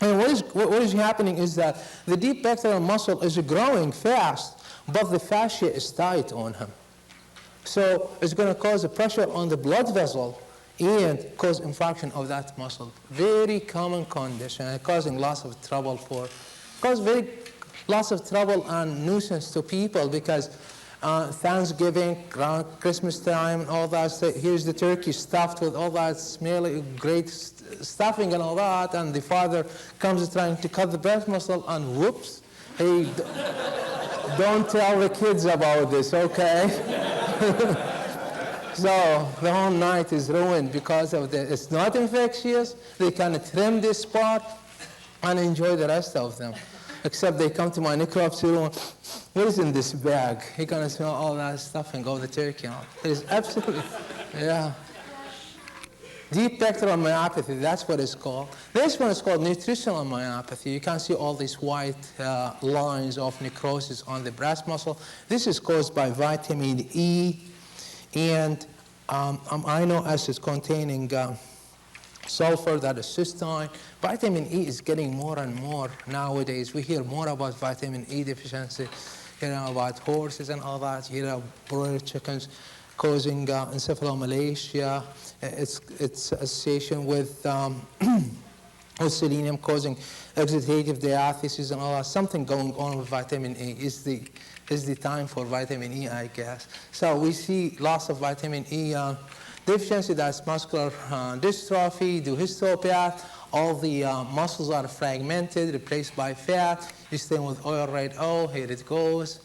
And what is happening is that the deep pectoral muscle is growing fast, but the fascia is tight on him. So it's going to cause a pressure on the blood vessel and cause infarction of that muscle. Very common condition, and causing lots of trouble lots of trouble and nuisance to people, because Thanksgiving, around Christmas time, and all that. So here's the turkey stuffed with all that smelly, great stuffing and all that, and the father comes trying to cut the breast muscle, and whoops, hey, don't tell the kids about this, okay? So the whole night is ruined because of this. It's not infectious. They can trim this part and enjoy the rest of them. Except they come to my necropsy room. What is in this bag? You're going to smell all that stuff and go the turkey on. It is absolutely, yeah. Deep pectoral myopathy, that's what it's called. This one is called nutritional myopathy. You can see all these white lines of necrosis on the breast muscle. This is caused by vitamin E and amino acids containing sulfur, that is cysteine. Vitamin E is getting more and more nowadays. We hear more about vitamin E deficiency, about horses and all that. You hear broiler chickens causing encephalomalacia. It's association with selenium causing exudative diathesis and all that. Something going on with vitamin E is the time for vitamin E, I guess. So we see loss of vitamin E deficiency. That's muscular dystrophy, the histopath. All the muscles are fragmented, replaced by fat. You stay with oil right O, here it goes.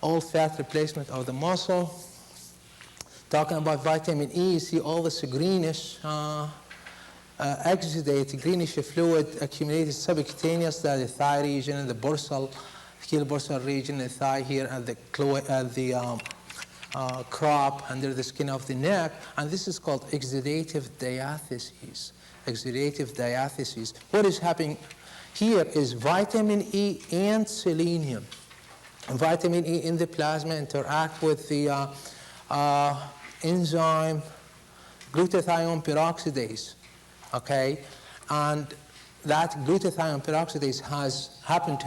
All fat replacement of the muscle. Talking about vitamin E, you see all this greenish exudate, greenish fluid accumulated subcutaneous, that the thigh region and the bursal, Keel Bursa region, the thigh here, and the crop under the skin of the neck, and this is called exudative diathesis. Exudative diathesis. What is happening here is vitamin E and selenium. Vitamin E in the plasma interact with the enzyme glutathione peroxidase, okay, and that glutathione peroxidase has happened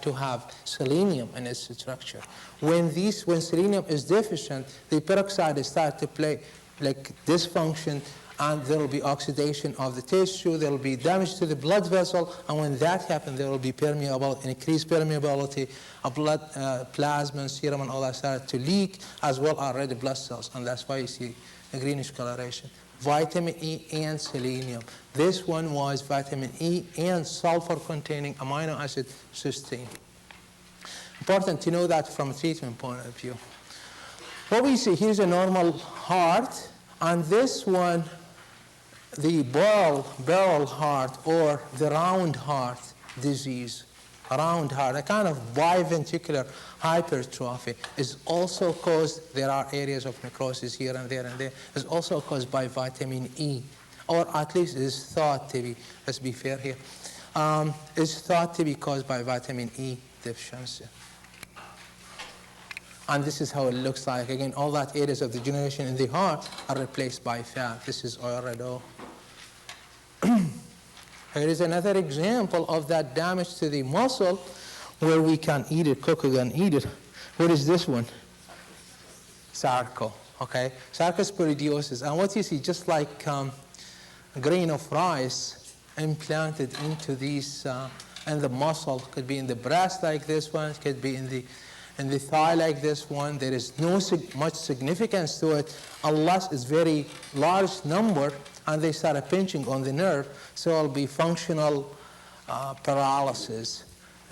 to have selenium in its structure. When selenium is deficient, the peroxide starts to play like dysfunction, and there will be oxidation of the tissue, there will be damage to the blood vessel, and when that happens, there will be increased permeability of blood, plasma, and serum, and all that start to leak, as well as red blood cells, and that's why you see a greenish coloration. vitamin E and selenium. This one was vitamin E and sulfur-containing amino acid cysteine. Important to know that from a treatment point of view. What we see, here's a normal heart, and this one, the barrel heart or the round heart disease, round heart, a kind of biventricular hypertrophy is also caused, there are areas of necrosis here and there, is also caused by vitamin E, or at least is thought to be, let's be fair here, is thought to be caused by vitamin E deficiency. And this is how it looks like. Again, all that areas of degeneration in the heart are replaced by fat. This is oil. Here is another example of that damage to the muscle where we can eat it, cook it, and eat it. What is this one? Sarco, okay? Sarcosporidiosis. And what you see, just like a grain of rice implanted into these, and the muscle, could be in the breast like this one, could be in the thigh like this one. There is no much significance to it unless it's very large number and they start pinching on the nerve, so it'll be functional paralysis,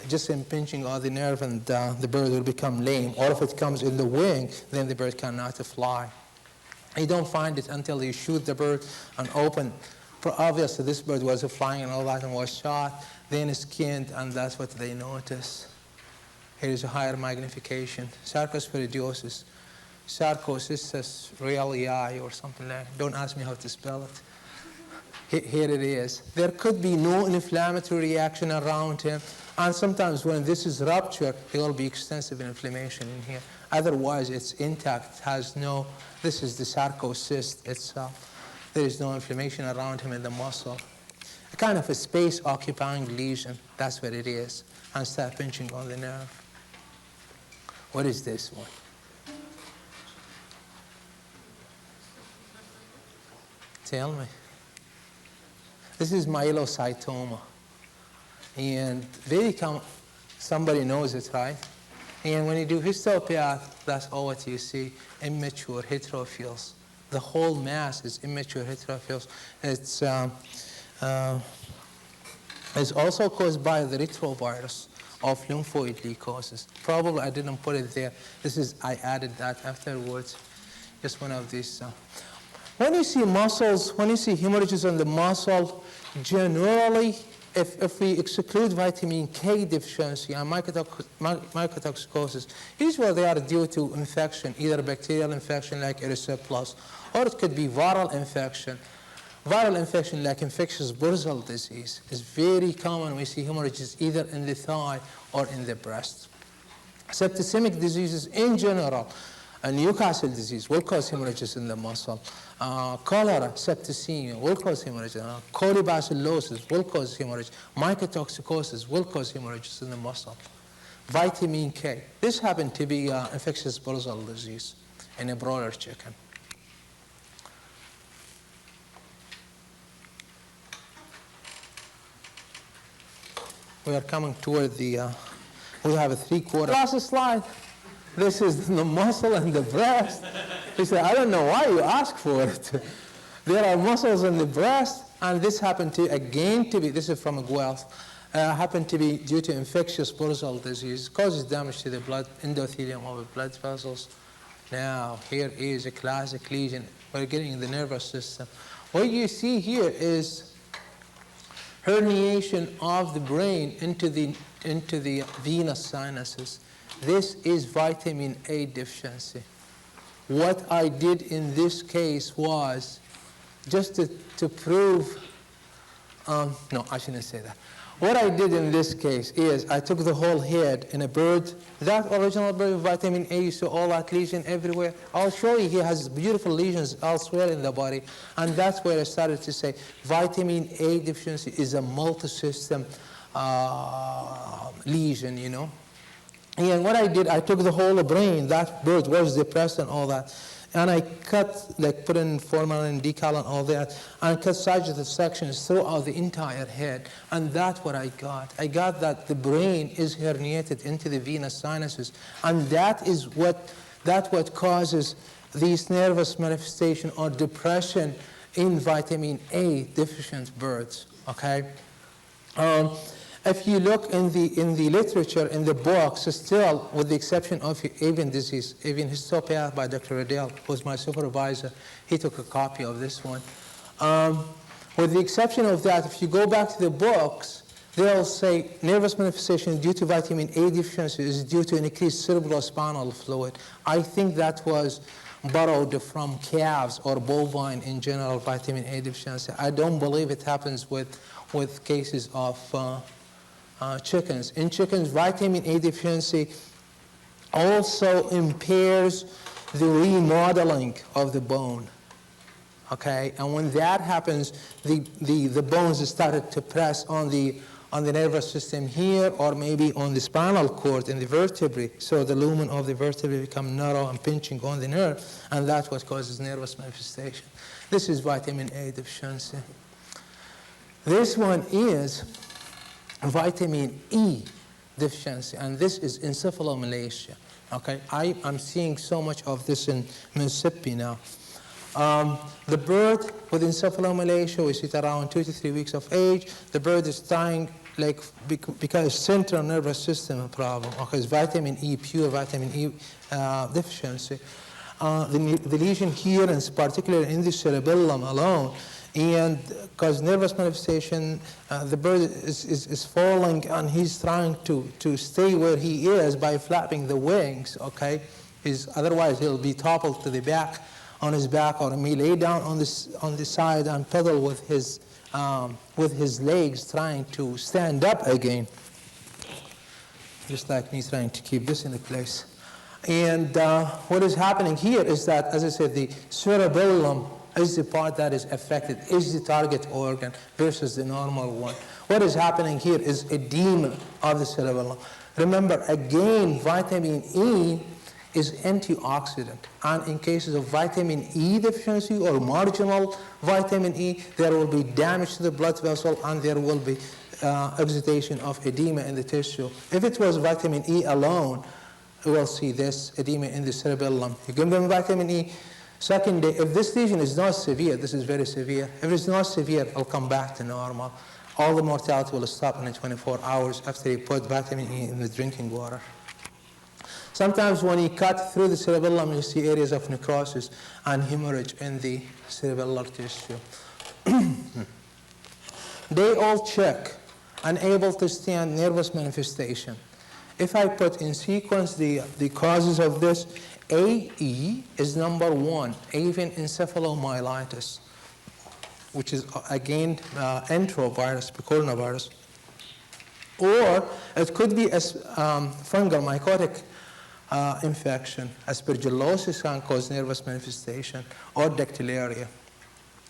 just impinging on the nerve, and the bird will become lame. Or if it comes in the wing, then the bird cannot fly. You don't find it until you shoot the bird and open. Obviously, this bird was flying and all that and was shot, then skinned, and that's what they notice. Here is a higher magnification. Sarcosporidiosis. Sarcosis reali or something like that. Don't ask me how to spell it. Here it is. There could be no inflammatory reaction around him, and sometimes when this is ruptured, there will be extensive inflammation in here. Otherwise, it's intact, has no, this is the sarcocyst itself. There is no inflammation around him in the muscle. A kind of a space-occupying lesion, that's what it is, and start pinching on the nerve. What is this one? Tell me. This is myelocytoma. And very common, somebody knows it, right? And when you do histopath, that's all what you see, immature heterophils. The whole mass is immature heterophils. It's also caused by the retrovirus of lymphoid leukosis. Probably I didn't put it there. I added that afterwards. Just one of these. When you see muscles, when you see hemorrhages on the muscle, generally, if we exclude vitamin K deficiency and mycotoxicosis, usually they are due to infection, either bacterial infection like erysipelas, or it could be viral infection. Viral infection like infectious bursal disease is very common. We see hemorrhages either in the thigh or in the breast. Septicemic diseases in general, Newcastle disease will cause hemorrhages in the muscle. Cholera, septicemia will cause hemorrhages. Colibacillosis will cause hemorrhage. Mycotoxicosis will cause hemorrhages in the muscle. Vitamin K. This happened to be infectious bursal disease in a broiler chicken. We are coming toward the, we have a 3/4. Last slide. This is the muscle and the breast. He said, I don't know why you ask for it. There are muscles in the breast, and this happened to, again, to be, this is from a Quail, happened to be due to infectious bursal disease. Causes damage to the blood endothelium of the blood vessels. Now, here is a classic lesion. We're getting in the nervous system. What you see here is herniation of the brain into the venous sinuses. This is vitamin A deficiency. What I did in this case was just to prove, no, I shouldn't say that. What I did in this case is I took the whole head in a bird, that original bird with vitamin A, you saw all that lesion everywhere. I'll show you, he has beautiful lesions elsewhere in the body, and that's where I started to say vitamin A deficiency is a multi-system lesion, you know. And what I did, I took the whole brain, that bird was depressed and all that, and I cut, like put in formalin, decal and all that, and cut sagittal sections throughout the entire head, and that's what I got. I got that the brain is herniated into the venous sinuses, and that's what causes these nervous manifestation or depression in vitamin A deficient birds, okay? If you look in the literature, in the books, still, with the exception of avian disease, avian histopath by Dr. Riddell, who was my supervisor, he took a copy of this one. With the exception of that, if you go back to the books, they'll say nervous manifestation due to vitamin A deficiency is due to an increased cerebrospinal fluid. I think that was borrowed from calves or bovine in general, vitamin A deficiency. I don't believe it happens with cases of chickens. In chickens, vitamin A deficiency also impairs the remodeling of the bone. Okay, and when that happens, the bones started to press on the nervous system here, or maybe on the spinal cord in the vertebrae. So the lumen of the vertebrae become narrow and pinching on the nerve, and that's what causes nervous manifestation. This is vitamin A deficiency. This one is vitamin E deficiency, and this is encephalomalacia. Okay, I'm seeing so much of this in Mississippi now. The bird with encephalomalacia, we see it around 2 to 3 weeks of age. The bird is dying because central nervous system problem, okay, it's vitamin E, pure vitamin E deficiency. The lesion here is particularly in the cerebellum alone, and because nervous manifestation, the bird is falling, and he's trying to stay where he is by flapping the wings, okay? Otherwise he'll be toppled to the back, on his back, or he may lay down on the side and pedal with his legs, trying to stand up again, just like me trying to keep this in place. And what is happening here is that, as I said, the cerebellum is the part that is affected, is the target organ versus the normal one. What is happening here is edema of the cerebellum. Remember, again, vitamin E is antioxidant, and in cases of vitamin E deficiency or marginal vitamin E, there will be damage to the blood vessel, and there will be exudation of edema in the tissue. If it was vitamin E alone, we will see this edema in the cerebellum. You give them vitamin E, second day, if this lesion is not severe, this is very severe. If it's not severe, it'll come back to normal. All the mortality will stop in 24 hours after you put vitamin E in the drinking water. Sometimes when you cut through the cerebellum, you see areas of necrosis and hemorrhage in the cerebellar tissue. They all check, unable to stand nervous manifestation. If I put in sequence the causes of this, AE is number 1, avian encephalomyelitis, which is again enterovirus, coronavirus. Or it could be a fungal mycotic infection. Aspergillosis can cause nervous manifestation, or dactylaria.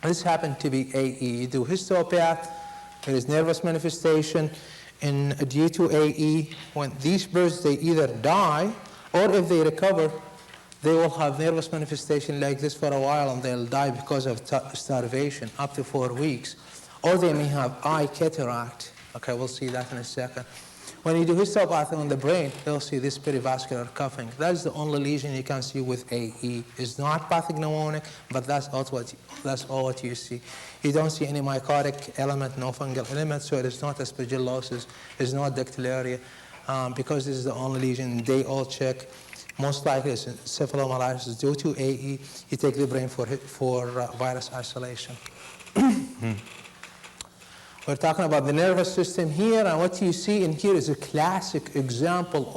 This happened to be AE. You do histopath, there is nervous manifestation due to AE. When these birds, they either die, or if they recover, they will have nervous manifestation like this for a while, and they'll die because of starvation, up to 4 weeks. Or they may have eye cataract. Okay, we'll see that in a second. When you do histopath on the brain, you'll see this perivascular cuffing. That's the only lesion you can see with AE. It's not pathognomonic, but that's all what you see. You don't see any mycotic element, no fungal element, so it is not aspergillosis, it's not dactylaria, because this is the only lesion. They all check. Most likely it's encephalomyelitis due to AE. You take the brain for virus isolation. We're talking about the nervous system here, and what you see in here is a classic example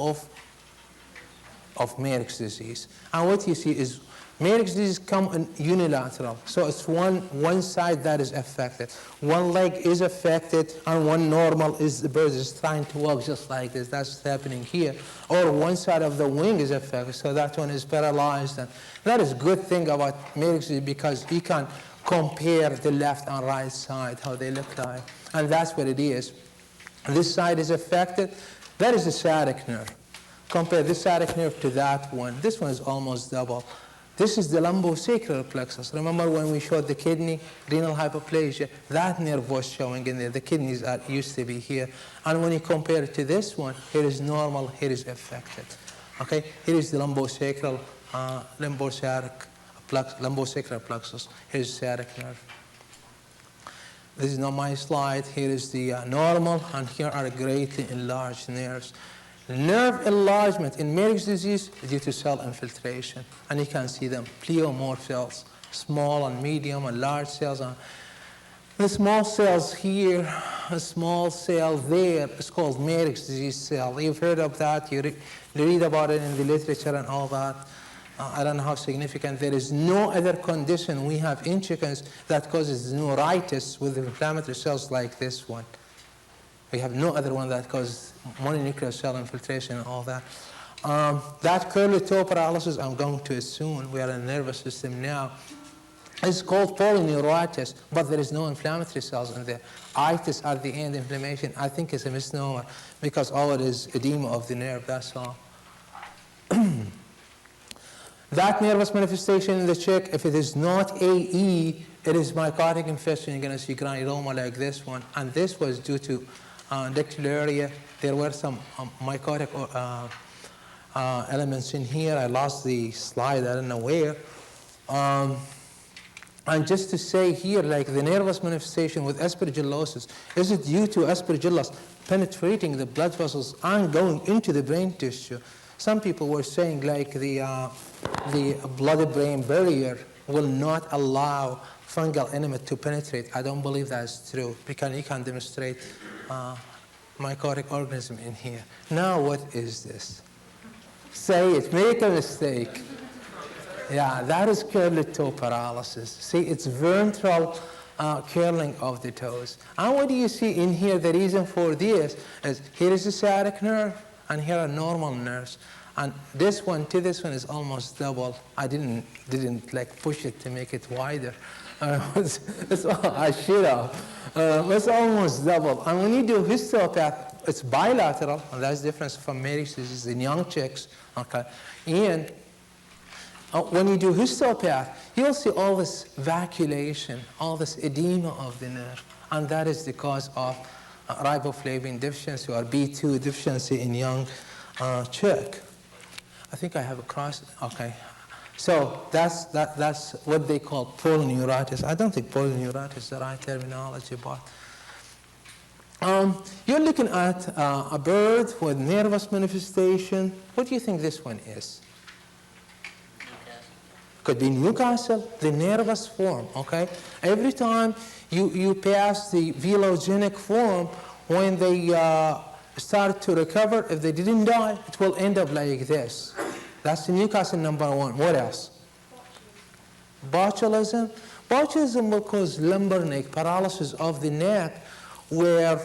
of Marek's disease. And what you see is Marek's disease come in unilateral. So it's one side that is affected. One leg is affected, and one normal is the bird is trying to walk just like this. That's what's happening here. Or one side of the wing is affected, so that one is paralyzed. And that is a good thing about Marek's disease, because you can compare the left and right side, how they look like. And that's what it is. This side is affected. That is the sciatic nerve. Compare this sciatic nerve to that one. This one is almost double. This is the lumbosacral plexus. Remember when we showed the kidney, renal hypoplasia, that nerve was showing in there. The kidneys used to be here. And when you compare it to this one, here is normal, here is affected. Okay? Here is the lumbosacral, lumbosacral lumbosacral plexus. Here's sciatic nerve. This is not my slide. Here is the normal, and here are greatly enlarged nerves. Nerve enlargement in Myrick's disease is due to cell infiltration, and you can see them, pleomorph cells, small and medium and large cells. The small cells here, a small cell there is called Myrick's disease cell. You've heard of that. You read about it in the literature and all that. I don't know how significant. There is no other condition we have in chickens that causes neuritis with inflammatory cells like this one. We have no other one that causes mononuclear cell infiltration and all that. That curly toe paralysis, I'm going to assume, we are in the nervous system now, is called polyneuritis, but there is no inflammatory cells in there. Itis at the end, inflammation, I think is a misnomer because all it is edema of the nerve, that's all. That nervous manifestation in the chick, if it is not AE, it is mycotic infection. You're going to see granuloma like this one. And this was due to dicturia. There were some mycotic elements in here. I lost the slide. I don't know where. And just to say here, like the nervous manifestation with aspergillosis, is it due to aspergillus penetrating the blood vessels and going into the brain tissue? Some people were saying like the blood-brain barrier will not allow fungal element to penetrate. I don't believe that's true because you can demonstrate mycotic organism in here. Now what is this? Say it, make a mistake. Yeah, that is curly toe paralysis. See, it's ventral curling of the toes. And what do you see in here? The reason for this is here is the sciatic nerve, and here are normal nerves. And this one to this one is almost double. I didn't like push it to make it wider. I should have. It's almost double. And when you do histopath, it's bilateral, and that's the difference from Myrick's disease in young chicks. Okay, and when you do histopath, you'll see all this vacuolation, all this edema of the nerve, and that is the cause of riboflavin deficiency or B2 deficiency in young chick. I think I have a cross. Okay, so that's what they call polyneuritis. I don't think polyneuritis is the right terminology, but you're looking at a bird with nervous manifestation. What do you think this one is? Could be Newcastle, the nervous form, okay? Every time you pass the velogenic form, when they start to recover, if they didn't die, it will end up like this. That's the Newcastle number 1. What else? Botulism. Botulism will cause lumbar neck, paralysis of the neck, where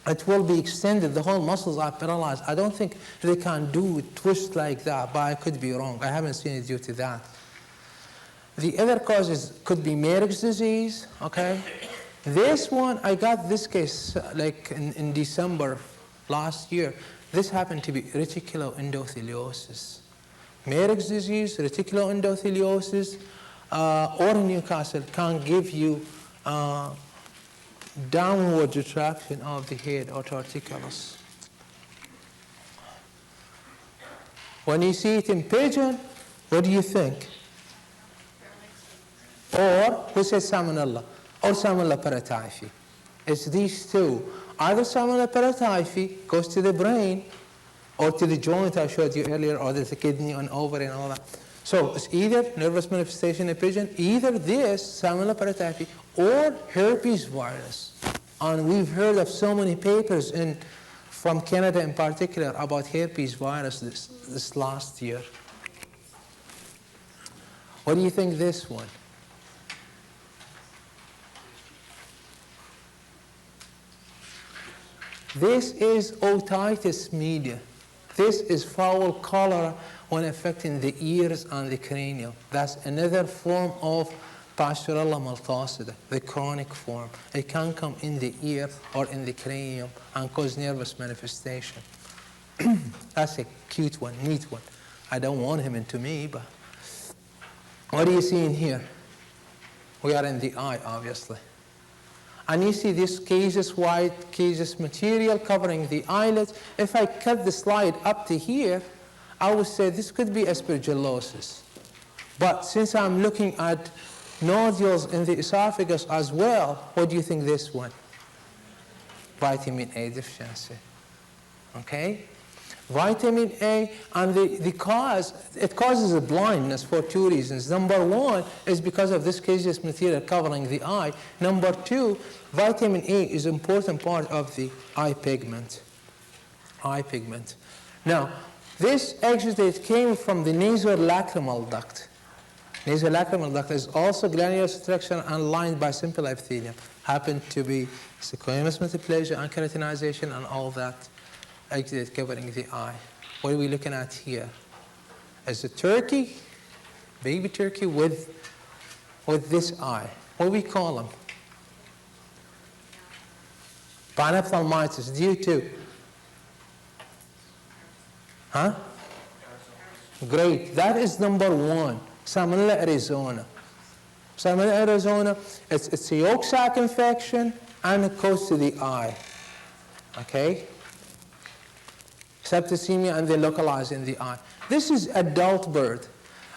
it will be extended. The whole muscles are paralyzed. I don't think they can do twist like that, but I could be wrong. I haven't seen it due to that. The other causes could be Myrick's disease, okay? This one, I got this case like in December last year. This happened to be reticuloendotheliosis. Myrick's disease, reticuloendotheliosis, or Newcastle can give you downward retraction of the head or torticollis. When you see it in pigeon, what do you think? Or who says salmonella? Or salmonella paratyphi. It's these two. Either salmonella paratyphi goes to the brain or to the joint I showed you earlier, or the kidney and ovary and all that. So it's either nervous manifestation in pigeon, either this salmonella paratyphi or herpes virus. And we've heard of so many papers from Canada in particular about herpes virus this last year. What do you think this one? This is otitis media. This is fowl cholera when affecting the ears and the cranium. That's another form of Pasteurella maltosida, the chronic form. It can come in the ear or in the cranium and cause nervous manifestation. That's a cute one, neat one. I don't want him into me, but what do you see in here? We are in the eye, obviously. And you see this casus white, casus material covering the eyelids. If I cut the slide up to here, I would say this could be aspergillosis. But since I'm looking at nodules in the esophagus as well, what do you think this one? Vitamin A deficiency. Okay? Vitamin A, and the cause, it causes a blindness for two reasons. Number one is because of this caseous material covering the eye. Number two, vitamin A is an important part of the eye pigment. Eye pigment. Now, this exudate came from the nasolacrimal duct. Nasolacrimal duct is also granular structure and lined by simple epithelium. Happened to be squamous metaplasia and keratinization and all that exudate covering the eye. What are we looking at here? Is a turkey, baby turkey with this eye. What do we call them? Panophthalmitis due to, huh? Great, that is number one. Salmonella Arizona. Salmonella Arizona, it's a yolk sac infection and it goes to the eye. Okay? Septicemia and they localize in the eye. This is adult bird.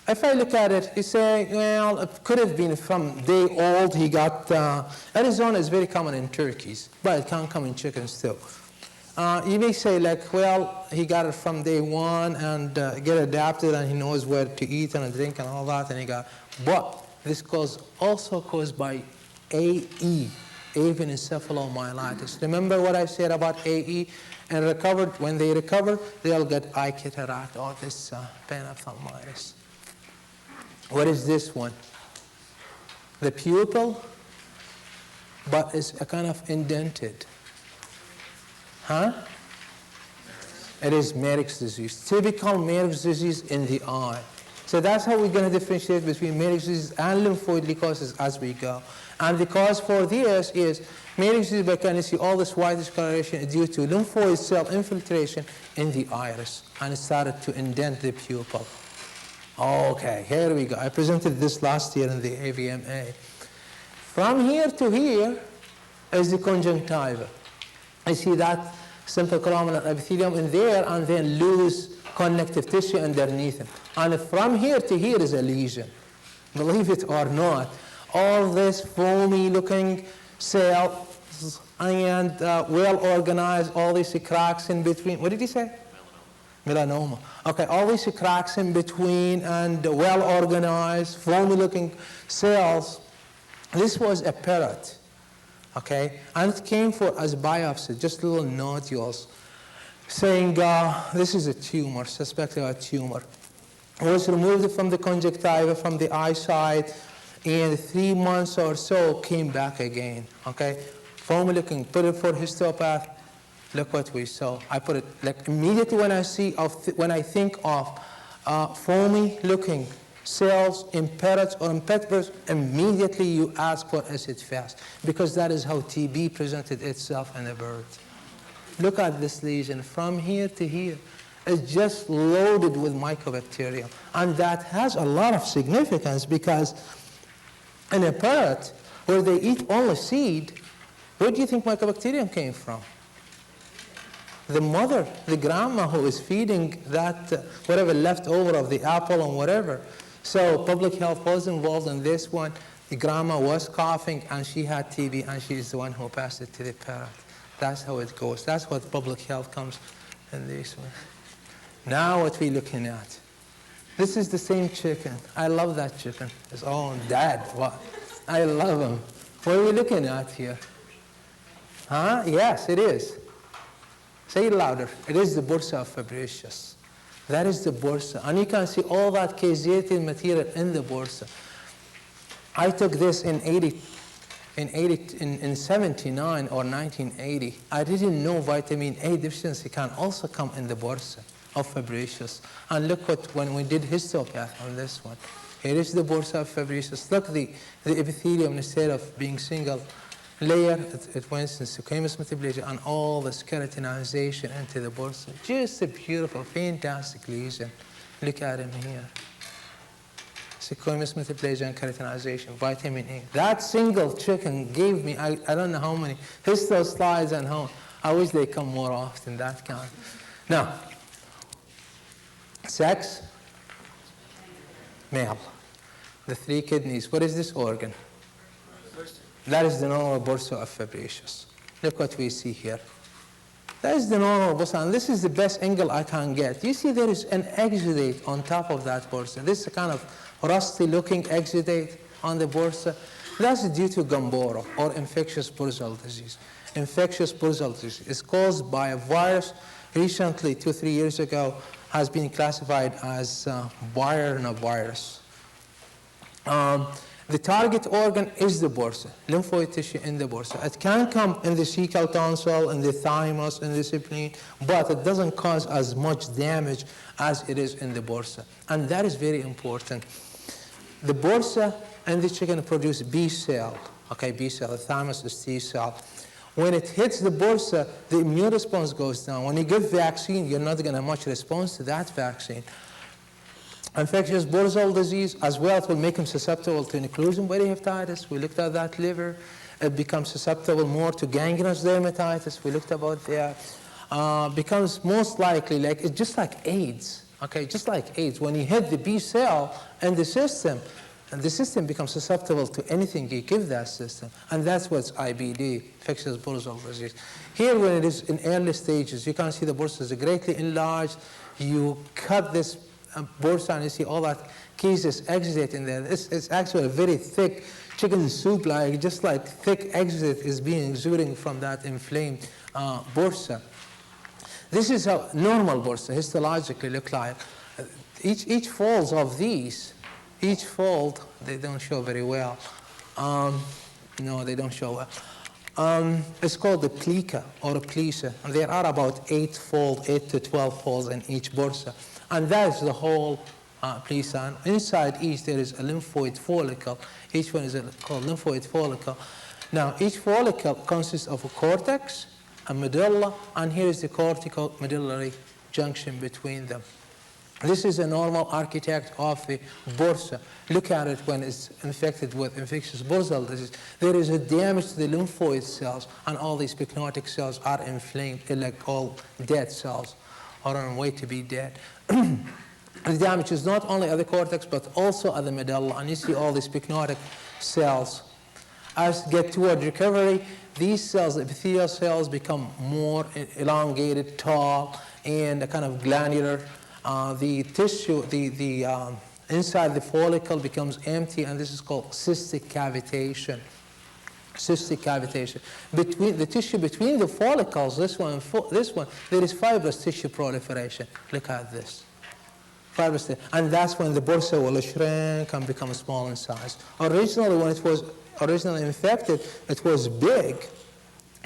If I look at it, you say, well, it could have been from day old. He got, Arizona is very common in turkeys, but it can come in chickens too. You may say like, well, he got it from day one and get adapted and he knows where to eat and drink and all that and he got, but this cause also caused by AE, avian encephalomyelitis. Remember what I said about AE? And recovered, when they recover, they'll get eye cataract or this panophthalmitis. What is this one? The pupil, but it's a kind of indented. Huh? It is Marek's disease, typical Marek's disease in the eye. So that's how we're going to differentiate between Marek's disease and lymphoid leukosis as we go. And the cause for this is Marek's disease, but can you see all this white discoloration due to lymphoid cell infiltration in the iris, and it started to indent the pupil. Okay, here we go. I presented this last year in the AVMA. From here to here is the conjunctiva. I see that simple columnar epithelium in there and then loose connective tissue underneath it. And from here to here is a lesion. Believe it or not, all this foamy looking cells and well organized, all these cracks in between. What did he say? Melanoma. Okay, all these cracks in between and well organized, foamy looking cells. This was a parrot. Okay, and it came for as biopsy, just little nodules, saying this is a tumor, suspected a tumor. It was removed from the conjunctiva, from the eyesight, and 3 months or so came back again. Okay, foamy looking, put it for histopath. Look what we saw. I put it like immediately when I think of foamy looking cells in parrots or in pet birds, immediately you ask for acid fast, because that is how TB presented itself in a bird. Look at this lesion from here to here. It's just loaded with mycobacterium, and that has a lot of significance because in a parrot where they eat only seed, where do you think mycobacterium came from? The mother, the grandma who is feeding that whatever left over of the apple and whatever. So public health was involved in this one. The grandma was coughing and she had TB and she's the one who passed it to the parrot. That's how it goes. That's what public health comes in this one. Now what we're looking at. This is the same chicken. I love that chicken. It's all dead. What? I love him. What are we looking at here? Huh? Yes, it is. Say it louder. It is the bursa of Fabricius. That is the bursa. And you can see all that caseated material in the bursa. I took this in 79 or 1980. I didn't know vitamin A deficiency can also come in the bursa of Fabricius. And look what, when we did histopath on this one. Here is the bursa of Fabricius. Look, the epithelium, instead of being single layer, it went in squamous metaplasia and all this keratinization into the bursa. Just a beautiful, fantastic lesion. Look at him here. Squamous metaplasia and keratinization, vitamin A. That single chicken gave me, I don't know how many histo slides and how, I wish they come more often, that kind. Now, sex, male. the 3 kidneys. What is this organ? That is the normal bursa of Fabricius. Look what we see here. That is the normal bursa, and this is the best angle I can get. You see there is an exudate on top of that bursa. This is a kind of rusty-looking exudate on the bursa. That's due to Gumboro, or infectious bursal disease. Infectious bursal disease is caused by a virus. Recently, 2-3 years ago, has been classified as Adrenovirus. The target organ is the bursa, lymphoid tissue in the bursa. It can come in the cecal tonsil, in the thymus, in the spleen, but it doesn't cause as much damage as it is in the bursa. And that is very important. The bursa and the chicken produce B cell. Okay, B cell, the thymus is T cell. When it hits the bursa, the immune response goes down. When you give vaccine, you're not going to have much response to that vaccine. Infectious bursal disease, as well, it will make them susceptible to inclusion body hepatitis. We looked at that liver. It becomes susceptible more to gangrenous dermatitis. We looked about that. Becomes most likely like, it's just like AIDS. Okay, just like AIDS. When you hit the B cell in the system, and the system becomes susceptible to anything you give that system. And that's what's IBD, infectious bursal disease. Here, when it is in early stages, you can see the bursa is greatly enlarged. You cut this bursa and you see all that cases exudate in there. It's actually a very thick chicken soup, like just like thick exudate is being exuding from that inflamed bursa. This is how normal bursa histologically look like. Each folds of these, each fold, they don't show very well. No, they don't show well. It's called the plica or a plica, and there are about 8 to 12 folds in each bursa. And that is the whole plica. And inside each, there is a lymphoid follicle. Each one is called lymphoid follicle. Now, each follicle consists of a cortex, a medulla, and here is the cortico-medullary junction between them. This is a normal architect of the bursa. Look at it when it's infected with infectious bursal disease. There is a damage to the lymphoid cells, and all these pycnotic cells are inflamed, like all dead cells, or on the way to be dead. The damage is not only at the cortex, but also at the medulla, and you see all these pycnotic cells. As you get toward recovery, these cells, the epithelial cells, become more elongated, tall, and a kind of glandular. The tissue, inside the follicle becomes empty, and this is called cystic cavitation. Cystic cavitation. Between the tissue between the follicles, this one, there is fibrous tissue proliferation. Look at this. Fibrous tissue. And that's when the bursa will shrink and become small in size. Originally, when it was originally infected, it was big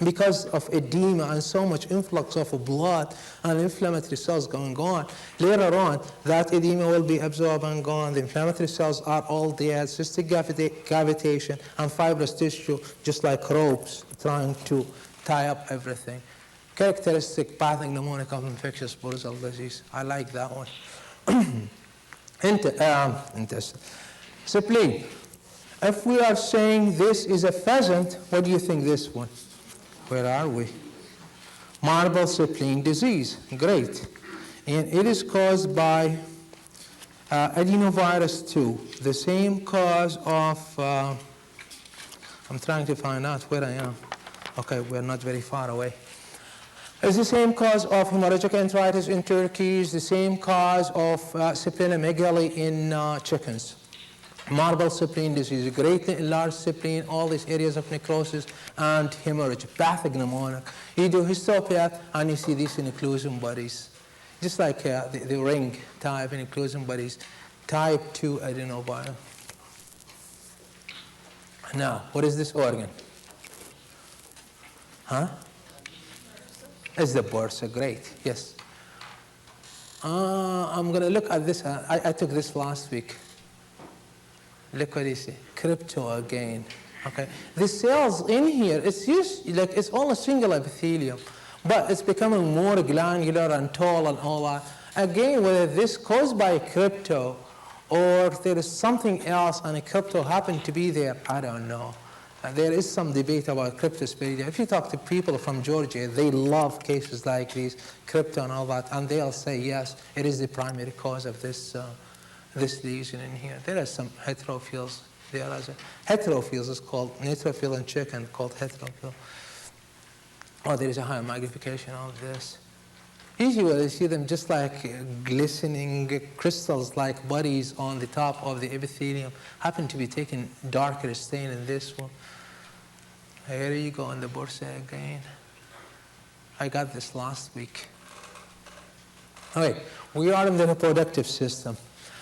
because of edema and so much influx of blood and inflammatory cells going on. Later on, that edema will be absorbed and gone. The inflammatory cells are all dead, cystic cavitation, and fibrous tissue, just like ropes, trying to tie up everything. Characteristic pathogenic mnemonic of infectious bursal disease. I like that one. Intestine. Spleen. If we are saying this is a pheasant, what do you think this one? Where are we? Marble spleen disease. Great. And it is caused by Adrenovirus 2, the same cause of, I'm trying to find out where I am. Okay, we're not very far away. It's the same cause of hemorrhagic enteritis in turkeys, the same cause of splenomegaly in chickens. Marble spleen disease, greatly enlarged spleen, all these areas of necrosis and hemorrhage, pathogenic mnemonic. You do histopath and you see these inclusion bodies, just like the ring type inclusion bodies, type 2 adenovirus. Now, what is this organ? Huh? It's the bursa, great, yes. I'm going to look at this. I took this last week. Look what you see, crypto again. Okay, the cells in here, it's all a single epithelium, but it's becoming more glandular and tall and all that. Again, whether this caused by crypto or there is something else and a crypto happened to be there, I don't know. There is some debate about cryptosporidia. If you talk to people from Georgia, they love cases like these, crypto and all that, and they'll say, yes, it is the primary cause of this this lesion in here. There are some heterophiles. There are heterophiles is called neutrophil in chicken, called heterophil. Oh, there is a higher magnification of this. Usually you see them just like glistening crystals like bodies on the top of the epithelium. Happen to be taking darker stain in this one. Here you go on the bursa again. I got this last week. Okay, we are in the reproductive system.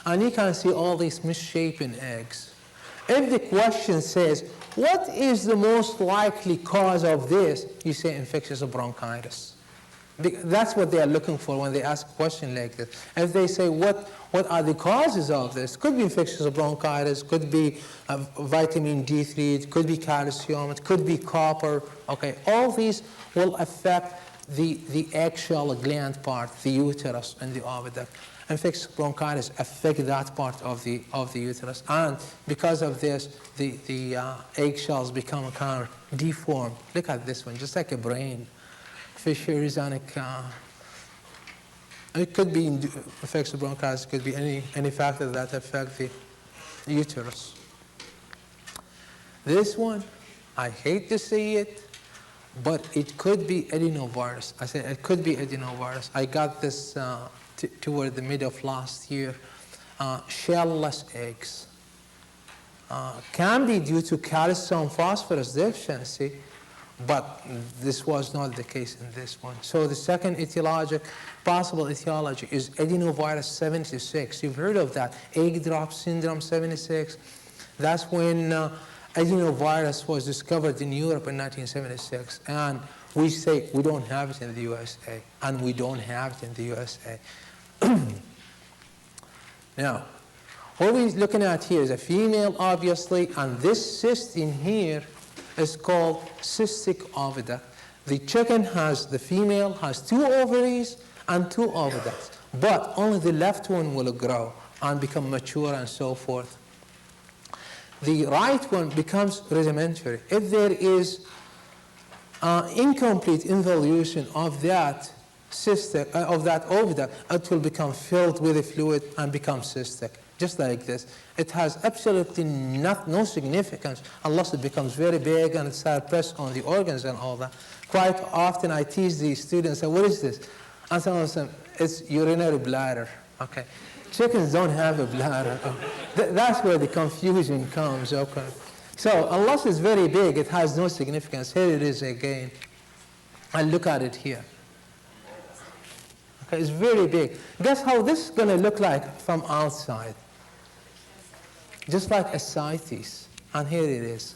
And you can see all these misshapen eggs. If the question says, what is the most likely cause of this? You say infectious bronchitis. That's what they are looking for when they ask a question like this. If they say, what are the causes of this? Could be infectious bronchitis, could be vitamin D3, it could be calcium, it could be copper. Okay, all these will affect the eggshell gland part, the uterus and the oviduct. Infectious bronchitis affect that part of the uterus, and because of this, the eggshells become kind of deformed. Look at this one, just like a brain. Fissures and it could be infectious bronchitis. It could be any factor that affect the uterus. This one, I hate to say it, but it could be adenovirus. I said it could be adenovirus. I got this toward the middle of last year. Shellless eggs can be due to calcium phosphorus deficiency, but this was not the case in this one. So the second possible etiology is adenovirus 76. You've heard of that, egg drop syndrome 76. That's when adenovirus was discovered in Europe in 1976. And we say we don't have it in the USA, and we don't have it in the USA. Now, what we're looking at here is a female, obviously, and this cyst in here is called cystic oviduct. The female has 2 ovaries and 2 oviducts, but only the left one will grow and become mature and so forth. The right one becomes rudimentary. If there is incomplete involution of that oviduct, it will become filled with a fluid and become cystic, just like this. It has absolutely no significance unless it becomes very big and it starts pressing on the organs and all that. Quite often I tease the students, what is this? And some of them, it's urinary bladder. Okay. Chickens don't have a bladder. That's where the confusion comes. Okay. So unless it's very big, it has no significance. Here it is again. And look at it here. Okay, it's very big. Guess how this is going to look like from outside? Just like ascites. And here it is.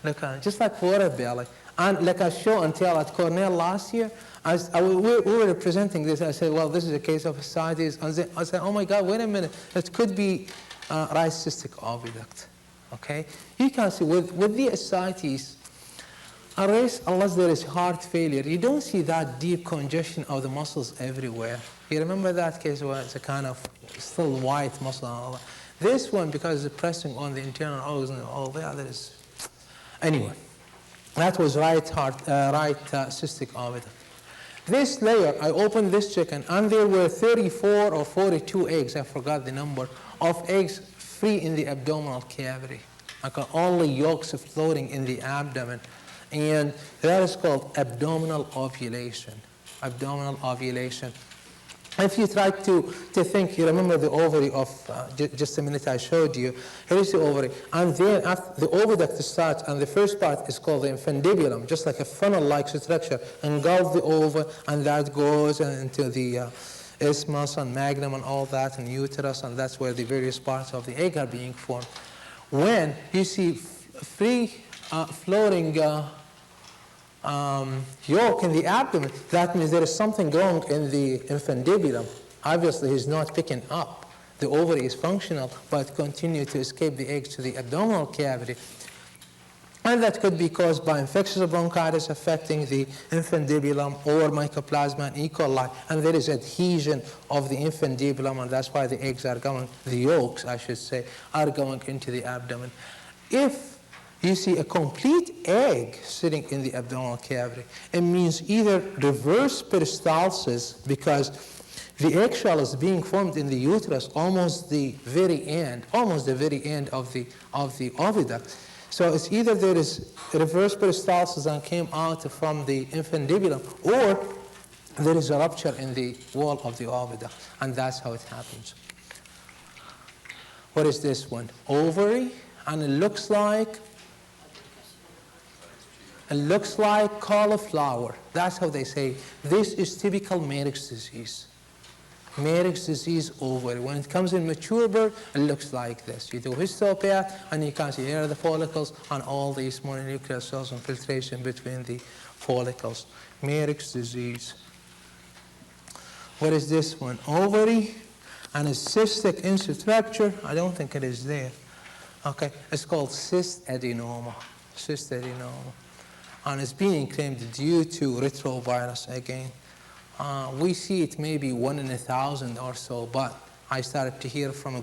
Look at it, just like water belly. And like I showed and tell at Cornell last year, we were presenting this. I said, well, this is a case of ascites. And I said, oh my God, wait a minute. It could be right cystic oviduct. Okay? You can see with the ascites, unless there is heart failure, you don't see that deep congestion of the muscles everywhere. You remember that case where it's a kind of still white muscle and all that? This one, because it's pressing on the internal organs and all the others. Anyway, that was right cystic oviduct. This layer, I opened this chicken, and there were 34 or 42 eggs, I forgot the number, of eggs free in the abdominal cavity. Only yolks floating in the abdomen. And that is called abdominal ovulation. Abdominal ovulation. If you try to think, you remember the ovary of just a minute I showed you. Here is the ovary. And then after the oviduct starts, and the first part is called the infundibulum, just like a funnel-like structure, engulf the ova, and that goes into the isthmus and magnum and all that, and uterus, and that's where the various parts of the egg are being formed. When you see free floating yolk in the abdomen, that means there is something wrong in the infundibulum. Obviously, he's not picking up. The ovary is functional, but continue to escape the eggs to the abdominal cavity. And that could be caused by infectious bronchitis affecting the infundibulum or Mycoplasma and E. coli. And there is adhesion of the infundibulum, and that's why the eggs are going, the yolks, I should say, are going into the abdomen. If you see a complete egg sitting in the abdominal cavity, it means either reverse peristalsis, because The eggshell is being formed in the uterus, almost the very end of the oviduct. So it's either there is reverse peristalsis and came out from the infundibulum, or there is a rupture in the wall of the oviduct, and that's how it happens. What is this one? Ovary, and it looks like cauliflower. That's how they say. This is typical Marek's disease. Marek's disease ovary. When it comes in mature bird, it looks like this. You do histopath, and you can see here are the follicles and all these mononuclear cells and filtration between the follicles. Marek's disease. What is this one? Ovary and a cystic infrastructure. I don't think it is there. Okay, it's called cyst adenoma. Cyst adenoma. And it's being claimed due to retrovirus again. We see it maybe 1 in 1,000 or so, but I started to hear from a